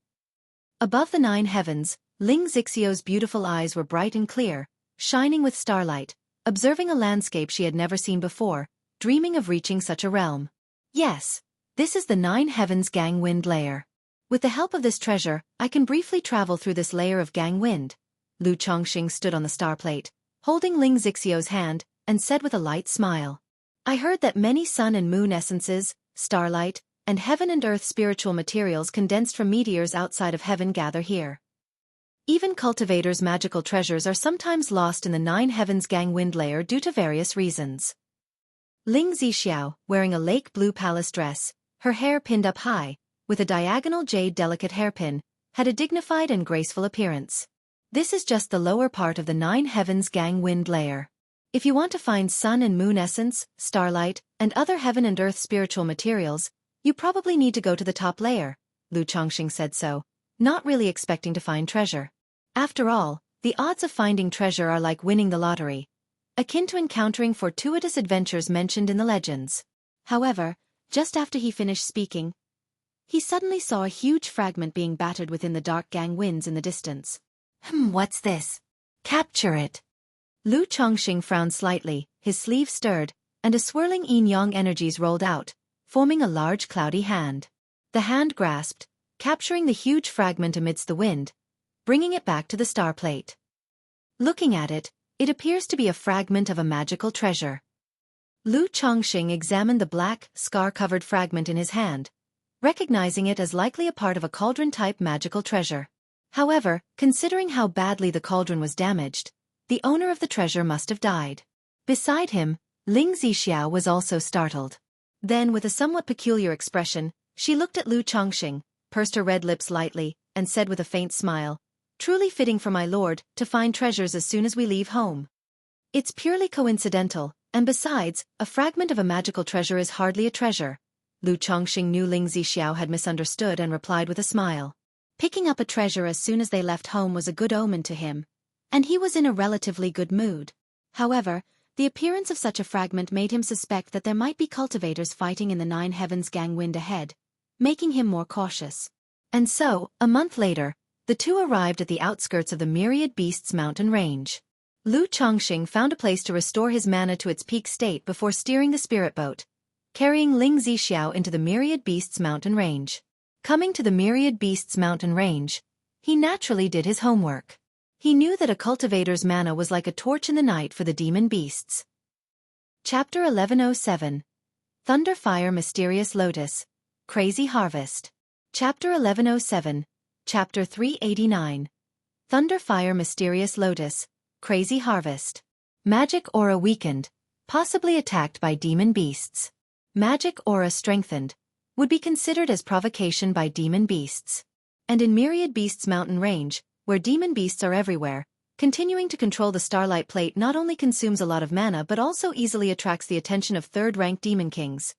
Above the Nine Heavens, Ling Zixiao's beautiful eyes were bright and clear, shining with starlight, observing a landscape she had never seen before, dreaming of reaching such a realm. Yes, this is the Nine Heavens Gang Wind Layer. With the help of this treasure, I can briefly travel through this layer of Gang Wind. Lu Chongqing stood on the star plate, holding Ling Zixiao's hand, and said with a light smile. I heard that many sun and moon essences, starlight, and heaven and earth spiritual materials condensed from meteors outside of heaven gather here. Even cultivators' magical treasures are sometimes lost in the Nine Heavens Gang Wind Layer due to various reasons. Ling Zixiao, wearing a lake blue palace dress, her hair pinned up high, with a diagonal jade delicate hairpin, had a dignified and graceful appearance. This is just the lower part of the Nine Heavens Gang Wind Layer. If you want to find sun and moon essence, starlight, and other heaven and earth spiritual materials, you probably need to go to the top layer, Lu Chongqing said so, not really expecting to find treasure. After all, the odds of finding treasure are like winning the lottery, akin to encountering fortuitous adventures mentioned in the legends. However, just after he finished speaking, he suddenly saw a huge fragment being battered within the dark gang winds in the distance. What's this? Capture it. Lu Chongqing frowned slightly, his sleeve stirred, and a swirling yin-yang energies rolled out, forming a large cloudy hand. The hand grasped, capturing the huge fragment amidst the wind, bringing it back to the star plate. Looking at it, it appears to be a fragment of a magical treasure. Lu Chongqing examined the black, scar-covered fragment in his hand, recognizing it as likely a part of a cauldron-type magical treasure. However, considering how badly the cauldron was damaged, the owner of the treasure must have died. Beside him, Ling Zixiao was also startled. Then, with a somewhat peculiar expression, she looked at Lu Chongqing, pursed her red lips lightly, and said with a faint smile, "Truly fitting for my lord to find treasures as soon as we leave home." It's purely coincidental, and besides, a fragment of a magical treasure is hardly a treasure. Lu Chongqing knew Ling Zixiao had misunderstood and replied with a smile. Picking up a treasure as soon as they left home was a good omen to him, and he was in a relatively good mood. However, the appearance of such a fragment made him suspect that there might be cultivators fighting in the Nine Heavens gangwind ahead, making him more cautious. And so, a month later, the two arrived at the outskirts of the Myriad Beasts mountain range. Lu Chongqing found a place to restore his mana to its peak state before steering the spirit boat, carrying Ling Zixiao into the Myriad Beasts mountain range. Coming to the Myriad Beasts mountain range, he naturally did his homework. He knew that a cultivator's mana was like a torch in the night for the demon beasts. Chapter 1107. Thunder Fire Mysterious Lotus. Crazy Harvest. Chapter 1107. Chapter 389. Thunder Fire Mysterious Lotus. Crazy Harvest. Magic aura weakened, possibly attacked by demon beasts. Magic aura strengthened, would be considered as provocation by demon beasts. And in Myriad Beasts mountain range, where demon beasts are everywhere, continuing to control the Starlight Plate not only consumes a lot of mana but also easily attracts the attention of third-ranked demon kings.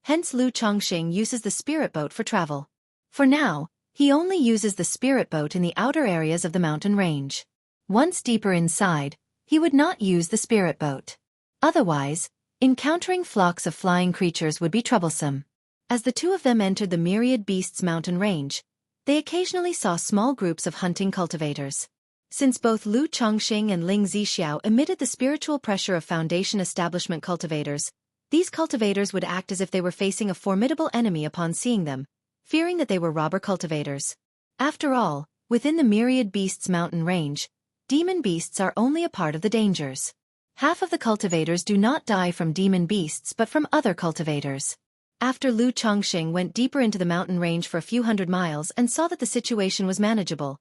Hence Lu Chongqing uses the spirit boat for travel. For now, he only uses the spirit boat in the outer areas of the mountain range. Once deeper inside, he would not use the spirit boat. Otherwise, encountering flocks of flying creatures would be troublesome. As the two of them entered the Myriad Beasts mountain range, they occasionally saw small groups of hunting cultivators. Since both Lu Chongqing and Ling Zixiao emitted the spiritual pressure of Foundation establishment cultivators, these cultivators would act as if they were facing a formidable enemy upon seeing them, fearing that they were robber cultivators. After all, within the Myriad Beasts mountain range, demon beasts are only a part of the dangers. Half of the cultivators do not die from demon beasts but from other cultivators. After Lu Chongqing went deeper into the mountain range for a few hundred miles and saw that the situation was manageable,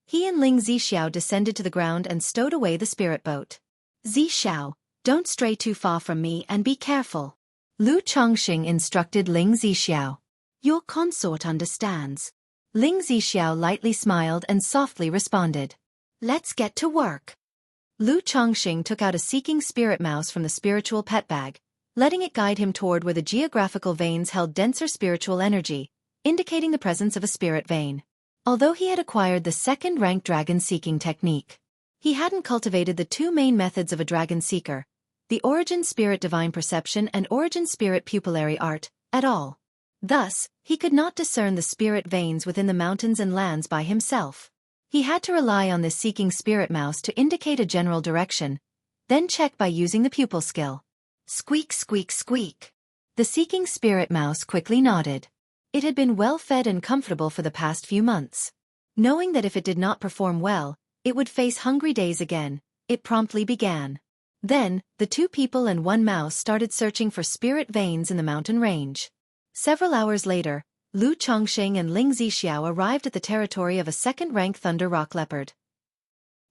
he and Ling Zixiao descended to the ground and stowed away the spirit boat. Zixiao, don't stray too far from me and be careful. Lu Chongqing instructed Ling Zixiao. Your consort understands. Ling Zixiao lightly smiled and softly responded. Let's get to work. Lu Chongqing took out a seeking spirit mouse from the spiritual pet bag, letting it guide him toward where the geographical veins held denser spiritual energy, indicating the presence of a spirit vein. Although he had acquired the second-rank dragon seeking technique, he hadn't cultivated the two main methods of a dragon seeker, the origin spirit divine perception and origin spirit pupillary art, at all. Thus, he could not discern the spirit veins within the mountains and lands by himself. He had to rely on this seeking spirit mouse to indicate a general direction, then check by using the pupil skill. Squeak, squeak, squeak. The seeking spirit mouse quickly nodded. It had been well fed and comfortable for the past few months. Knowing that if it did not perform well, it would face hungry days again, it promptly began. Then, the two people and one mouse started searching for spirit veins in the mountain range. Several hours later, Lu Chongqing and Ling Zixiao arrived at the territory of a second-rank thunder rock leopard.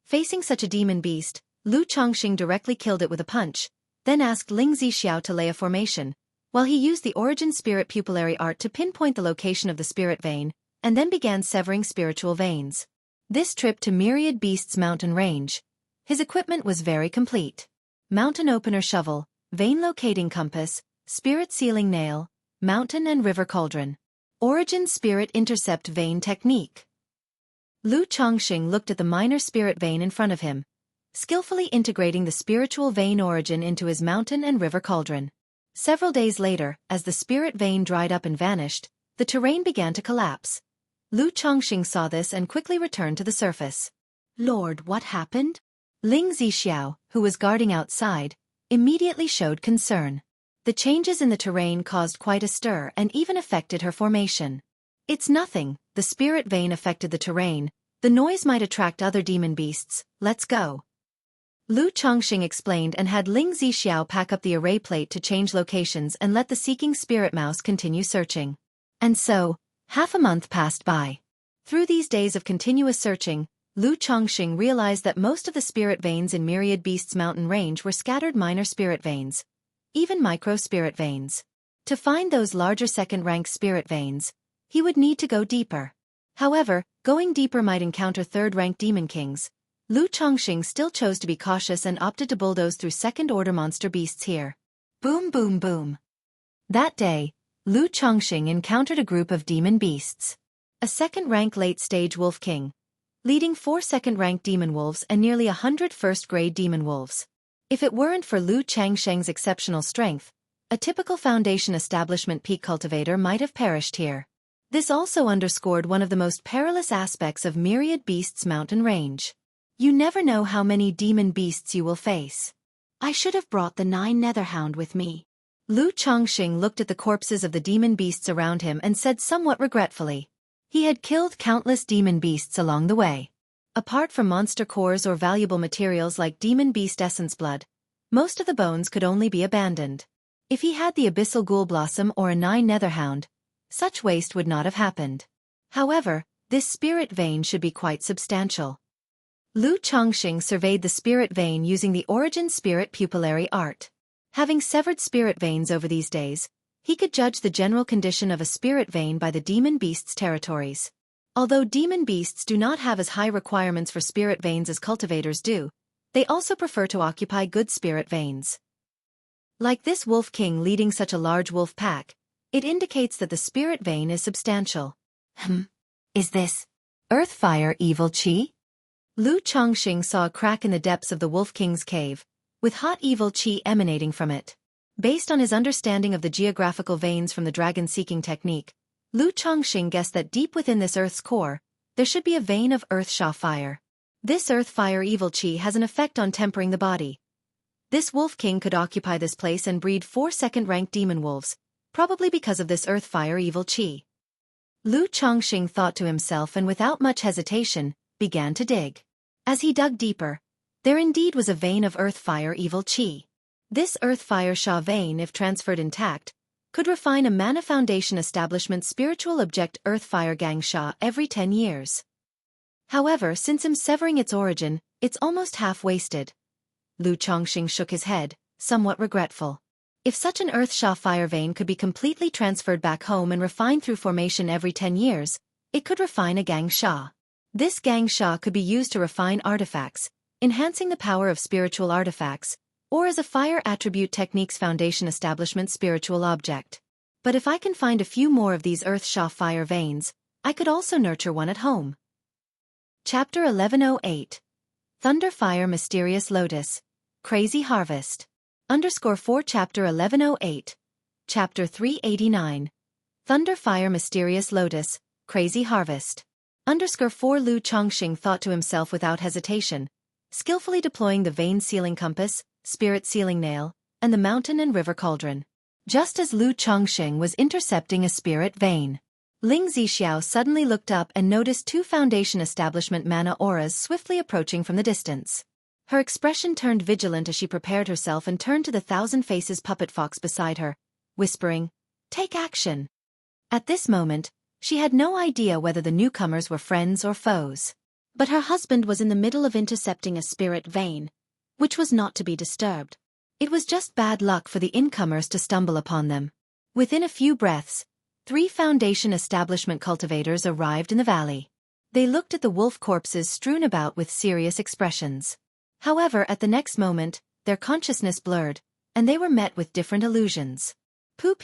Facing such a demon beast, Lu Chongqing directly killed it with a punch, then asked Ling Zixiao to lay a formation, while he used the origin spirit pupillary art to pinpoint the location of the spirit vein, and then began severing spiritual veins. This trip to Myriad Beasts mountain range, his equipment was very complete. Mountain opener shovel, vein locating compass, spirit sealing nail, mountain and river cauldron. Origin spirit intercept vein technique. Lu Chongqing looked at the minor spirit vein in front of him, skillfully integrating the spiritual vein origin into his mountain and river cauldron. Several days later, as the spirit vein dried up and vanished, the terrain began to collapse. Lu Chongqing saw this and quickly returned to the surface. Lord, what happened? Ling Zixiao, who was guarding outside, immediately showed concern. The changes in the terrain caused quite a stir and even affected her formation. It's nothing, the spirit vein affected the terrain, the noise might attract other demon beasts, let's go. Lu Chongqing explained and had Ling Zixiao pack up the array plate to change locations and let the seeking spirit mouse continue searching. And so, half a month passed by. Through these days of continuous searching, Lu Chongqing realized that most of the spirit veins in Myriad Beasts mountain range were scattered minor spirit veins, even micro-spirit veins. To find those larger second-rank spirit veins, he would need to go deeper. However, going deeper might encounter third-rank demon kings, Lu Chongqing still chose to be cautious and opted to bulldoze through second-order monster beasts here. Boom boom boom. That day, Lu Chongqing encountered a group of demon beasts. A second-rank late-stage wolf king, leading 4 second-rank demon wolves and nearly 100 first-grade demon wolves. If it weren't for Lu Changsheng's exceptional strength, a typical Foundation establishment peak cultivator might have perished here. This also underscored one of the most perilous aspects of Myriad Beasts mountain range. You never know how many demon beasts you will face. I should have brought the 9 Netherhound with me. Lu Chongqing looked at the corpses of the demon beasts around him and said somewhat regretfully. He had killed countless demon beasts along the way. Apart from monster cores or valuable materials like demon beast essence blood, most of the bones could only be abandoned. If he had the abyssal ghoul blossom or a 9 Netherhound, such waste would not have happened. However, this spirit vein should be quite substantial. Lu Chongqing surveyed the spirit vein using the Origin Spirit Pupillary art. Having severed spirit veins over these days, he could judge the general condition of a spirit vein by the demon beast's territories. Although demon beasts do not have as high requirements for spirit veins as cultivators do, they also prefer to occupy good spirit veins. Like this wolf king leading such a large wolf pack, it indicates that the spirit vein is substantial. Is this Earth Fire Evil Qi? Lu Chongqing saw a crack in the depths of the wolf king's cave, with hot evil qi emanating from it. Based on his understanding of the geographical veins from the dragon-seeking technique, Lu Chongqing guessed that deep within this earth's core, there should be a vein of earth Xia fire. This earth fire evil qi has an effect on tempering the body. This wolf king could occupy this place and breed 4 second-rank demon wolves, probably because of this earth fire evil qi. Lu Chongqing thought to himself and without much hesitation, began to dig. As he dug deeper, there indeed was a vein of earth fire evil qi. This earth fire Xia vein, if transferred intact, could refine a Mana Foundation establishment spiritual object earth fire gang Xia every 10 years. However, since him severing its origin, it's almost half-wasted. Lu Chongqing shook his head, somewhat regretful. If such an earth Xia fire vein could be completely transferred back home and refined through formation every 10 years, it could refine a gang Xia. This gang Xia could be used to refine artifacts, enhancing the power of spiritual artifacts, or as a fire attribute technique's Foundation establishment spiritual object. But if I can find a few more of these earth Xia fire veins, I could also nurture one at home. Chapter 1108. Thunderfire Mysterious Lotus. Crazy Harvest. _4 Chapter 1108. Chapter 389. Thunderfire Mysterious Lotus. Crazy Harvest. _4 Lu Chongqing thought to himself without hesitation, skillfully deploying the vein sealing compass, spirit sealing nail, and the mountain and river cauldron. Just as Lu Chongqing was intercepting a spirit vein, Ling Zixiao suddenly looked up and noticed 2 Foundation establishment mana auras swiftly approaching from the distance. Her expression turned vigilant as she prepared herself and turned to the 1,000 Faces puppet fox beside her, whispering, "Take action." At this moment, she had no idea whether the newcomers were friends or foes. But her husband was in the middle of intercepting a spirit vein, which was not to be disturbed. It was just bad luck for the incomers to stumble upon them. Within a few breaths, 3 Foundation establishment cultivators arrived in the valley. They looked at the wolf corpses strewn about with serious expressions. However, at the next moment, their consciousness blurred, and they were met with different illusions. Pu.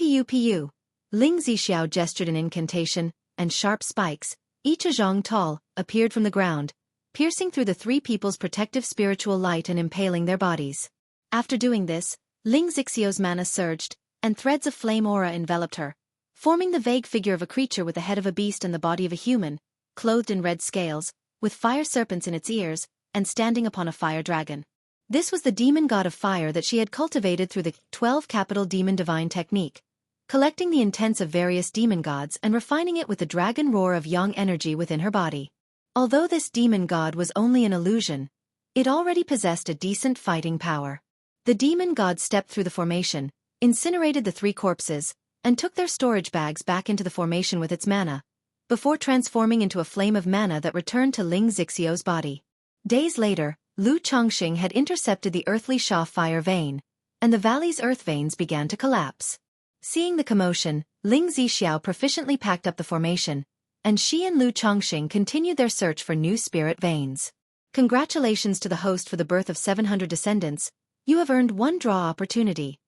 Ling Zixiao gestured an incantation, and sharp spikes, each a zhang tall, appeared from the ground, piercing through the 3 people's protective spiritual light and impaling their bodies. After doing this, Ling Zixiao's mana surged, and threads of flame aura enveloped her, forming the vague figure of a creature with the head of a beast and the body of a human, clothed in red scales, with fire serpents in its ears, and standing upon a fire dragon. This was the demon god of fire that she had cultivated through the 12 capital demon divine technique, collecting the intents of various demon gods and refining it with the dragon roar of yang energy within her body. Although this demon god was only an illusion, it already possessed a decent fighting power. The demon god stepped through the formation, incinerated the 3 corpses, and took their storage bags back into the formation with its mana, before transforming into a flame of mana that returned to Ling Zixiao's body. Days later, Lu Chongqing had intercepted the earthly Xia fire vein, and the valley's earth veins began to collapse. Seeing the commotion, Ling Zixiao proficiently packed up the formation, and she and Lu Chongqing continued their search for new spirit veins. Congratulations to the host for the birth of 700 descendants. You have earned one draw opportunity.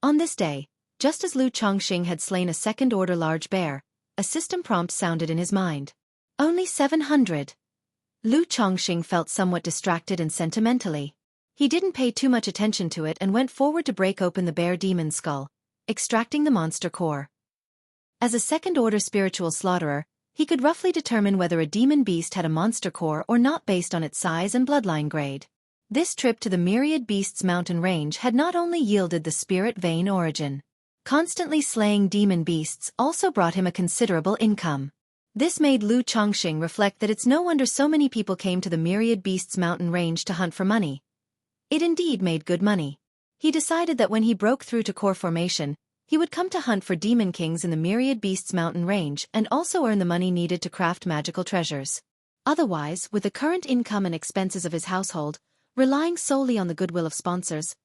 On this day, just as Lu Chongxing had slain a second-order large bear, a system prompt sounded in his mind. Only 700. Lu Chongxing felt somewhat distracted and sentimentally. He didn't pay too much attention to it and went forward to break open the bear demon's skull, extracting the monster core. As a second-order spiritual slaughterer, he could roughly determine whether a demon beast had a monster core or not based on its size and bloodline grade. This trip to the Myriad Beasts mountain range had not only yielded the spirit vein origin. Constantly slaying demon beasts also brought him a considerable income. This made Lu Chongxing reflect that it's no wonder so many people came to the Myriad Beasts mountain range to hunt for money. It indeed made good money. He decided that when he broke through to core formation, he would come to hunt for demon kings in the Myriad Beasts mountain range and also earn the money needed to craft magical treasures. Otherwise, with the current income and expenses of his household, relying solely on the goodwill of sponsors,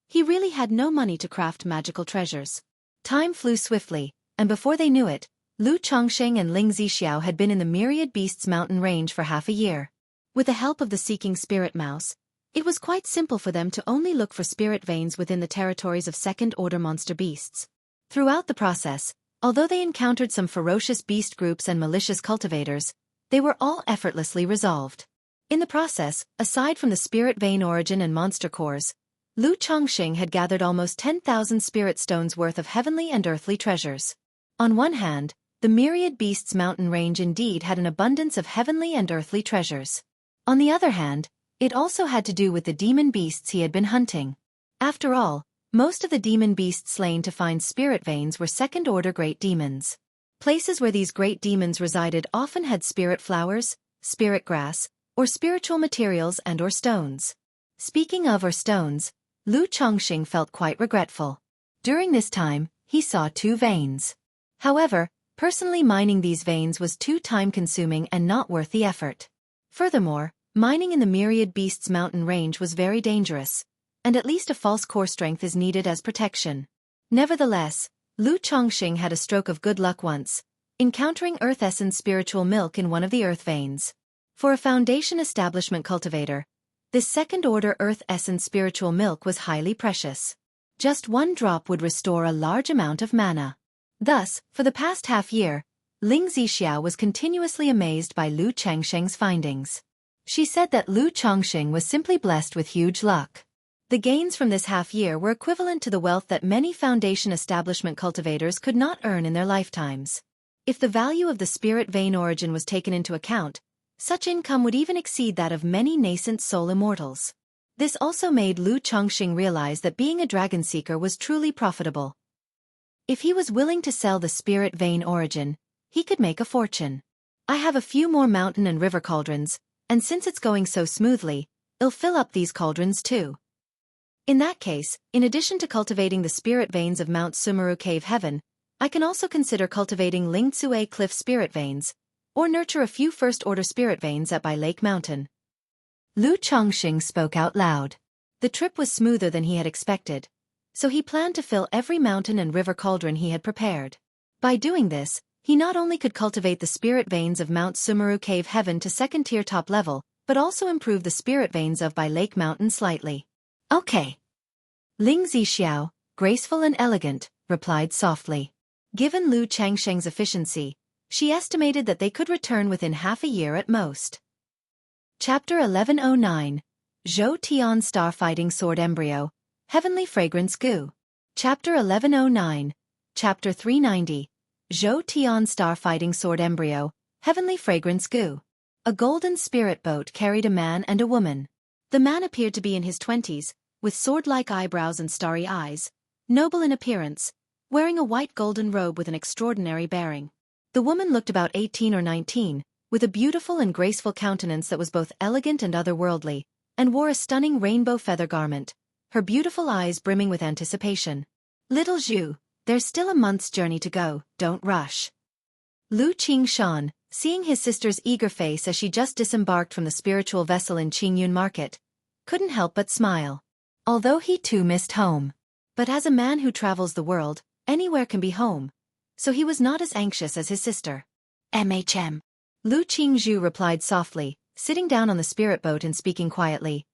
he really had no money to craft magical treasures. Time flew swiftly, and before they knew it, Lu Chongxing and Ling Zixiao had been in the Myriad Beasts mountain range for half a year. With the help of the seeking spirit mouse, it was quite simple for them to only look for spirit veins within the territories of second-order monster beasts. Throughout the process, although they encountered some ferocious beast groups and malicious cultivators, they were all effortlessly resolved. In the process, aside from the spirit vein origin and monster cores, Lu Chongxing had gathered almost 10,000 spirit stones worth of heavenly and earthly treasures. On one hand, the Myriad Beasts mountain range indeed had an abundance of heavenly and earthly treasures. On the other hand, it also had to do with the demon beasts he had been hunting. After all, most of the demon beasts slain to find spirit veins were second-order great demons. Places where these great demons resided often had spirit flowers, spirit grass, or spiritual materials and/or stones. Speaking of stones, Lu Chongxing felt quite regretful. During this time, he saw 2 veins. However, personally mining these veins was too time-consuming and not worth the effort. Furthermore, mining in the Myriad Beasts mountain range was very dangerous, and at least a false core strength is needed as protection. Nevertheless, Lu Chongxing had a stroke of good luck once, encountering Earth Essence spiritual milk in one of the earth veins. For a foundation establishment cultivator, this second-order Earth Essence spiritual milk was highly precious. Just 1 drop would restore a large amount of mana. Thus, for the past half year, Ling Zixiao was continuously amazed by Lu Chongxing's findings. She said that Lu Chongxing was simply blessed with huge luck. The gains from this half year were equivalent to the wealth that many foundation establishment cultivators could not earn in their lifetimes. If the value of the spirit vein origin was taken into account, such income would even exceed that of many nascent soul immortals. This also made Lu Chongxing realize that being a dragon seeker was truly profitable. If he was willing to sell the spirit vein origin, he could make a fortune. I have a few more mountain and river cauldrons, and since it's going so smoothly, I'll fill up these cauldrons too. In that case, in addition to cultivating the spirit veins of Mount Sumeru Cave Heaven, I can also consider cultivating Ling Tsue Cliff spirit veins, or nurture a few first-order spirit veins at Bai Lake Mountain. Lu Chongxing spoke out loud. The trip was smoother than he had expected, so he planned to fill every mountain and river cauldron he had prepared. By doing this, he not only could cultivate the spirit veins of Mount Sumeru Cave Heaven to second-tier top level, but also improve the spirit veins of Bai Lake Mountain slightly. Okay. Ling Zixiao, graceful and elegant, replied softly. Given Lu Chongxing's efficiency, she estimated that they could return within half a year at most. Chapter 1109. Zhou Tian Starfighting Sword Embryo, Heavenly Fragrance Goo. Chapter 1109. Chapter 390. Zhou Tian Starfighting Sword Embryo, Heavenly Fragrance Goo. A golden spirit boat carried a man and a woman. The man appeared to be in his 20s, with sword-like eyebrows and starry eyes, noble in appearance, wearing a white golden robe with an extraordinary bearing. The woman looked about 18 or 19, with a beautiful and graceful countenance that was both elegant and otherworldly, and wore a stunning rainbow feather garment, her beautiful eyes brimming with anticipation. Little Zhu, there's still a month's journey to go, don't rush. Lu Qingshan, seeing his sister's eager face as she just disembarked from the spiritual vessel in Qingyun Market, couldn't help but smile. Although he too missed home. But as a man who travels the world, anywhere can be home, so he was not as anxious as his sister. MHM. Lu Qingzhu replied softly, sitting down on the spirit boat and speaking quietly.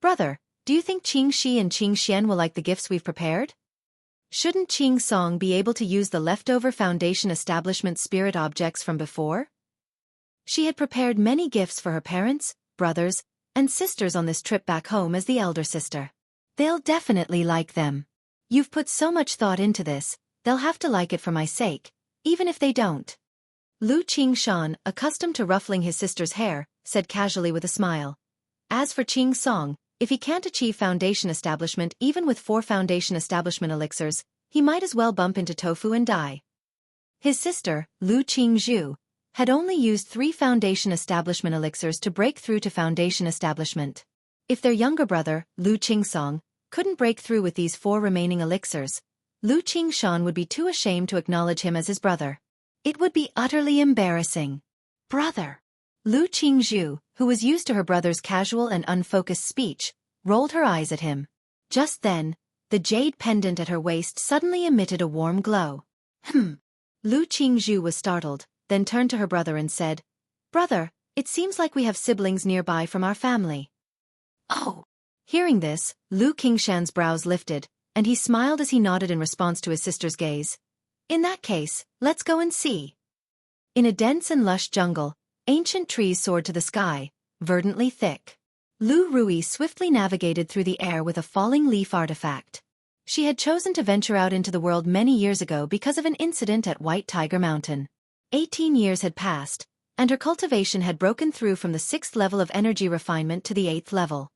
Brother, do you think Qing Shi and Qing Xian will like the gifts we've prepared? Shouldn't Qing Song be able to use the leftover Foundation establishment spirit objects from before? She had prepared many gifts for her parents, brothers, and sisters on this trip back home as the elder sister. They'll definitely like them. You've put so much thought into this, they'll have to like it for my sake, even if they don't. Lu Qingshan, accustomed to ruffling his sister's hair, said casually with a smile. As for Qing Song, if he can't achieve Foundation establishment even with 4 Foundation establishment elixirs, he might as well bump into tofu and die. His sister, Lu Qingzhu, had only used 3 Foundation establishment elixirs to break through to Foundation establishment. If their younger brother, Lu Qingsong, couldn't break through with these 4 remaining elixirs, Lu Qingshan would be too ashamed to acknowledge him as his brother. It would be utterly embarrassing. Brother. Lu Qingzhu, who was used to her brother's casual and unfocused speech, rolled her eyes at him. Just then, the jade pendant at her waist suddenly emitted a warm glow. Lu Qingzhu was startled, then turned to her brother and said, Brother, it seems like we have siblings nearby from our family. Oh! Hearing this, Lu Qingshan's brows lifted, and he smiled as he nodded in response to his sister's gaze. In that case, let's go and see. In a dense and lush jungle, ancient trees soared to the sky, verdantly thick. Lu Rui swiftly navigated through the air with a falling leaf artifact. She had chosen to venture out into the world many years ago because of an incident at White Tiger Mountain. 18 years had passed, and her cultivation had broken through from the 6th level of energy refinement to the 8th level.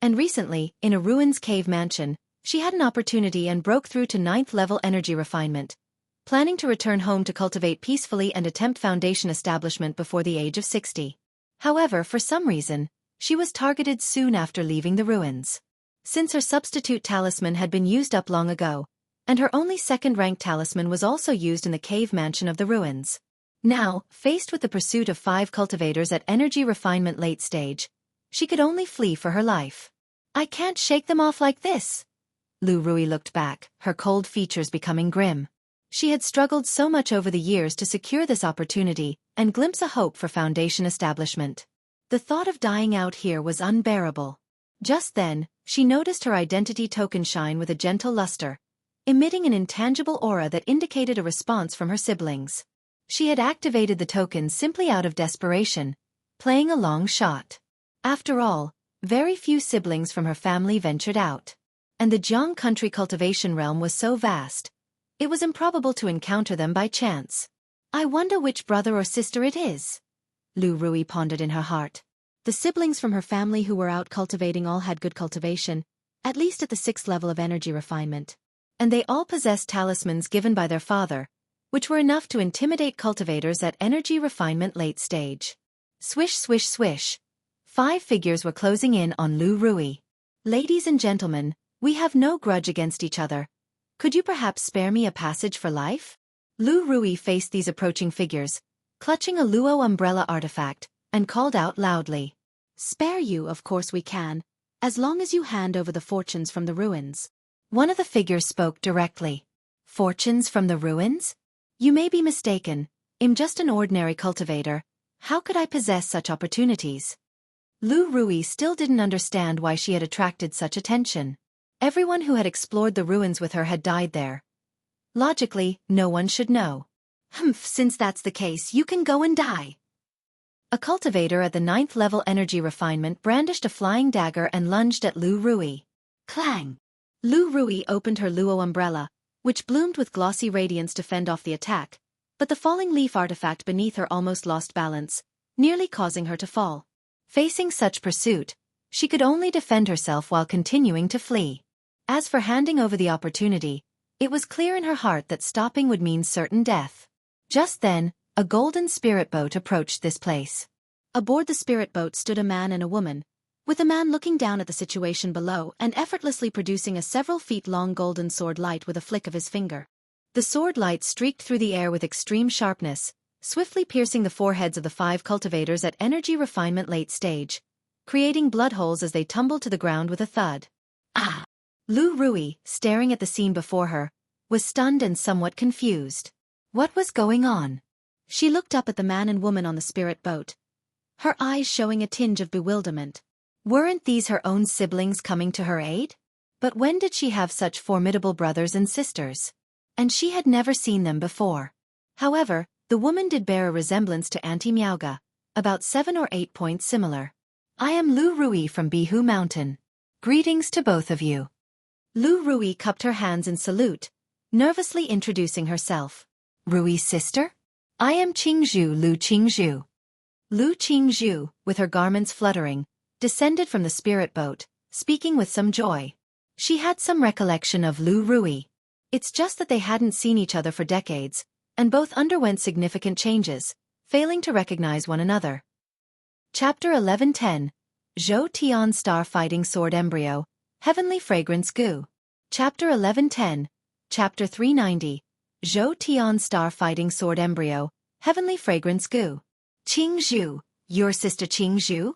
And recently, in a ruins cave mansion, she had an opportunity and broke through to 9th level energy refinement, planning to return home to cultivate peacefully and attempt Foundation establishment before the age of 60. However, for some reason, she was targeted soon after leaving the ruins. Since her substitute talisman had been used up long ago, and her only second-ranked talisman was also used in the cave mansion of the ruins. Now, faced with the pursuit of 5 cultivators at energy refinement late stage, she could only flee for her life. I can't shake them off like this. Lu Rui looked back, her cold features becoming grim. She had struggled so much over the years to secure this opportunity and glimpse a hope for Foundation establishment. The thought of dying out here was unbearable. Just then, she noticed her identity token shine with a gentle luster, emitting an intangible aura that indicated a response from her siblings. She had activated the token simply out of desperation, playing a long shot. After all, very few siblings from her family ventured out. And the Jiang country cultivation realm was so vast, it was improbable to encounter them by chance. I wonder which brother or sister it is. Lu Rui pondered in her heart. The siblings from her family who were out cultivating all had good cultivation, at least at the 6th level of energy refinement. And they all possessed talismans given by their father, which were enough to intimidate cultivators at energy refinement late stage. Swish swish swish. 5 figures were closing in on Lu Rui. Ladies and gentlemen, we have no grudge against each other. Could you perhaps spare me a passage for life? Lu Rui faced these approaching figures, clutching a Luo umbrella artifact, and called out loudly. Spare you, of course we can, as long as you hand over the fortunes from the ruins. One of the figures spoke directly. Fortunes from the ruins? You may be mistaken, I'm just an ordinary cultivator. How could I possess such opportunities? Lu Rui still didn't understand why she had attracted such attention. Everyone who had explored the ruins with her had died there. Logically, no one should know. Since that's the case, you can go and die. A cultivator at the 9th level energy refinement brandished a flying dagger and lunged at Lu Rui. Clang! Lu Rui opened her Luo umbrella, which bloomed with glossy radiance to fend off the attack, but the falling leaf artifact beneath her almost lost balance, nearly causing her to fall. Facing such pursuit, she could only defend herself while continuing to flee. As for handing over the opportunity, it was clear in her heart that stopping would mean certain death. Just then, a golden spirit boat approached this place. Aboard the spirit boat stood a man and a woman, with a man looking down at the situation below and effortlessly producing a several feet long golden sword light with a flick of his finger. The sword light streaked through the air with extreme sharpness, swiftly piercing the foreheads of the 5 cultivators at energy refinement late stage, creating blood holes as they tumbled to the ground with a thud. Ah! Lu Rui, staring at the scene before her, was stunned and somewhat confused. What was going on? She looked up at the man and woman on the spirit boat. her eyes showing a tinge of bewilderment. Weren't these her own siblings coming to her aid? But when did she have such formidable brothers and sisters? And she had never seen them before. However, the woman did bear a resemblance to Auntie Miaoga, about 7 or 8 points similar. I am Lu Rui from Bihu Mountain. Greetings to both of you. Lu Rui cupped her hands in salute, nervously introducing herself. Rui's sister? I am Qingzhu Lu Qingzhu. Lu Qingzhu, with her garments fluttering, descended from the spirit boat, speaking with some joy. She had some recollection of Lu Rui. It's just that they hadn't seen each other for decades, and both underwent significant changes, failing to recognize one another. Chapter 1110. Zhou Tian Star Fighting Sword Embryo, Heavenly Fragrance Goo. Chapter 1110. Chapter 390. Zhou Tian Star Fighting Sword Embryo, Heavenly Fragrance Goo. Qingzhu, your sister Qingzhu?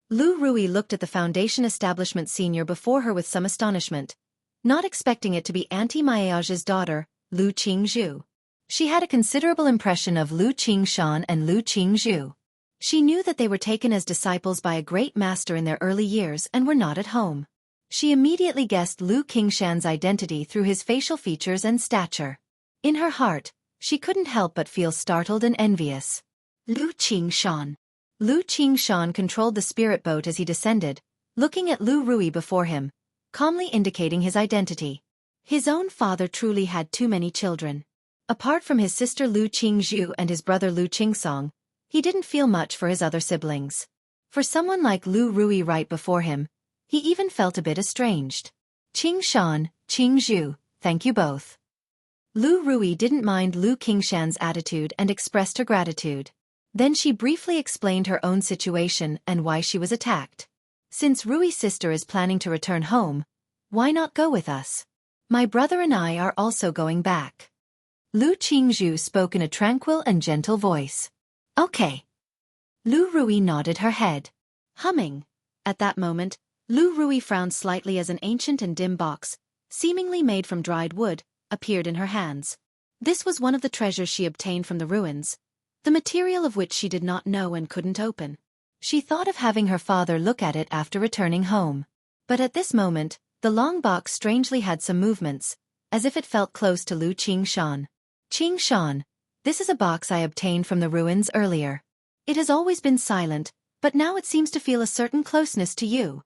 Lu Rui looked at the Foundation Establishment senior before her with some astonishment, not expecting it to be Auntie Miaoga's daughter, Lu Qingzhu. She had a considerable impression of Lu Qingshan and Lu Qingzhu. She knew that they were taken as disciples by a great master in their early years and were not at home. She immediately guessed Lu Qingshan's identity through his facial features and stature. In her heart, she couldn't help but feel startled and envious. Lu Qingshan. Lu Qingshan controlled the spirit boat as he descended, looking at Lu Rui before him, calmly indicating his identity. His own father truly had too many children. Apart from his sister Lu Qingzhu and his brother Lu Qingsong, he didn't feel much for his other siblings. For someone like Lu Rui right before him, he even felt a bit estranged. Qingshan, Qingzhu, thank you both. Lu Rui didn't mind Lu Qingshan's attitude and expressed her gratitude. Then she briefly explained her own situation and why she was attacked. Since Rui's sister is planning to return home, why not go with us? My brother and I are also going back. Lu Qingzhu spoke in a tranquil and gentle voice. Okay. Lu Rui nodded her head. Humming. At that moment, Lu Rui frowned slightly as an ancient and dim box, seemingly made from dried wood, appeared in her hands. This was one of the treasures she obtained from the ruins, the material of which she did not know and couldn't open. She thought of having her father look at it after returning home. But at this moment, the long box strangely had some movements, as if it felt close to Lu Qingshan. Qingshan, this is a box I obtained from the ruins earlier. It has always been silent, but now it seems to feel a certain closeness to you,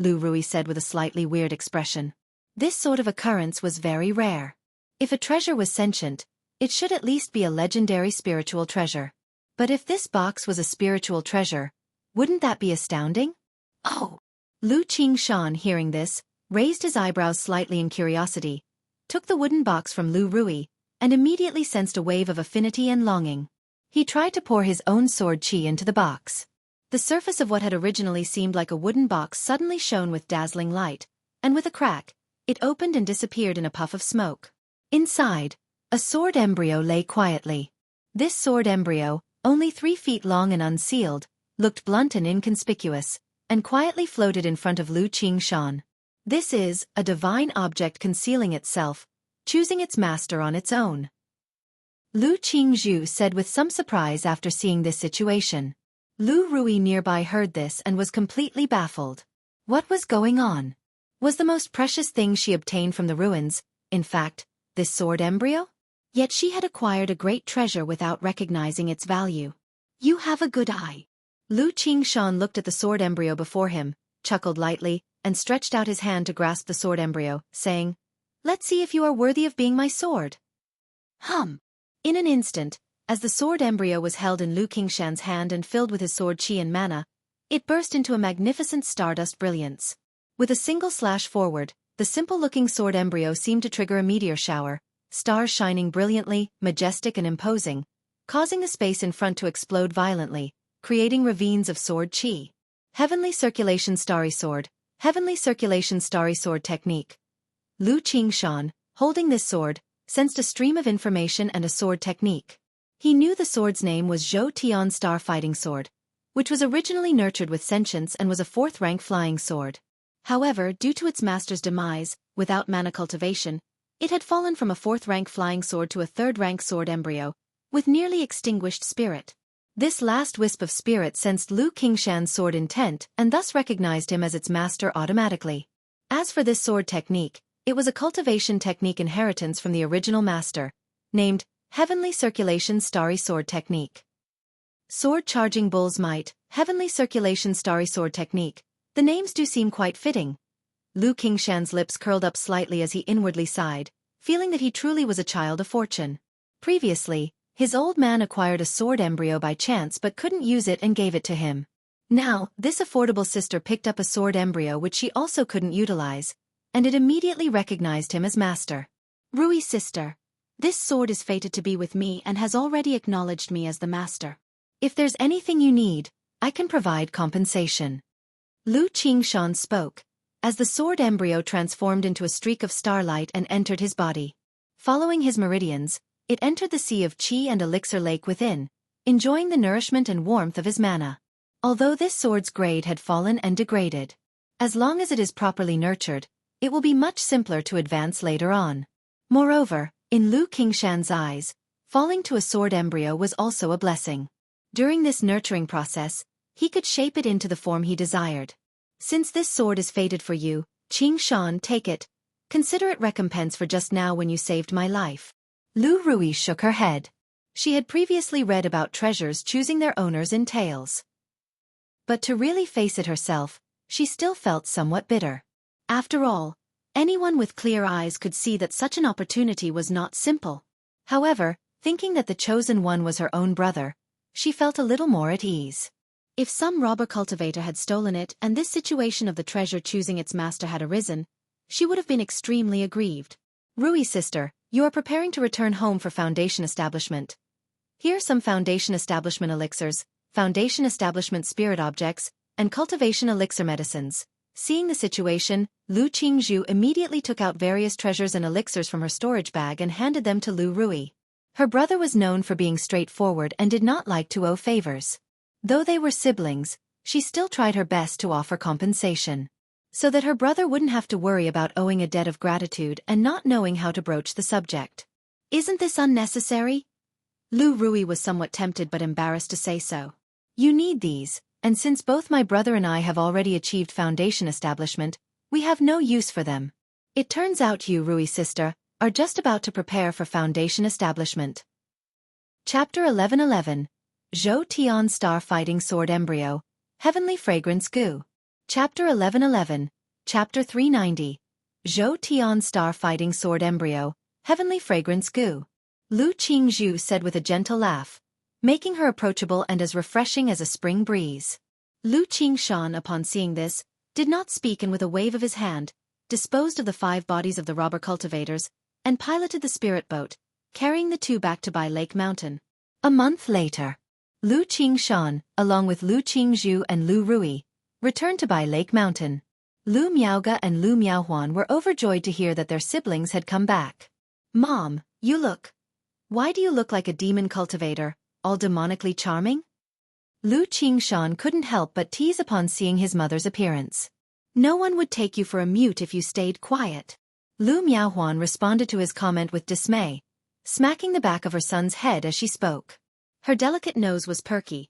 Lu Rui said with a slightly weird expression. This sort of occurrence was very rare. If a treasure was sentient, it should at least be a legendary spiritual treasure. But if this box was a spiritual treasure, wouldn't that be astounding? Oh! Lu Qingshan, hearing this, raised his eyebrows slightly in curiosity, took the wooden box from Lu Rui, and immediately sensed a wave of affinity and longing. He tried to pour his own sword qi into the box. The surface of what had originally seemed like a wooden box suddenly shone with dazzling light, and with a crack, it opened and disappeared in a puff of smoke. Inside, a sword embryo lay quietly. This sword embryo, only 3 feet long and unsealed, looked blunt and inconspicuous, and quietly floated in front of Lu Qingshan. This is a divine object concealing itself, choosing its master on its own. Lu Qingzhu said with some surprise after seeing this situation. Lu Rui nearby heard this and was completely baffled. What was going on? Was the most precious thing she obtained from the ruins, in fact, this sword embryo? Yet she had acquired a great treasure without recognizing its value. You have a good eye. Lu Qingshan looked at the sword embryo before him, chuckled lightly, and stretched out his hand to grasp the sword embryo, saying, Let's see if you are worthy of being my sword. In an instant, as the sword embryo was held in Lu Qingshan's hand and filled with his sword qi and mana, it burst into a magnificent stardust brilliance. With a single slash forward, the simple-looking sword embryo seemed to trigger a meteor shower, stars shining brilliantly, majestic and imposing, causing the space in front to explode violently, creating ravines of sword qi. Heavenly Circulation Starry Sword, Heavenly Circulation Starry Sword Technique. Lu Qingshan, holding this sword, sensed a stream of information and a sword technique. He knew the sword's name was Zhou Tian Star Fighting Sword, which was originally nurtured with sentience and was a 4th-rank flying sword. However, due to its master's demise, without mana cultivation, it had fallen from a 4th-rank flying sword to a 3rd-rank sword embryo, with nearly extinguished spirit. This last wisp of spirit sensed Lu Qingshan's sword intent and thus recognized him as its master automatically. As for this sword technique, it was a cultivation technique inheritance from the original master, named Heavenly Circulation Starry Sword Technique. Sword Charging Bull's Might, Heavenly Circulation Starry Sword Technique. The names do seem quite fitting. Lu Qingshan's lips curled up slightly as he inwardly sighed, feeling that he truly was a child of fortune. Previously, his old man acquired a sword embryo by chance but couldn't use it and gave it to him. Now, this affordable sister picked up a sword embryo which she also couldn't utilize, and it immediately recognized him as master. Rui sister, this sword is fated to be with me and has already acknowledged me as the master. If there's anything you need, I can provide compensation. Lu Qingshan spoke, as the sword embryo transformed into a streak of starlight and entered his body. Following his meridians, it entered the sea of qi and elixir lake within, enjoying the nourishment and warmth of his mana. Although this sword's grade had fallen and degraded, as long as it is properly nurtured, it will be much simpler to advance later on. Moreover, in Lu Qingshan's eyes, falling to a sword embryo was also a blessing. During this nurturing process, he could shape it into the form he desired. Since this sword is fated for you, Qingshan, take it. Consider it recompense for just now when you saved my life. Lu Rui shook her head. She had previously read about treasures choosing their owners in tales. But to really face it herself, she still felt somewhat bitter. After all, anyone with clear eyes could see that such an opportunity was not simple. However, thinking that the chosen one was her own brother, she felt a little more at ease. If some robber cultivator had stolen it and this situation of the treasure choosing its master had arisen, she would have been extremely aggrieved. Rui sister, you are preparing to return home for foundation establishment. Here are some foundation establishment elixirs, foundation establishment spirit objects, and cultivation elixir medicines. Seeing the situation, Lu Qingzhu immediately took out various treasures and elixirs from her storage bag and handed them to Lu Rui. Her brother was known for being straightforward and did not like to owe favors. Though they were siblings, she still tried her best to offer compensation, so that her brother wouldn't have to worry about owing a debt of gratitude and not knowing how to broach the subject. Isn't this unnecessary? Lu Rui was somewhat tempted but embarrassed to say so. You need these, and since both my brother and I have already achieved foundation establishment, we have no use for them. It turns out you, Rui sister, are just about to prepare for foundation establishment. Chapter 1111. Zhou Tian Star Fighting Sword Embryo, Heavenly Fragrance Goo. Chapter 1111, Chapter 390. Zhou Tian Star Fighting Sword Embryo, Heavenly Fragrance Goo. Lu Qingzhu said with a gentle laugh, making her approachable and as refreshing as a spring breeze. Lu Qingshan, upon seeing this, did not speak and with a wave of his hand, disposed of the 5 bodies of the robber cultivators, and piloted the spirit boat, carrying the 2 back to Bai Lake Mountain. A month later, Lu Qingshan, along with Lu Qingzhu and Lu Rui, returned to Bai Lake Mountain. Lu Miaoge and Lu Miaohuan were overjoyed to hear that their siblings had come back. Mom, you look. Why do you look like a demon cultivator, all demonically charming? Lu Qingshan couldn't help but tease upon seeing his mother's appearance. No one would take you for a mute if you stayed quiet. Lu Miaohuan responded to his comment with dismay, smacking the back of her son's head as she spoke. Her delicate nose was perky.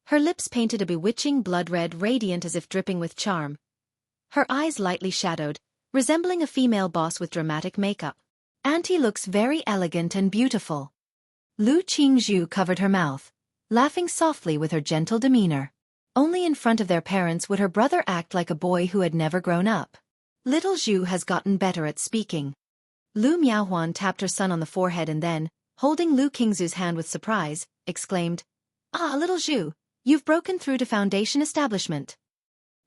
Her lips painted a bewitching blood red radiant as if dripping with charm. Her eyes lightly shadowed, resembling a female boss with dramatic makeup. Auntie looks very elegant and beautiful. Lu Qingzhu covered her mouth, laughing softly with her gentle demeanor. Only in front of their parents would her brother act like a boy who had never grown up. Little Zhu has gotten better at speaking. Lu Miaohuan tapped her son on the forehead and then, holding Lu Qingzhu's hand with surprise, exclaimed, "Ah, little Zhu, you've broken through to foundation establishment."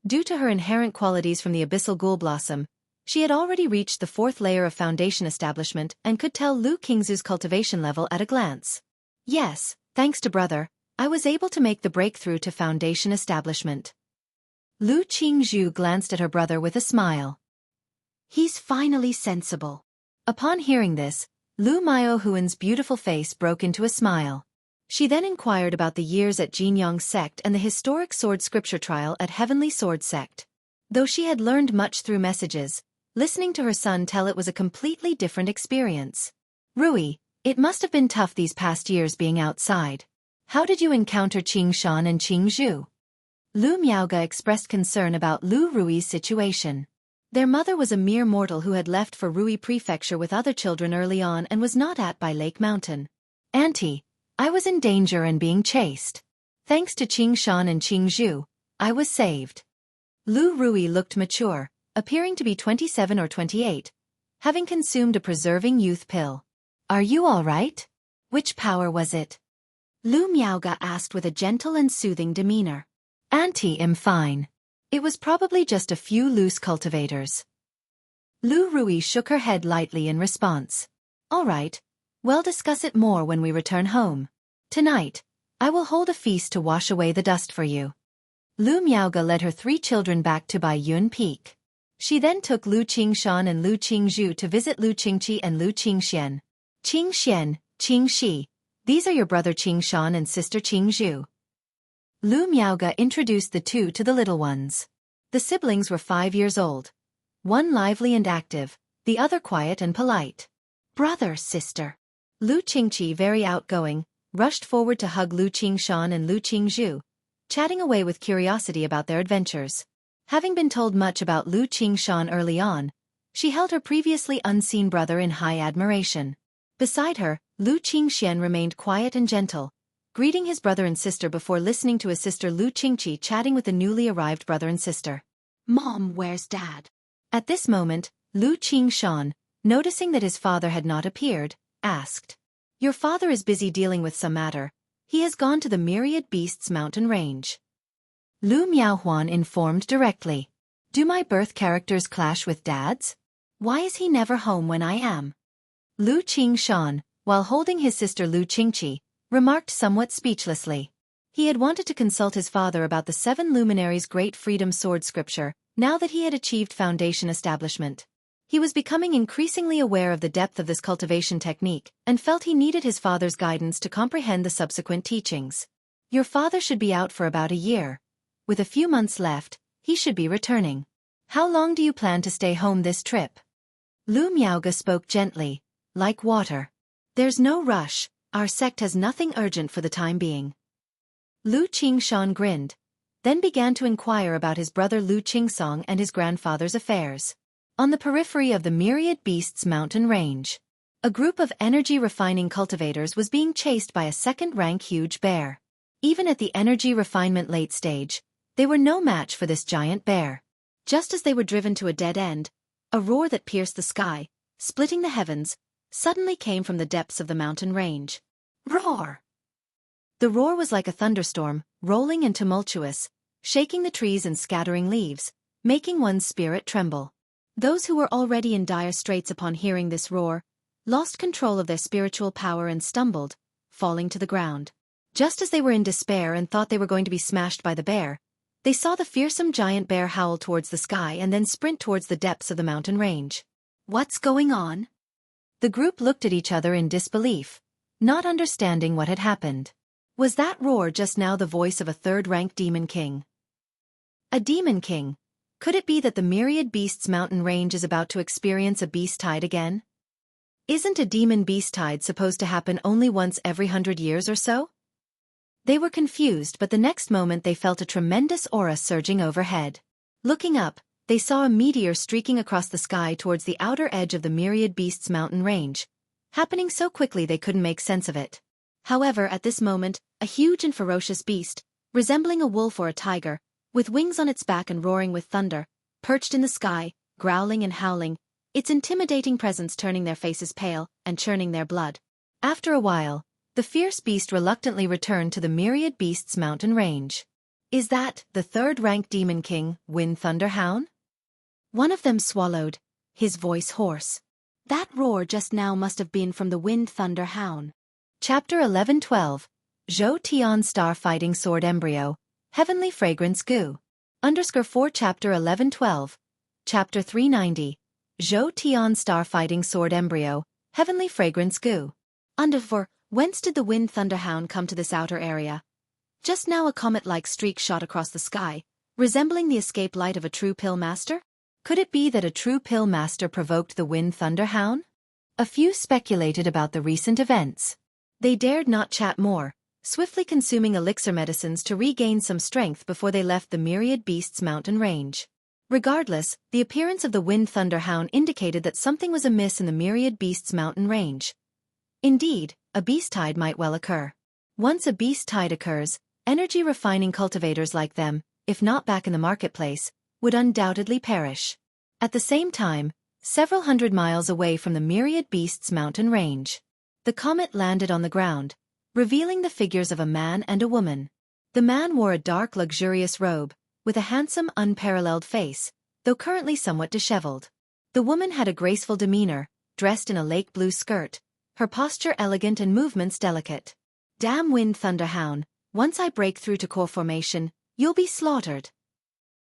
Due to her inherent qualities from the abyssal ghoul blossom, she had already reached the 4th layer of foundation establishment and could tell Lu Qingzhu's cultivation level at a glance. Yes, thanks to brother, I was able to make the breakthrough to foundation establishment. Lu Qingzhu glanced at her brother with a smile. He's finally sensible. Upon hearing this, Lu Miaohuan's beautiful face broke into a smile. She then inquired about the years at Jinyang sect and the historic sword scripture trial at Heavenly Sword sect. Though she had learned much through messages, listening to her son tell it was a completely different experience. Rui, it must have been tough these past years being outside. How did you encounter Qing Shan and Qing Zhu? Lu Miaoge expressed concern about Lu Rui's situation. Their mother was a mere mortal who had left for Rui Prefecture with other children early on and was not at by Lake Mountain. Auntie, I was in danger and being chased. Thanks to Qing Shan and Qing Zhu, I was saved. Lu Rui looked mature, appearing to be 27 or 28, having consumed a preserving youth pill. Are you all right? Which power was it? Lu Miaoge asked with a gentle and soothing demeanor. Auntie, I'm fine. It was probably just a few loose cultivators. Lu Rui shook her head lightly in response. All right, we'll discuss it more when we return home. Tonight, I will hold a feast to wash away the dust for you. Lu Miaoge led her 3 children back to Baiyun Peak. She then took Lu Qingshan and Lu Qingzhu to visit Lu Qingqi and Lu Qingxian. Qingxian, Qingxi, these are your brother Qingshan and sister Qingzhu. Lu Miaoge introduced the 2 to the little ones. The siblings were 5 years old. One lively and active, the other quiet and polite. Brother, sister. Lu Qingqi, very outgoing, rushed forward to hug Lu Qingshan and Lu Qingzhu, chatting away with curiosity about their adventures. Having been told much about Lu Qingshan early on, she held her previously unseen brother in high admiration. Beside her, Lu Qingxian remained quiet and gentle, greeting his brother and sister before listening to his sister Lu Qingqi chatting with the newly arrived brother and sister. Mom, where's Dad? At this moment, Lu Qingshan, noticing that his father had not appeared, asked. Your father is busy dealing with some matter. He has gone to the Myriad Beasts mountain range. Lu Miaohuan informed directly. Do my birth characters clash with Dad's? Why is he never home when I am? Lu Qingshan, while holding his sister Lu Qingqi, remarked somewhat speechlessly. He had wanted to consult his father about the 7 luminaries' great freedom sword scripture, now that he had achieved foundation establishment. He was becoming increasingly aware of the depth of this cultivation technique, and felt he needed his father's guidance to comprehend the subsequent teachings. Your father should be out for about a year. With a few months left, he should be returning. How long do you plan to stay home this trip? Lu Miaoge spoke gently, like water. There's no rush, our sect has nothing urgent for the time being. Lu Qingshan grinned, then began to inquire about his brother Lu Qingsong and his grandfather's affairs. On the periphery of the Myriad Beasts mountain range, a group of energy-refining cultivators was being chased by a second-rank huge bear. Even at the energy refinement late stage, they were no match for this giant bear. Just as they were driven to a dead end, a roar that pierced the sky, splitting the heavens, suddenly came from the depths of the mountain range. Roar! The roar was like a thunderstorm, rolling and tumultuous, shaking the trees and scattering leaves, making one's spirit tremble. Those who were already in dire straits upon hearing this roar, lost control of their spiritual power and stumbled, falling to the ground. Just as they were in despair and thought they were going to be smashed by the bear, they saw the fearsome giant bear howl towards the sky and then sprint towards the depths of the mountain range. What's going on? The group looked at each other in disbelief, not understanding what had happened. Was that roar just now the voice of a third-rank demon king? A demon king? Could it be that the Myriad Beasts mountain range is about to experience a beast tide again? Isn't a demon beast tide supposed to happen only once every 100 years or so? They were confused, but the next moment they felt a tremendous aura surging overhead. Looking up, they saw a meteor streaking across the sky towards the outer edge of the Myriad Beasts mountain range, happening so quickly they couldn't make sense of it. However, at this moment, a huge and ferocious beast, resembling a wolf or a tiger, with wings on its back and roaring with thunder, perched in the sky, growling and howling, its intimidating presence turning their faces pale and churning their blood. After a while, the fierce beast reluctantly returned to the Myriad Beasts mountain range. Is that the third-rank demon king, Wind Thunder Hound? One of them swallowed, his voice hoarse. That roar just now must have been from the Wind Thunder Hound. Chapter 11-12, Zhou Tian Star Fighting Sword Embryo, Heavenly Fragrance Goo. _4 Chapter 11-12, Chapter 390, Zhou Tian Star Fighting Sword Embryo, Heavenly Fragrance Goo. _4 Whence did the Wind Thunder Hound come to this outer area? Just now a comet-like streak shot across the sky, resembling the escape light of a true pill master? Could it be that a true pill master provoked the Wind Thunder Hound? A few speculated about the recent events. They dared not chat more, swiftly consuming elixir medicines to regain some strength before they left the Myriad Beasts mountain range. Regardless, the appearance of the Wind Thunder Hound indicated that something was amiss in the Myriad Beasts mountain range. Indeed, a beast tide might well occur. Once a beast tide occurs, energy-refining cultivators like them, if not back in the marketplace, would undoubtedly perish. At the same time, several hundred miles away from the Myriad Beasts mountain range, the comet landed on the ground, revealing the figures of a man and a woman. The man wore a dark, luxurious robe, with a handsome, unparalleled face, though currently somewhat disheveled. The woman had a graceful demeanor, dressed in a lake blue skirt, her posture elegant and movements delicate. Damn Wind Thunder Hound, once I break through to core formation, you'll be slaughtered.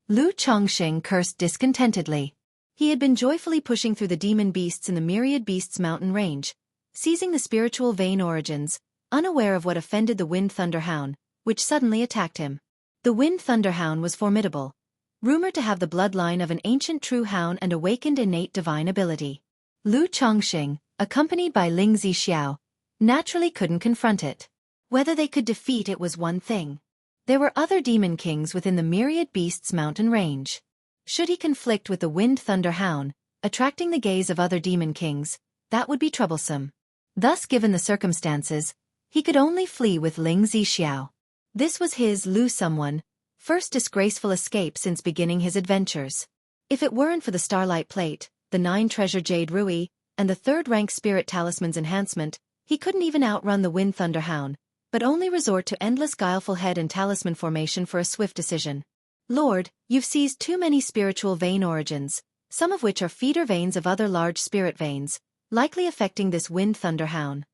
Lu Chongqing cursed discontentedly. He had been joyfully pushing through the demon beasts in the Myriad Beasts mountain range, seizing the spiritual vein origins, unaware of what offended the Wind Thunder Hound, which suddenly attacked him. The Wind Thunder Hound was formidable, rumored to have the bloodline of an ancient true hound and awakened innate divine ability. Lu Chongqing, accompanied by Ling Zixiao, naturally couldn't confront it. Whether they could defeat it was one thing. There were other demon kings within the Myriad Beasts mountain range. Should he conflict with the Wind Thunder Hound, attracting the gaze of other demon kings, that would be troublesome. Thus, given the circumstances, he could only flee with Ling Zixiao. This was his Lu someone, first disgraceful escape since beginning his adventures. If it weren't for the Starlight Plate, the 9 treasure Jade Rui, and the 3rd rank Spirit Talisman's enhancement, he couldn't even outrun the Wind Thunder Hound, but only resort to endless guileful head and talisman formation for a swift decision. Lord, you've seized too many spiritual vein origins, some of which are feeder veins of other large spirit veins, likely affecting this Wind Thunder Hound.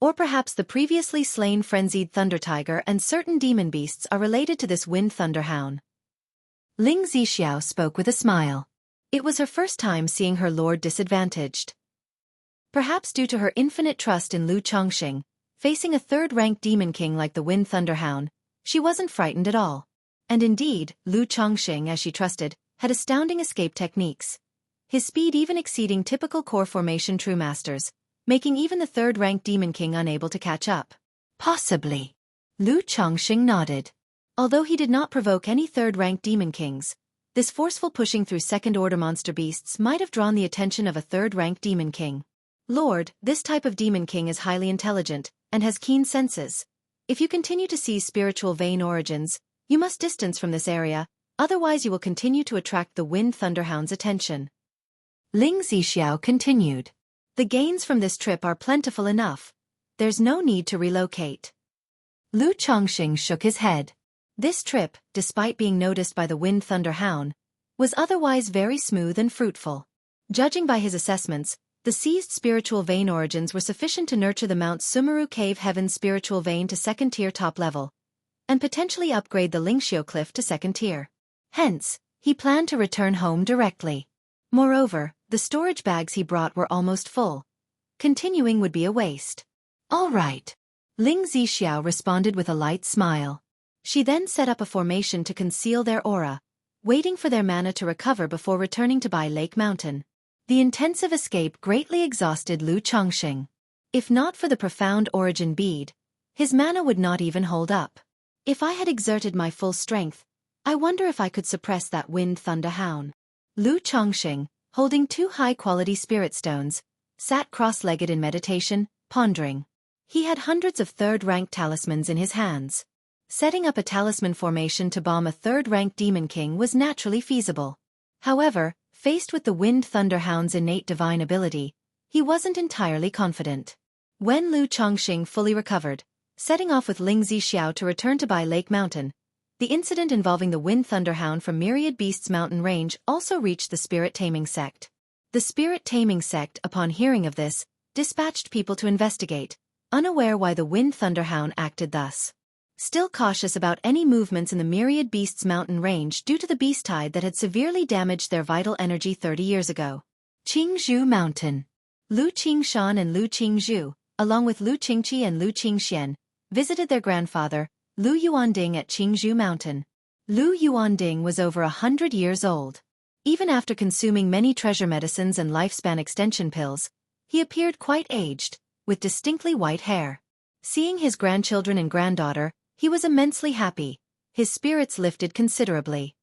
Or perhaps the previously slain frenzied Thunder Tiger and certain demon beasts are related to this Wind Thunder Hound. Ling Zixiao spoke with a smile. It was her first time seeing her lord disadvantaged. Perhaps due to her infinite trust in Lu Chongqing, facing a 3rd-ranked demon king like the Wind Thunder Hound, she wasn't frightened at all. And indeed, Lu Chongqing, as she trusted, had astounding escape techniques. His speed even exceeding typical core formation true masters, making even the 3rd-ranked demon king unable to catch up. Possibly. Lu Chongqing nodded. Although he did not provoke any 3rd-ranked demon kings, this forceful pushing through 2nd-order monster beasts might have drawn the attention of a 3rd-ranked demon king. Lord, this type of demon king is highly intelligent, and has keen senses. If you continue to seize spiritual vein origins, you must distance from this area, otherwise you will continue to attract the Wind Thunder Hound's attention. Ling Zixiao continued. The gains from this trip are plentiful enough. There's no need to relocate. Lu Chongqing shook his head. This trip, despite being noticed by the Wind Thunder Hound, was otherwise very smooth and fruitful. Judging by his assessments, the seized spiritual vein origins were sufficient to nurture the Mount Sumeru Cave Heaven's spiritual vein to 2nd tier top level, and potentially upgrade the Lingxiu Cliff to 2nd tier. Hence, he planned to return home directly. Moreover, the storage bags he brought were almost full. Continuing would be a waste. All right. Ling Zixiao responded with a light smile. She then set up a formation to conceal their aura, waiting for their mana to recover before returning to Bai Lake Mountain. The intensive escape greatly exhausted Lu Chongqing. If not for the profound origin bead, his mana would not even hold up. If I had exerted my full strength, I wonder if I could suppress that Wind Thunder Hound. Lu Chongqing, holding 2 high-quality spirit stones, sat cross-legged in meditation, pondering. He had hundreds of 3rd-ranked talismans in his hands. Setting up a talisman formation to bomb a 3rd-ranked demon king was naturally feasible. However, faced with the Wind Thunder Hound's innate divine ability, he wasn't entirely confident. When Lu Chongqing fully recovered, setting off with Ling Zixiao to return to Bai Lake Mountain, the incident involving the Wind Thunder Hound from Myriad Beasts mountain range also reached the Spirit Taming Sect. The Spirit Taming Sect, upon hearing of this, dispatched people to investigate, unaware why the Wind Thunder Hound acted thus. Still cautious about any movements in the Myriad Beasts mountain range due to the beast tide that had severely damaged their vital energy 30 years ago. Qingzhou Mountain. Lu Qingshan and Lu Qingzhu, along with Lu Qingqi and Lu Qingxian, visited their grandfather, Lu Yuanding at Qingzhou Mountain. Lu Yuanding was over 100 years old. Even after consuming many treasure medicines and lifespan extension pills, he appeared quite aged, with distinctly white hair. Seeing his grandchildren and granddaughter, he was immensely happy. His spirits lifted considerably.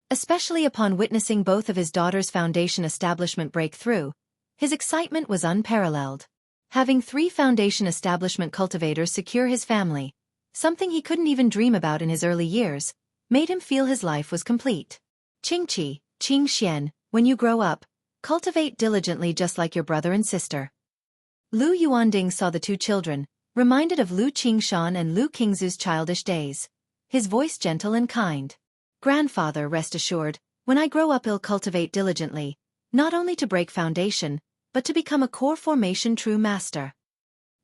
Especially upon witnessing both of his daughters' foundation establishment break through, his excitement was unparalleled. Having 3 foundation establishment cultivators secure his family, something he couldn't even dream about in his early years, made him feel his life was complete. Qingqi, Qingxian, when you grow up, cultivate diligently just like your brother and sister. Lu Yuanding saw the 2 children, reminded of Lu Qingshan and Lu Qingzu's childish days. His voice gentle and kind. Grandfather, rest assured, when I grow up I'll cultivate diligently, not only to break foundation, but to become a core formation true master.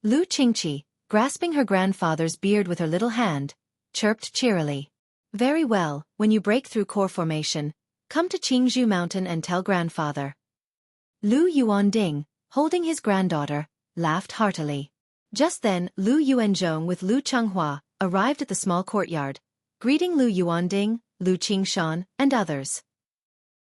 Lu Qingqi, grasping her grandfather's beard with her little hand, chirped cheerily. Very well, when you break through core formation, come to Qingzhou Mountain and tell grandfather. Lu Yuanding, holding his granddaughter, laughed heartily. Just then, Lu Yuanzhong with Lu Changhua arrived at the small courtyard, greeting Lu Yuanding, Lu Qingshan, and others.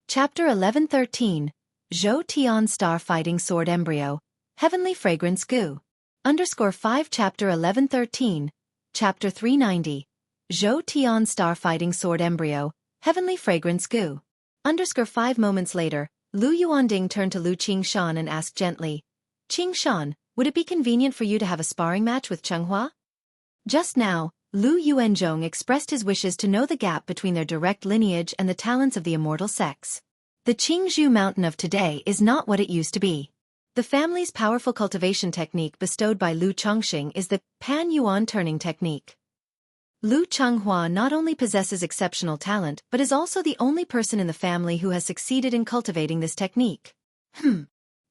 Chapter 1113, Zhou Tian Star Fighting Sword Embryo, Heavenly Fragrance Goo. _5 Chapter 1113, Chapter 390, Zhou Tian Star Fighting Sword Embryo, Heavenly Fragrance Goo. _5 moments later, Lu Yuanding turned to Lu Qingshan and asked gently, Qingshan, would it be convenient for you to have a sparring match with Changhua? Just now, Lu Yuanzhong expressed his wishes to know the gap between their direct lineage and the talents of the immortal sex. The Qingzhou Mountain of today is not what it used to be. The family's powerful cultivation technique bestowed by Lu Chongxing is the Pan-Yuan turning technique. Lu Changhua not only possesses exceptional talent but is also the only person in the family who has succeeded in cultivating this technique.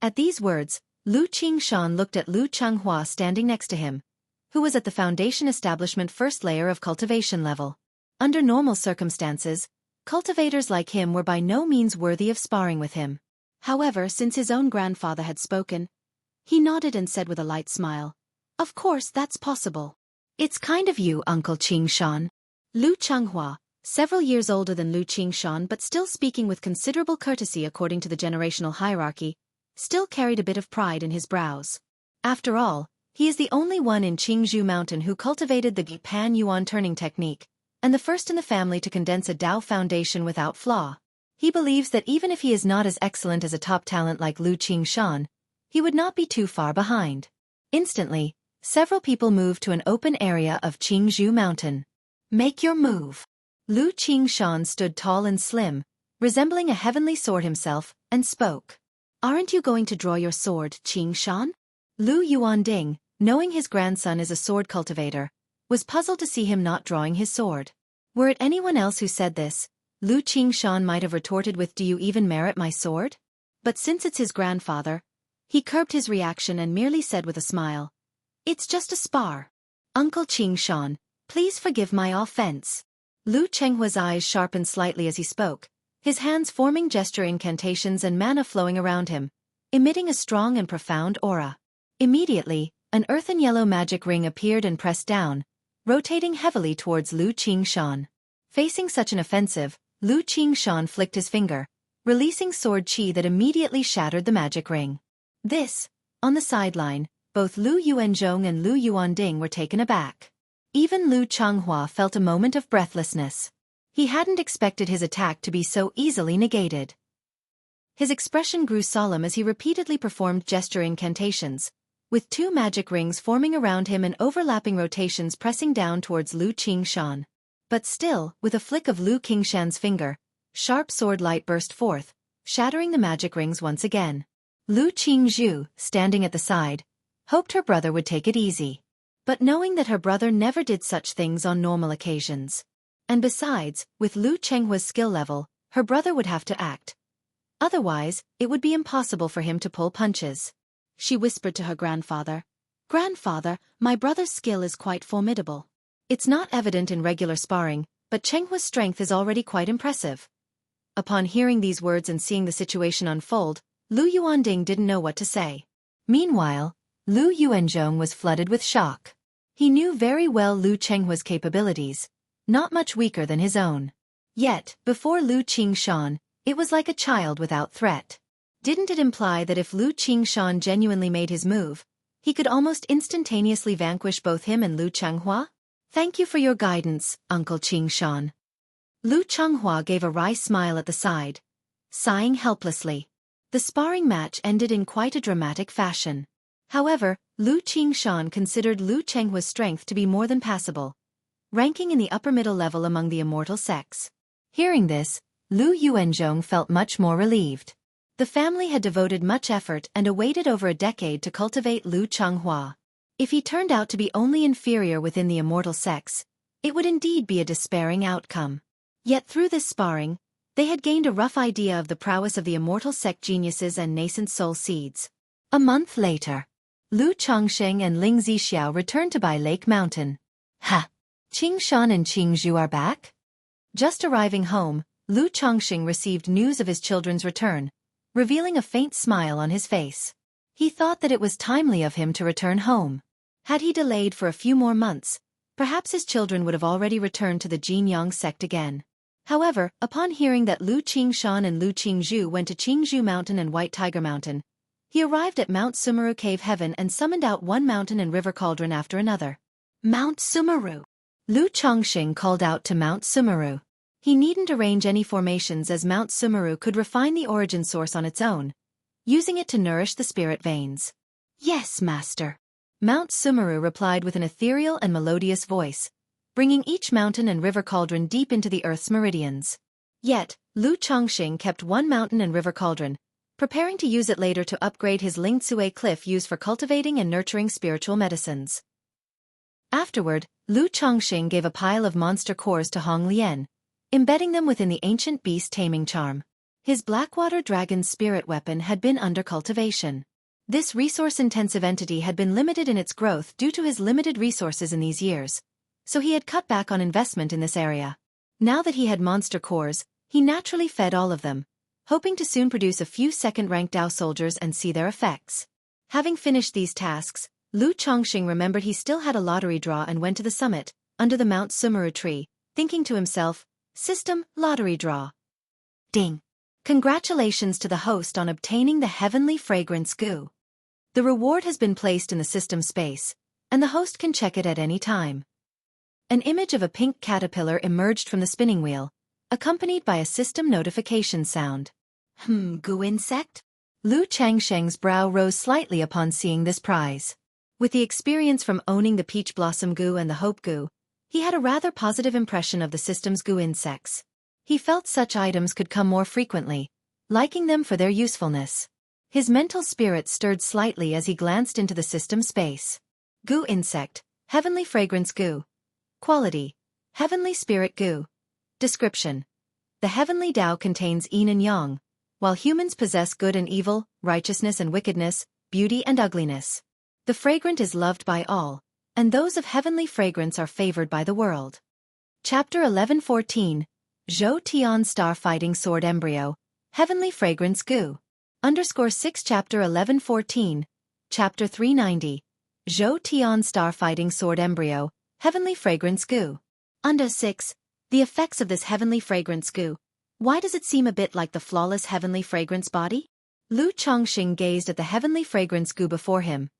At these words, Lu Qingshan looked at Lu Changhua standing next to him, who was at the foundation establishment first layer of cultivation level. Under normal circumstances, cultivators like him were by no means worthy of sparring with him. However, since his own grandfather had spoken, he nodded and said with a light smile, Of course, that's possible. It's kind of you, Uncle Qingshan. Lu Changhua, several years older than Lu Qingshan but still speaking with considerable courtesy according to the generational hierarchy, still carried a bit of pride in his brows. After all, he is the only one in Qingzhou Mountain who cultivated the Pan-Yuan turning technique, and the first in the family to condense a Dao foundation without flaw. He believes that even if he is not as excellent as a top talent like Lu Qingshan, he would not be too far behind. Instantly, several people moved to an open area of Qingzhou Mountain. Make your move. Lu Qingshan stood tall and slim, resembling a heavenly sword himself, and spoke. Aren't you going to draw your sword, Qingshan? Lu Yuanding, knowing his grandson is a sword cultivator, was puzzled to see him not drawing his sword. Were it anyone else who said this, Lu Qingshan might have retorted with, Do you even merit my sword? But since it's his grandfather, he curbed his reaction and merely said with a smile, It's just a spar. Uncle Qingshan, please forgive my offense. Lu Chenghua's eyes sharpened slightly as he spoke, his hands forming gesture incantations and mana flowing around him, emitting a strong and profound aura. Immediately, an earthen yellow magic ring appeared and pressed down, rotating heavily towards Lu Qingshan. Facing such an offensive, Lu Qingshan flicked his finger, releasing sword chi that immediately shattered the magic ring. This, on the sideline, both Lu Yuanzhong and Lu Yuanding were taken aback. Even Lu Changhua felt a moment of breathlessness. He hadn't expected his attack to be so easily negated. His expression grew solemn as he repeatedly performed gesture incantations, with 2 magic rings forming around him and overlapping rotations pressing down towards Lu Qingshan. But still, with a flick of Lu Qingshan's finger, sharp sword light burst forth, shattering the magic rings once again. Lu Qingzhu, standing at the side, hoped her brother would take it easy. But knowing that her brother never did such things on normal occasions. And besides, with Lu Chenghua's skill level, her brother would have to act. Otherwise, it would be impossible for him to pull punches. She whispered to her grandfather, Grandfather, my brother's skill is quite formidable. It's not evident in regular sparring, but Chenghua's strength is already quite impressive. Upon hearing these words and seeing the situation unfold, Lu Yuanding didn't know what to say. Meanwhile, Lu Yuanzhong was flooded with shock. He knew very well Lu Chenghua's capabilities, not much weaker than his own. Yet, before Lu Qingshan, it was like a child without threat. Didn't it imply that if Lu Qingshan genuinely made his move, he could almost instantaneously vanquish both him and Lu Changhua? Thank you for your guidance, Uncle Qingshan. Lu Changhua gave a wry smile at the side, sighing helplessly. The sparring match ended in quite a dramatic fashion. However, Lu Qingshan considered Lu Chenghua's strength to be more than passable, ranking in the upper middle level among the immortal sects. Hearing this, Lu Yuanzhong felt much more relieved. The family had devoted much effort and awaited over a decade to cultivate Lu Changhua. If he turned out to be only inferior within the immortal sects, it would indeed be a despairing outcome. Yet through this sparring, they had gained a rough idea of the prowess of the immortal sect geniuses and nascent soul seeds. A month later, Lu Chongsheng and Ling Zixiao returned to Bai Lake Mountain. Ha! Qingshan and Qingzhu are back? Just arriving home, Lu Chongsheng received news of his children's return, revealing a faint smile on his face. He thought that it was timely of him to return home. Had he delayed for a few more months, perhaps his children would have already returned to the Jinyang sect again. However, upon hearing that Lu Qingshan and Lu Qingzhu went to Qingzhu Mountain and White Tiger Mountain, he arrived at Mount Sumeru Cave Heaven and summoned out one mountain and river cauldron after another. Mount Sumeru! Lu Chongsheng called out to Mount Sumeru. He needn't arrange any formations as Mount Sumeru could refine the origin source on its own, using it to nourish the spirit veins. Yes, Master. Mount Sumeru replied with an ethereal and melodious voice, bringing each mountain and river cauldron deep into the earth's meridians. Yet, Lu Chongsheng kept one mountain and river cauldron, preparing to use it later to upgrade his Lingcue cliff used for cultivating and nurturing spiritual medicines. Afterward, Lu Chongsheng gave a pile of monster cores to Hong Lian, embedding them within the ancient beast taming charm. His Blackwater Dragon's spirit weapon had been under cultivation. This resource-intensive entity had been limited in its growth due to his limited resources in these years, so he had cut back on investment in this area. Now that he had monster cores, he naturally fed all of them, hoping to soon produce a few second-rank Dao soldiers and see their effects. Having finished these tasks, Lu Chongsheng remembered he still had a lottery draw and went to the summit, under the Mount Sumeru tree, thinking to himself, System, lottery draw. Ding! Congratulations to the host on obtaining the heavenly fragrance goo. The reward has been placed in the system space, and the host can check it at any time. An image of a pink caterpillar emerged from the spinning wheel, accompanied by a system notification sound. Goo insect? Lu Changsheng's brow rose slightly upon seeing this prize. With the experience from owning the Peach Blossom Goo and the Hope Goo, he had a rather positive impression of the system's goo insects. He felt such items could come more frequently, liking them for their usefulness. His mental spirit stirred slightly as he glanced into the system space. Goo insect, heavenly fragrance goo. Quality, heavenly spirit goo. Description: the heavenly Tao contains yin and yang, while humans possess good and evil, righteousness and wickedness, beauty and ugliness. The fragrant is loved by all, and those of heavenly fragrance are favored by the world. Chapter 1114, Zhou Tian Star Fighting Sword Embryo, Heavenly Fragrance Goo. _6 Chapter 1114, Chapter 390, Zhou Tian Star Fighting Sword Embryo, Heavenly Fragrance Goo. Under 6, the effects of this heavenly fragrance goo. Why does it seem a bit like the flawless heavenly fragrance body? Lu Chongqing gazed at the heavenly fragrance goo before him,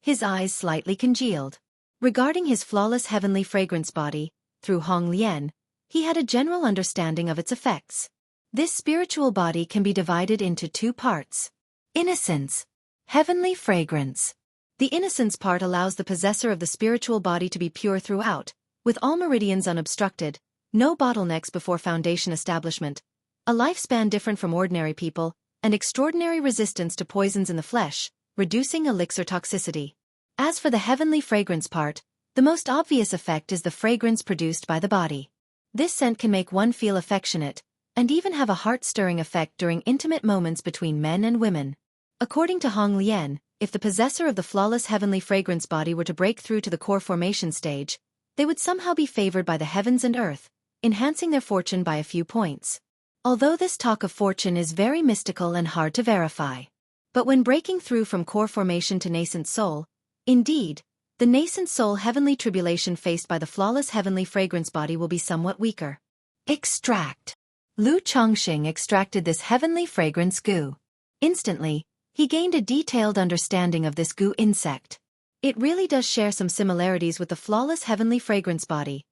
his eyes slightly congealed. Regarding his flawless heavenly fragrance body, through Hong Lian, he had a general understanding of its effects. This spiritual body can be divided into two parts. Innocence. Heavenly fragrance. The innocence part allows the possessor of the spiritual body to be pure throughout, with all meridians unobstructed, no bottlenecks before foundation establishment, a lifespan different from ordinary people, and extraordinary resistance to poisons in the flesh, reducing elixir toxicity. As for the heavenly fragrance part, the most obvious effect is the fragrance produced by the body. This scent can make one feel affectionate, and even have a heart-stirring effect during intimate moments between men and women. According to Hong Lian, if the possessor of the flawless heavenly fragrance body were to break through to the core formation stage, they would somehow be favored by the heavens and earth, enhancing their fortune by a few points. Although this talk of fortune is very mystical and hard to verify. But when breaking through from core formation to nascent soul, indeed, the nascent soul heavenly tribulation faced by the flawless heavenly fragrance body will be somewhat weaker. Extract. Lu Chongqing extracted this heavenly fragrance goo. Instantly, he gained a detailed understanding of this goo insect. It really does share some similarities with the flawless heavenly fragrance body.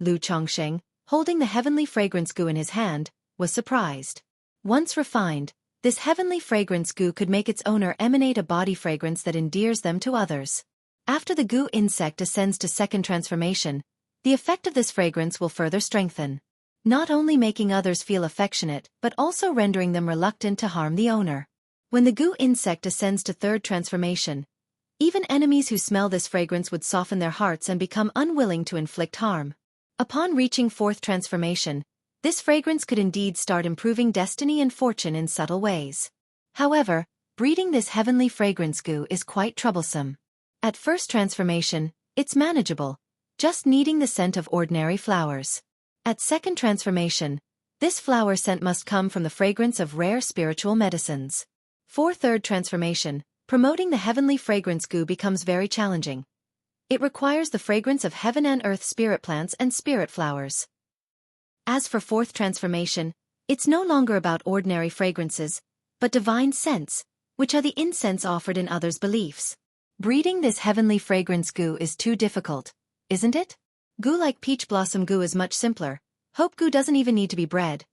Lu Chongsheng, holding the heavenly fragrance goo in his hand, was surprised. Once refined, this heavenly fragrance goo could make its owner emanate a body fragrance that endears them to others. After the goo insect ascends to second transformation, the effect of this fragrance will further strengthen, not only making others feel affectionate but also rendering them reluctant to harm the owner. When the goo insect ascends to third transformation, even enemies who smell this fragrance would soften their hearts and become unwilling to inflict harm. Upon reaching fourth transformation, this fragrance could indeed start improving destiny and fortune in subtle ways. However, breeding this heavenly fragrance goo is quite troublesome. At first transformation, it's manageable, just needing the scent of ordinary flowers. At second transformation, this flower scent must come from the fragrance of rare spiritual medicines. For third transformation, promoting the heavenly fragrance goo becomes very challenging. It requires the fragrance of heaven and earth spirit plants and spirit flowers. As for fourth transformation, it's no longer about ordinary fragrances, but divine scents, which are the incense offered in others' beliefs. Breeding this heavenly fragrance goo is too difficult, isn't it? Goo like peach blossom goo is much simpler. Hope goo doesn't even need to be bred.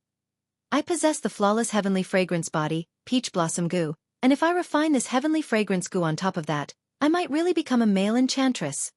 I possess the flawless heavenly fragrance body, peach blossom goo, and if I refine this heavenly fragrance goo on top of that, I might really become a male enchantress.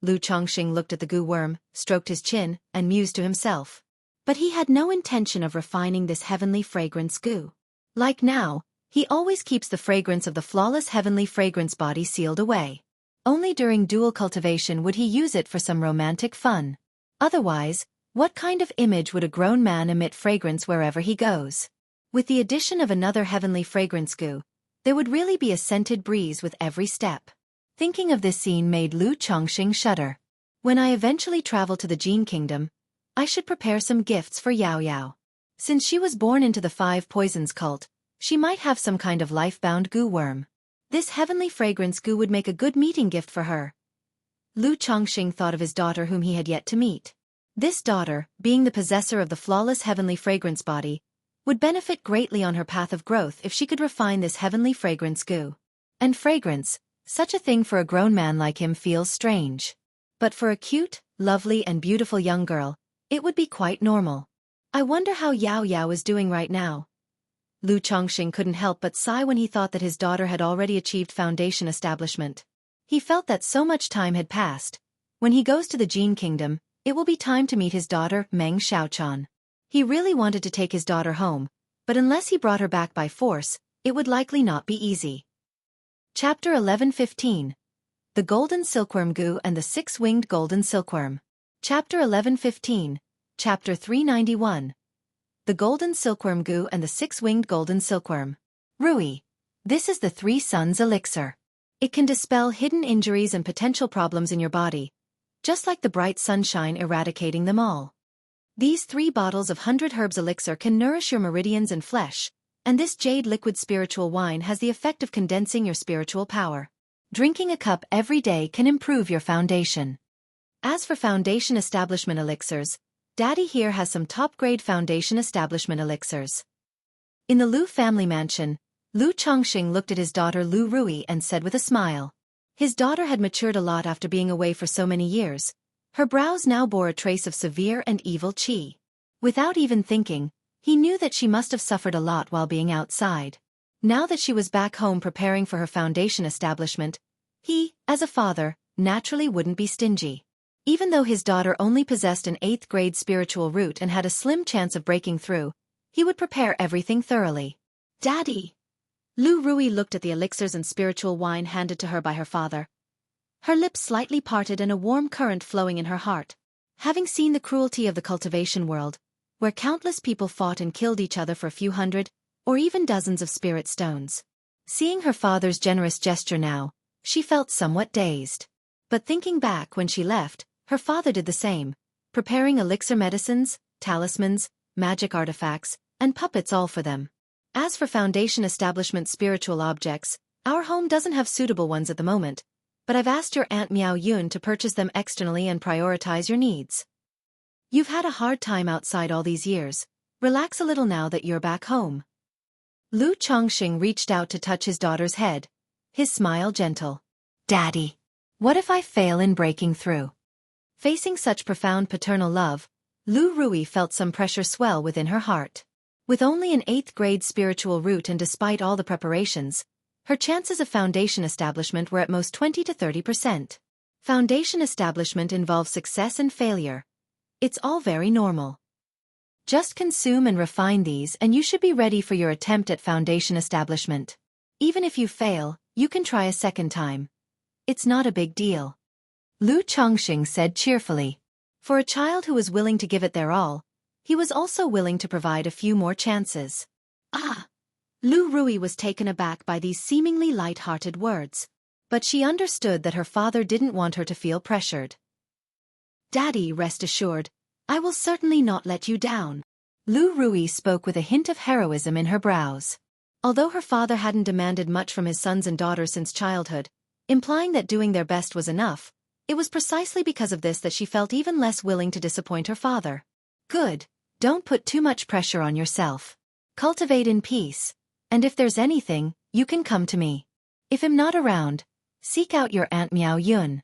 Lu Chongqing looked at the goo worm, stroked his chin, and mused to himself. But he had no intention of refining this heavenly fragrance goo. Like now, he always keeps the fragrance of the flawless heavenly fragrance body sealed away. Only during dual cultivation would he use it for some romantic fun. Otherwise, what kind of image would a grown man emit fragrance wherever he goes? With the addition of another heavenly fragrance goo, there would really be a scented breeze with every step. Thinking of this scene made Lu Chongqing shudder. When I eventually travel to the Jin Kingdom, I should prepare some gifts for Yao Yao. Since she was born into the five poisons cult, she might have some kind of life-bound goo worm. This heavenly fragrance goo would make a good meeting gift for her. Lu Chongqing thought of his daughter whom he had yet to meet. This daughter, being the possessor of the flawless heavenly fragrance body, would benefit greatly on her path of growth if she could refine this heavenly fragrance goo. And fragrance, such a thing for a grown man like him feels strange. But for a cute, lovely and beautiful young girl, it would be quite normal. I wonder how Yao Yao is doing right now. Lu Chongqing couldn't help but sigh when he thought that his daughter had already achieved foundation establishment. He felt that so much time had passed. When he goes to the Jin Kingdom, it will be time to meet his daughter, Meng Xiaochan. He really wanted to take his daughter home, but unless he brought her back by force, it would likely not be easy. Chapter 11:15. The Golden Silkworm Goo and the Six-Winged Golden Silkworm. Chapter 11:15. Chapter 391. The Golden Silkworm Goo and the Six-Winged Golden Silkworm. Rui. This is the Three Suns Elixir. It can dispel hidden injuries and potential problems in your body, just like the bright sunshine eradicating them all. These 3 bottles of 100 herbs elixir can nourish your meridians and flesh, and this jade liquid spiritual wine has the effect of condensing your spiritual power. Drinking a cup every day can improve your foundation. As for foundation establishment elixirs, Daddy here has some top-grade foundation establishment elixirs. In the Lu family mansion, Lu Chongqing looked at his daughter Lu Rui and said with a smile. His daughter had matured a lot after being away for so many years. Her brows now bore a trace of severe and evil qi. Without even thinking, he knew that she must have suffered a lot while being outside. Now that she was back home preparing for her foundation establishment, he, as a father, naturally wouldn't be stingy. Even though his daughter only possessed an 8th-grade spiritual root and had a slim chance of breaking through, he would prepare everything thoroughly. Daddy! Lu Rui looked at the elixirs and spiritual wine handed to her by her father. Her lips slightly parted and a warm current flowing in her heart. Having seen the cruelty of the cultivation world, where countless people fought and killed each other for a few hundred, or even dozens of spirit stones. Seeing her father's generous gesture now, she felt somewhat dazed. But thinking back when she left, her father did the same, preparing elixir medicines, talismans, magic artifacts, and puppets all for them. As for foundation establishment spiritual objects, our home doesn't have suitable ones at the moment, but I've asked your Aunt Miao Yun to purchase them externally and prioritize your needs. You've had a hard time outside all these years. Relax a little now that you're back home. Lu Chongqing reached out to touch his daughter's head, his smile gentle. Daddy. What if I fail in breaking through? Facing such profound paternal love, Lu Rui felt some pressure swell within her heart. With only an 8th grade spiritual root and despite all the preparations, her chances of foundation establishment were at most 20 to 30%. Foundation establishment involves success and failure. It's all very normal. Just consume and refine these and you should be ready for your attempt at foundation establishment. Even if you fail, you can try a second time. It's not a big deal. Lu Chongqing said cheerfully. For a child who was willing to give it their all, he was also willing to provide a few more chances. Ah! Lu Rui was taken aback by these seemingly light-hearted words. But she understood that her father didn't want her to feel pressured. Daddy, rest assured, I will certainly not let you down. Lu Rui spoke with a hint of heroism in her brows. Although her father hadn't demanded much from his sons and daughters since childhood, implying that doing their best was enough, it was precisely because of this that she felt even less willing to disappoint her father. Good, don't put too much pressure on yourself. Cultivate in peace, and if there's anything, you can come to me. If I'm not around, seek out your Aunt Miao Yun.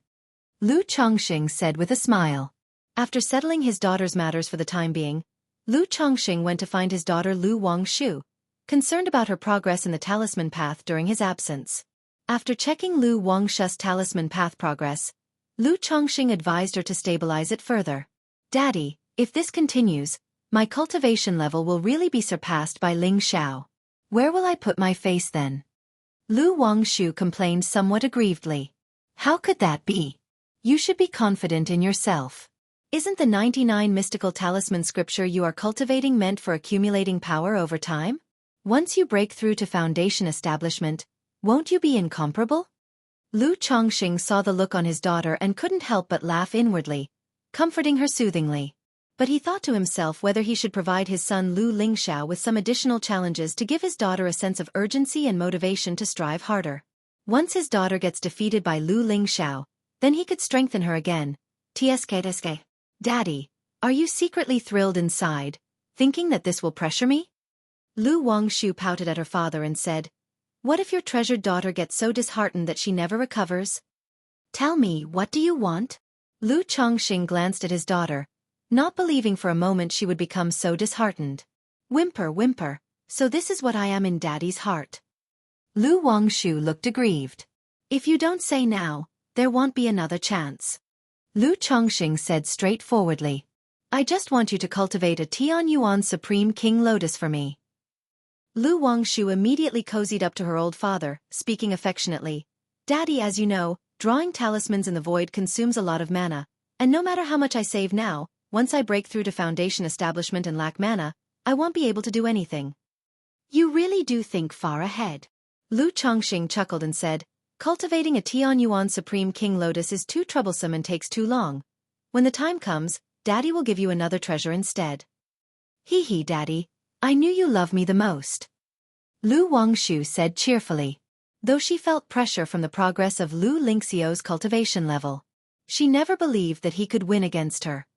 Lu Chongqing said with a smile. After settling his daughter's matters for the time being, Lu Chongqing went to find his daughter Lu Wangshu, concerned about her progress in the talisman path during his absence. After checking Lu Wangshu's talisman path progress, Lu Chongqing advised her to stabilize it further. Daddy, if this continues, my cultivation level will really be surpassed by Ling Xiao. Where will I put my face then? Lu Wangshu complained somewhat aggrievedly. How could that be? You should be confident in yourself. Isn't the 99 mystical talisman scripture you are cultivating meant for accumulating power over time? Once you break through to foundation establishment, won't you be incomparable? Lu Chongqing saw the look on his daughter and couldn't help but laugh inwardly, comforting her soothingly. But he thought to himself whether he should provide his son Lu Lingxiao with some additional challenges to give his daughter a sense of urgency and motivation to strive harder. Once his daughter gets defeated by Lu Lingxiao, then he could strengthen her again. TSK. Daddy, are you secretly thrilled inside, thinking that this will pressure me? Lu Wangshu pouted at her father and said, What if your treasured daughter gets so disheartened that she never recovers? Tell me, what do you want? Lu Chongqing glanced at his daughter, not believing for a moment she would become so disheartened. Whimper, so this is what I am in Daddy's heart. Lu Wangshu looked aggrieved. If you don't say now, there won't be another chance. Lu Chongqing said straightforwardly. I just want you to cultivate a Tian Yuan Supreme King Lotus for me. Lu Wangshu immediately cozied up to her old father, speaking affectionately. Daddy, as you know, drawing talismans in the void consumes a lot of mana, and no matter how much I save now, once I break through to foundation establishment and lack mana, I won't be able to do anything. You really do think far ahead. Lu Chongqing chuckled and said, Cultivating a Tian Yuan Supreme King Lotus is too troublesome and takes too long. When the time comes, Daddy will give you another treasure instead. Hee, Daddy, I knew you loved me the most. Lu Wangshu said cheerfully. Though she felt pressure from the progress of Lu Lingxiao's cultivation level, she never believed that he could win against her.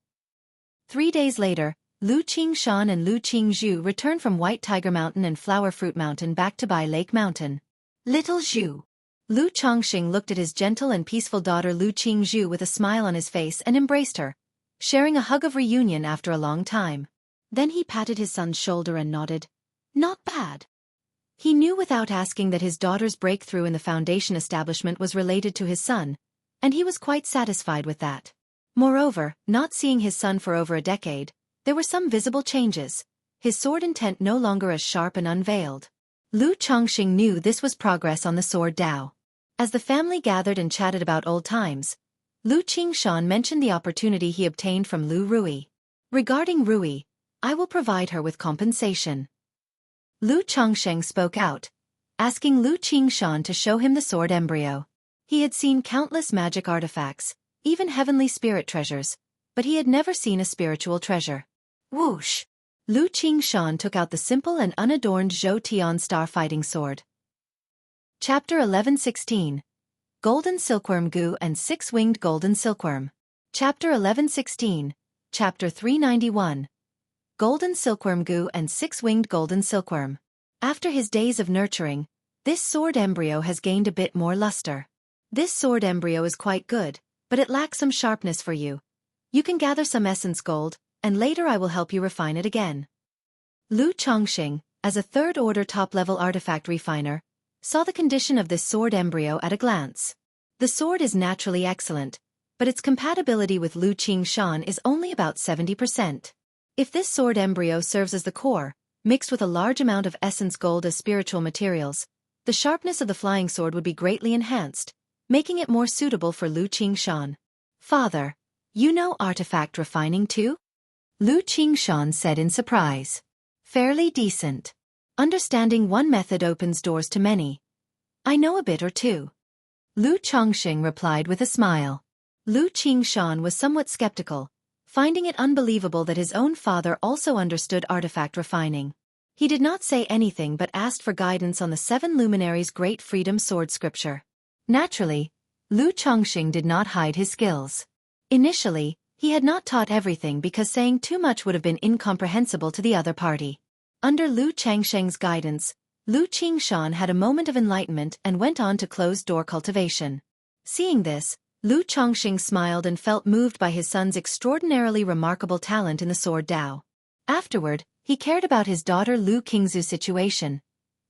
3 days later, Lu Qingshan and Lu Qingzhu returned from White Tiger Mountain and Flower Fruit Mountain back to Bai Lake Mountain. Little Zhu. Lu Chongqing looked at his gentle and peaceful daughter Lu Qingzhu with a smile on his face and embraced her, sharing a hug of reunion after a long time. Then he patted his son's shoulder and nodded. Not bad. He knew without asking that his daughter's breakthrough in the foundation establishment was related to his son, and he was quite satisfied with that. Moreover, not seeing his son for over a decade, there were some visible changes, his sword intent no longer as sharp and unveiled. Lu Chongqing knew this was progress on the sword Dao. As the family gathered and chatted about old times, Lu Qingshan mentioned the opportunity he obtained from Lu Rui. Regarding Rui, I will provide her with compensation. Lu Chongqing spoke out, asking Lu Qingshan to show him the sword embryo. He had seen countless magic artifacts, even heavenly spirit treasures, but he had never seen a spiritual treasure. Whoosh! Lu Qingshan took out the simple and unadorned Zhou Tian star fighting sword. Chapter 1116. Golden Silkworm Gu and Six-Winged Golden Silkworm. Chapter 1116. Chapter 391. Golden Silkworm Gu and Six-Winged Golden Silkworm. After his days of nurturing, this sword embryo has gained a bit more luster. This sword embryo is quite good, but it lacks some sharpness for you. You can gather some essence gold, and later I will help you refine it again. Lu Chongqing, as a third-order top-level artifact refiner, saw the condition of this sword embryo at a glance. The sword is naturally excellent, but its compatibility with Lu Qingshan is only about 70%. If this sword embryo serves as the core, mixed with a large amount of essence gold as spiritual materials, the sharpness of the flying sword would be greatly enhanced, making it more suitable for Lu Qingshan. Father, you know artifact refining too? Lu Qingshan said in surprise. Fairly decent. Understanding one method opens doors to many. I know a bit or two. Lu Chongqing replied with a smile. Lu Qingshan was somewhat skeptical, finding it unbelievable that his own father also understood artifact refining. He did not say anything but asked for guidance on the 7 luminaries' Great Freedom Sword scripture. Naturally, Lu Chongqing did not hide his skills. Initially, he had not taught everything because saying too much would have been incomprehensible to the other party. Under Lu Changsheng's guidance, Lu Qingshan had a moment of enlightenment and went on to closed-door cultivation. Seeing this, Lu Chongqing smiled and felt moved by his son's extraordinarily remarkable talent in the sword Dao. Afterward, he cared about his daughter Lu Qingzu's situation,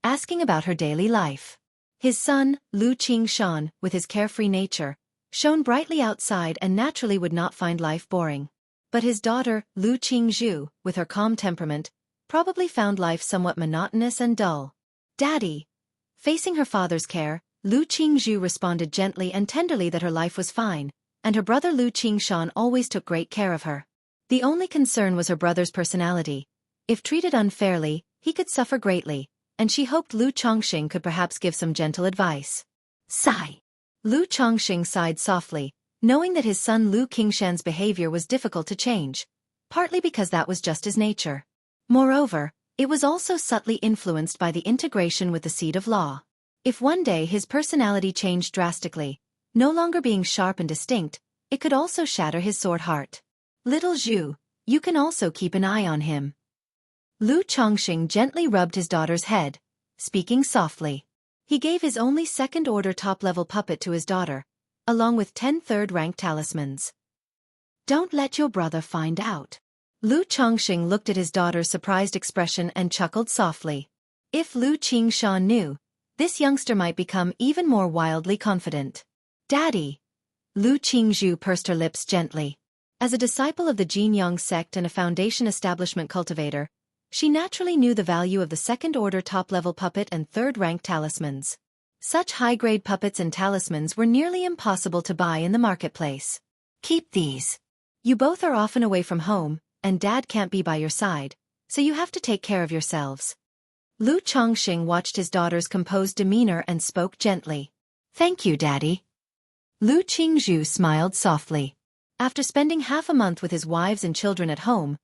asking about her daily life. His son, Lu Qingshan, with his carefree nature, shone brightly outside and naturally would not find life boring. But his daughter, Lu Qingzhu, with her calm temperament, probably found life somewhat monotonous and dull. Daddy. Facing her father's care, Lu Qingzhu responded gently and tenderly that her life was fine, and her brother Lu Qingshan always took great care of her. The only concern was her brother's personality. If treated unfairly, he could suffer greatly, and she hoped Lu Chongqing could perhaps give some gentle advice. Sigh. Lu Chongqing sighed softly, knowing that his son Lu Qingshan's behavior was difficult to change, partly because that was just his nature. Moreover, it was also subtly influenced by the integration with the seed of law. If one day his personality changed drastically, no longer being sharp and distinct, it could also shatter his sword heart. Little Zhu, you can also keep an eye on him. Lu Chongqing gently rubbed his daughter's head, speaking softly. He gave his only second-order top-level puppet to his daughter, along with 10 third-rank talismans. Don't let your brother find out. Lu Chongqing looked at his daughter's surprised expression and chuckled softly. If Lu Qingshan knew, this youngster might become even more wildly confident. Daddy. Lu Qingzhu pursed her lips gently. As a disciple of the Jinyang sect and a foundation establishment cultivator, she naturally knew the value of the second-order top-level puppet and third-rank talismans. Such high-grade puppets and talismans were nearly impossible to buy in the marketplace. Keep these. You both are often away from home, and Dad can't be by your side, so you have to take care of yourselves. Lu Chongqing watched his daughter's composed demeanor and spoke gently. Thank you, Daddy. Lu Qingzhu smiled softly. After spending half a month with his wives and children at home,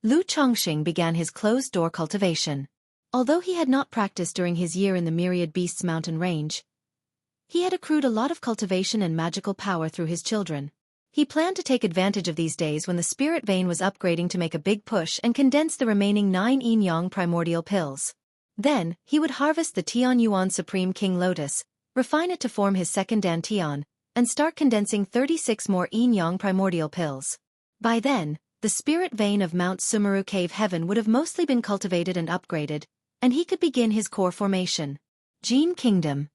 Lu Chongqing began his closed-door cultivation. Although he had not practiced during his year in the Myriad Beasts mountain range, he had accrued a lot of cultivation and magical power through his children. He planned to take advantage of these days when the spirit vein was upgrading to make a big push and condense the remaining 9 yin-yang primordial pills. Then, he would harvest the Tian Yuan Supreme King Lotus, refine it to form his second Dantian, and start condensing 36 more yin-yang primordial pills. By then, the spirit vein of Mount Sumeru Cave Heaven would have mostly been cultivated and upgraded, and he could begin his core formation. Gene Kingdom.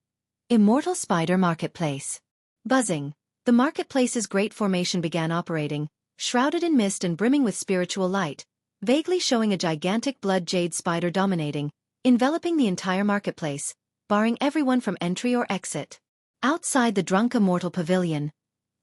Immortal Spider Marketplace. Buzzing. The marketplace's great formation began operating, shrouded in mist and brimming with spiritual light, vaguely showing a gigantic blood jade spider dominating, enveloping the entire marketplace, barring everyone from entry or exit. Outside the Drunk Immortal Pavilion,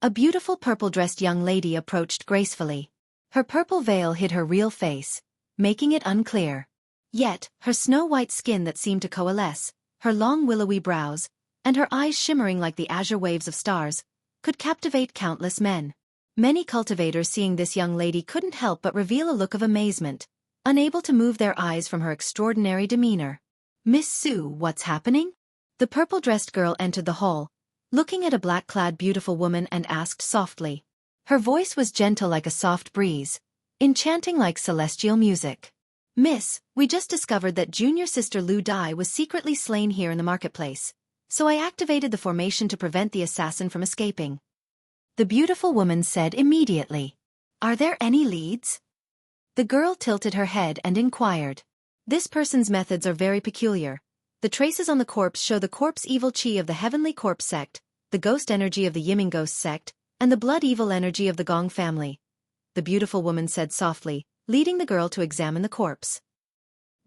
a beautiful purple-dressed young lady approached gracefully. Her purple veil hid her real face, making it unclear. Yet, her snow-white skin that seemed to coalesce, her long willowy brows, and her eyes shimmering like the azure waves of stars, could captivate countless men. Many cultivators seeing this young lady couldn't help but reveal a look of amazement, unable to move their eyes from her extraordinary demeanor. Miss Sue, what's happening? The purple-dressed girl entered the hall, looking at a black-clad beautiful woman and asked softly. Her voice was gentle like a soft breeze, enchanting like celestial music. Miss, we just discovered that junior sister Lu Dai was secretly slain here in the marketplace. so I activated the formation to prevent the assassin from escaping. The beautiful woman said immediately. Are there any leads? The girl tilted her head and inquired. This person's methods are very peculiar. The traces on the corpse show the corpse evil chi of the heavenly corpse sect, the ghost energy of the Yiming ghost sect, and the blood evil energy of the Gong family. The beautiful woman said softly, leading the girl to examine the corpse.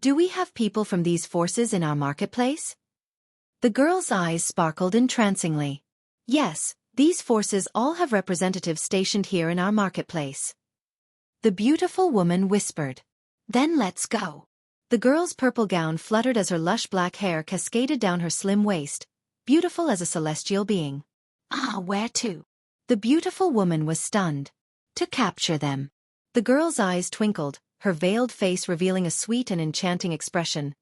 Do we have people from these forces in our marketplace? The girl's eyes sparkled entrancingly. Yes, these forces all have representatives stationed here in our marketplace. The beautiful woman whispered. Then let's go. The girl's purple gown fluttered as her lush black hair cascaded down her slim waist, beautiful as a celestial being. Ah, where to? The beautiful woman was stunned. To capture them. The girl's eyes twinkled, her veiled face revealing a sweet and enchanting expression.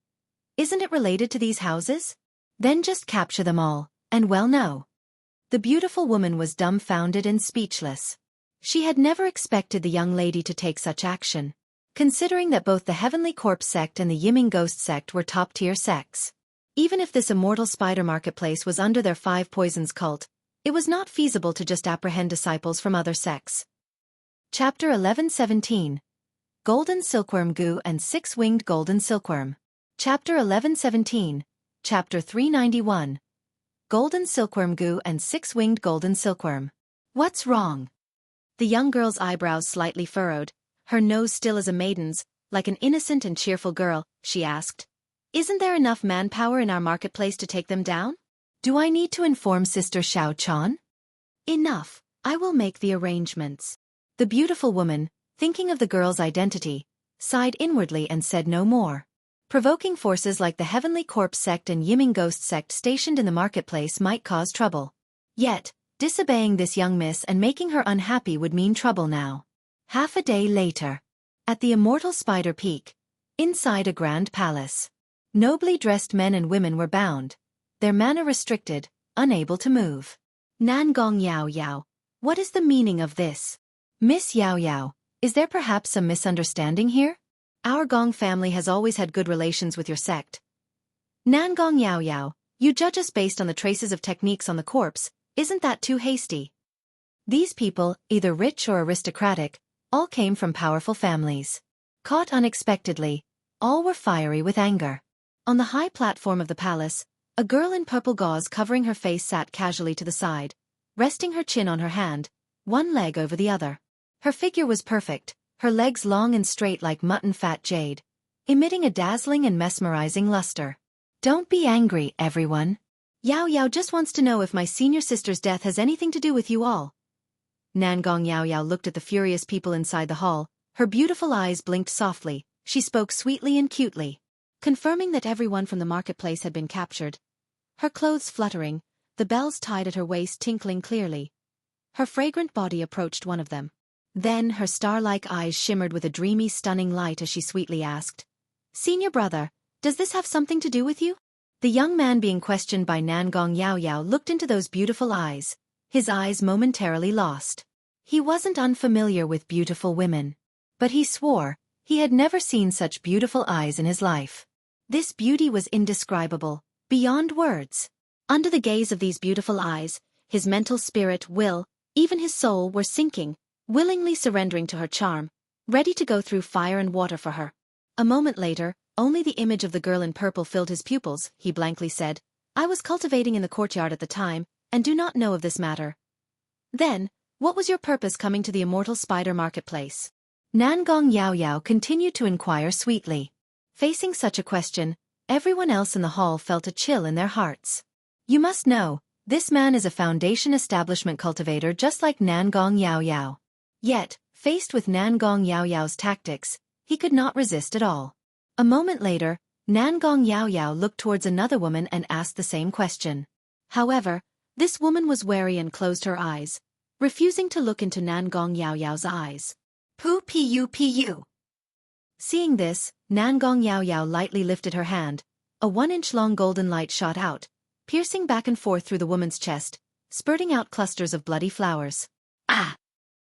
Isn't it related to these houses? Then just capture them all, and well no. The beautiful woman was dumbfounded and speechless. She had never expected the young lady to take such action, considering that both the Heavenly Corpse sect and the Yiming Ghost sect were top-tier sects. Even if this immortal spider marketplace was under their five poisons cult, it was not feasible to just apprehend disciples from other sects. Chapter 11:17. Golden Silkworm Goo and Six-Winged Golden Silkworm. Chapter 11:17. Chapter 391. Golden Silkworm Goo and Six-Winged Golden Silkworm. What's wrong? The young girl's eyebrows slightly furrowed, her nose still as a maiden's, like an innocent and cheerful girl, she asked. Isn't there enough manpower in our marketplace to take them down? Do I need to inform Sister Xiaofan? Enough, I will make the arrangements. The beautiful woman, thinking of the girl's identity, sighed inwardly and said no more. Provoking forces like the Heavenly Corpse sect and Yiming Ghost sect stationed in the marketplace might cause trouble. Yet, disobeying this young miss and making her unhappy would mean trouble now. Half a day later. At the immortal Spider Peak. Inside a grand palace. Nobly dressed men and women were bound, their mana restricted, unable to move. Nangong Yao Yao, what is the meaning of this? Miss Yao Yao, is there perhaps some misunderstanding here? Our Gong family has always had good relations with your sect. Nangong Yao Yao, you judge us based on the traces of techniques on the corpse, isn't that too hasty? These people, either rich or aristocratic, all came from powerful families. Caught unexpectedly, all were fiery with anger. On the high platform of the palace, a girl in purple gauze covering her face sat casually to the side, resting her chin on her hand, one leg over the other. Her figure was perfect, her legs long and straight like mutton-fat jade, emitting a dazzling and mesmerizing luster. Don't be angry, everyone. Yao Yao just wants to know if my senior sister's death has anything to do with you all. Nangong Yao Yao looked at the furious people inside the hall, her beautiful eyes blinked softly, she spoke sweetly and cutely, confirming that everyone from the marketplace had been captured. Her clothes fluttering, the bells tied at her waist tinkling clearly. Her fragrant body approached one of them. Then her star-like eyes shimmered with a dreamy, stunning light as she sweetly asked, Senior brother, does this have something to do with you? The young man being questioned by Nangong Yao Yao looked into those beautiful eyes, his eyes momentarily lost. He wasn't unfamiliar with beautiful women. But he swore, he had never seen such beautiful eyes in his life. This beauty was indescribable, beyond words. Under the gaze of these beautiful eyes, his mental spirit, will, even his soul were sinking, willingly surrendering to her charm, ready to go through fire and water for her. A moment later, only the image of the girl in purple filled his pupils, he blankly said, I was cultivating in the courtyard at the time, and do not know of this matter. Then, what was your purpose coming to the immortal spider marketplace? Nangong Yao Yao continued to inquire sweetly. Facing such a question, everyone else in the hall felt a chill in their hearts. You must know, this man is a foundation establishment cultivator just like Nangong Yao Yao. Yet, faced with Nangong Yao Yao's tactics, he could not resist at all. A moment later, Nangong Yao Yao looked towards another woman and asked the same question. However, this woman was wary and closed her eyes, refusing to look into Nangong Yao Yao's eyes. Pu. Seeing this, Nangong Yao Yao lightly lifted her hand. A 1-inch-long golden light shot out, piercing back and forth through the woman's chest, spurting out clusters of bloody flowers. Ah!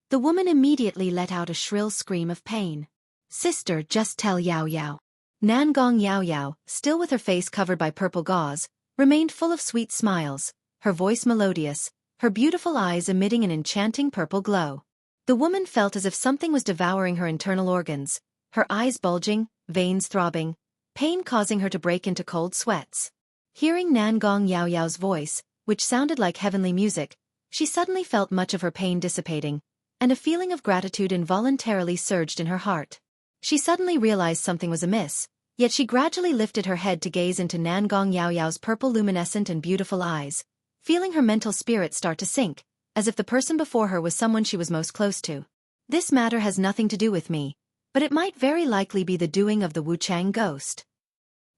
The woman immediately let out a shrill scream of pain. Sister, just tell Yao Yao. Nangong Yao Yao, still with her face covered by purple gauze, remained full of sweet smiles, her voice melodious, her beautiful eyes emitting an enchanting purple glow. The woman felt as if something was devouring her internal organs, her eyes bulging, veins throbbing, pain causing her to break into cold sweats. Hearing Nangong Yao Yao's voice, which sounded like heavenly music, she suddenly felt much of her pain dissipating, and a feeling of gratitude involuntarily surged in her heart. She suddenly realized something was amiss, yet she gradually lifted her head to gaze into Nangong Yao Yao's purple luminescent and beautiful eyes, feeling her mental spirit start to sink, as if the person before her was someone she was most close to. This matter has nothing to do with me, but it might very likely be the doing of the Wuchang ghost.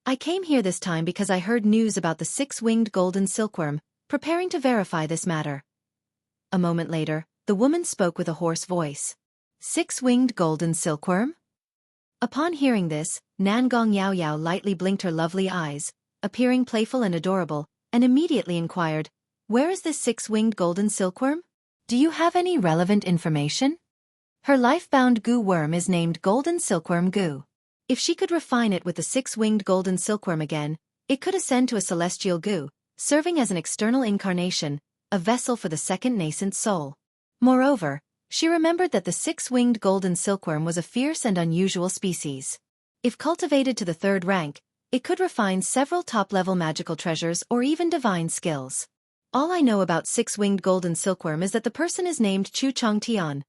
I came here this time because I heard news about the six-winged golden silkworm, preparing to verify this matter. A moment later, the woman spoke with a hoarse voice. Six-winged golden silkworm? Upon hearing this, Nangong Yao Yao lightly blinked her lovely eyes, appearing playful and adorable, and immediately inquired, "Where is this six-winged golden silkworm? Do you have any relevant information?" Her life-bound goo worm is named Golden Silkworm Goo. If she could refine it with the six-winged golden silkworm again, it could ascend to a celestial goo, serving as an external incarnation, a vessel for the second nascent soul. Moreover, she remembered that the six-winged golden silkworm was a fierce and unusual species. If cultivated to the third rank, it could refine several top-level magical treasures or even divine skills. All I know about six-winged golden silkworm is that the person is named Chu Chongtian,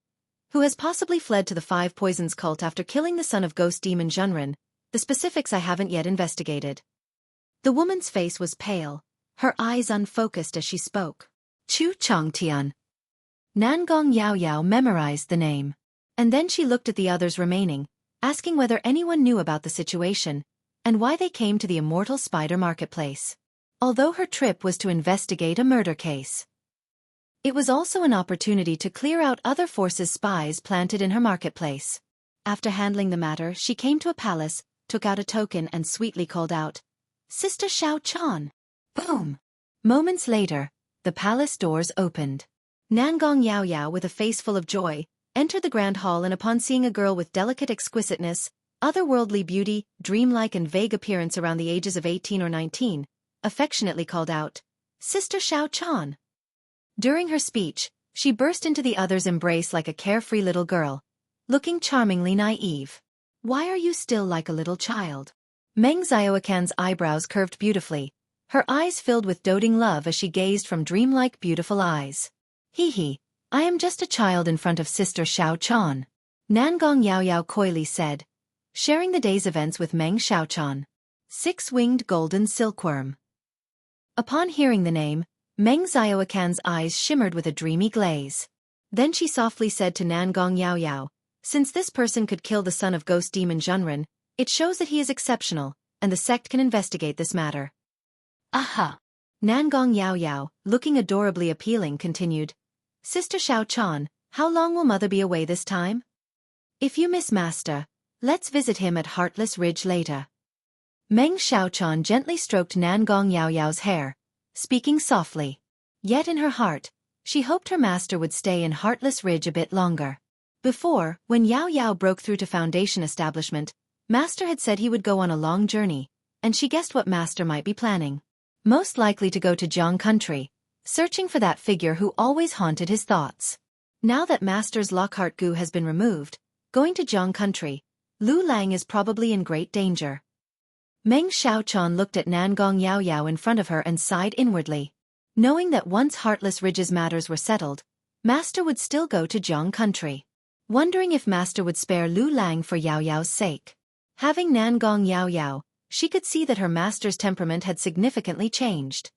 who has possibly fled to the Five Poisons cult after killing the son of ghost demon Zhenren. The specifics I haven't yet investigated. The woman's face was pale, her eyes unfocused as she spoke. Chu Chongtian. Nangong Yao Yao memorized the name. And then she looked at the others remaining, asking whether anyone knew about the situation, and why they came to the Immortal Spider Marketplace. Although her trip was to investigate a murder case, it was also an opportunity to clear out other forces' spies planted in her marketplace. After handling the matter, she came to a palace, took out a token and sweetly called out, "Sister Xiaofan." Boom! Moments later, the palace doors opened. Nangong Yao Yao, with a face full of joy, entered the grand hall, and upon seeing a girl with delicate exquisiteness, otherworldly beauty, dreamlike and vague appearance around the ages of 18 or 19, affectionately called out, "Sister Xiaofan." During her speech, she burst into the other's embrace like a carefree little girl, looking charmingly naive. "Why are you still like a little child?" Meng Xiaofan's eyebrows curved beautifully, her eyes filled with doting love as she gazed from dreamlike beautiful eyes. "Hee, I am just a child in front of Sister Xiaofan," Nangong Yao Yao coyly said, sharing the day's events with Meng Xiaofan. Six-winged golden silkworm. Upon hearing the name, Meng Xiaofan's eyes shimmered with a dreamy glaze. Then she softly said to Nangong Yao Yao, "Since this person could kill the son of ghost demon Zhenren, it shows that he is exceptional, and the sect can investigate this matter." "Aha!" Nangong Yao Yao, looking adorably appealing, continued, "Sister Xiaofan, how long will Mother be away this time? If you miss Master, let's visit him at Heartless Ridge later." Meng Xiaofan gently stroked Nangong Yao Yao's hair, speaking softly. Yet in her heart, she hoped her master would stay in Heartless Ridge a bit longer. Before, when Yao Yao broke through to Foundation Establishment, Master had said he would go on a long journey, and she guessed what Master might be planning. Most likely to go to Jiang country, searching for that figure who always haunted his thoughts. Now that Master's Lockhart Goo has been removed, going to Jiang country, Lu Lang is probably in great danger. Meng Xiaofan looked at Nangong Yao Yao in front of her and sighed inwardly. Knowing that once Heartless Ridge's matters were settled, Master would still go to Jiang country. Wondering if Master would spare Lu Lang for Yao Yao's sake. Having Nangong Yao Yao, she could see that her master's temperament had significantly changed.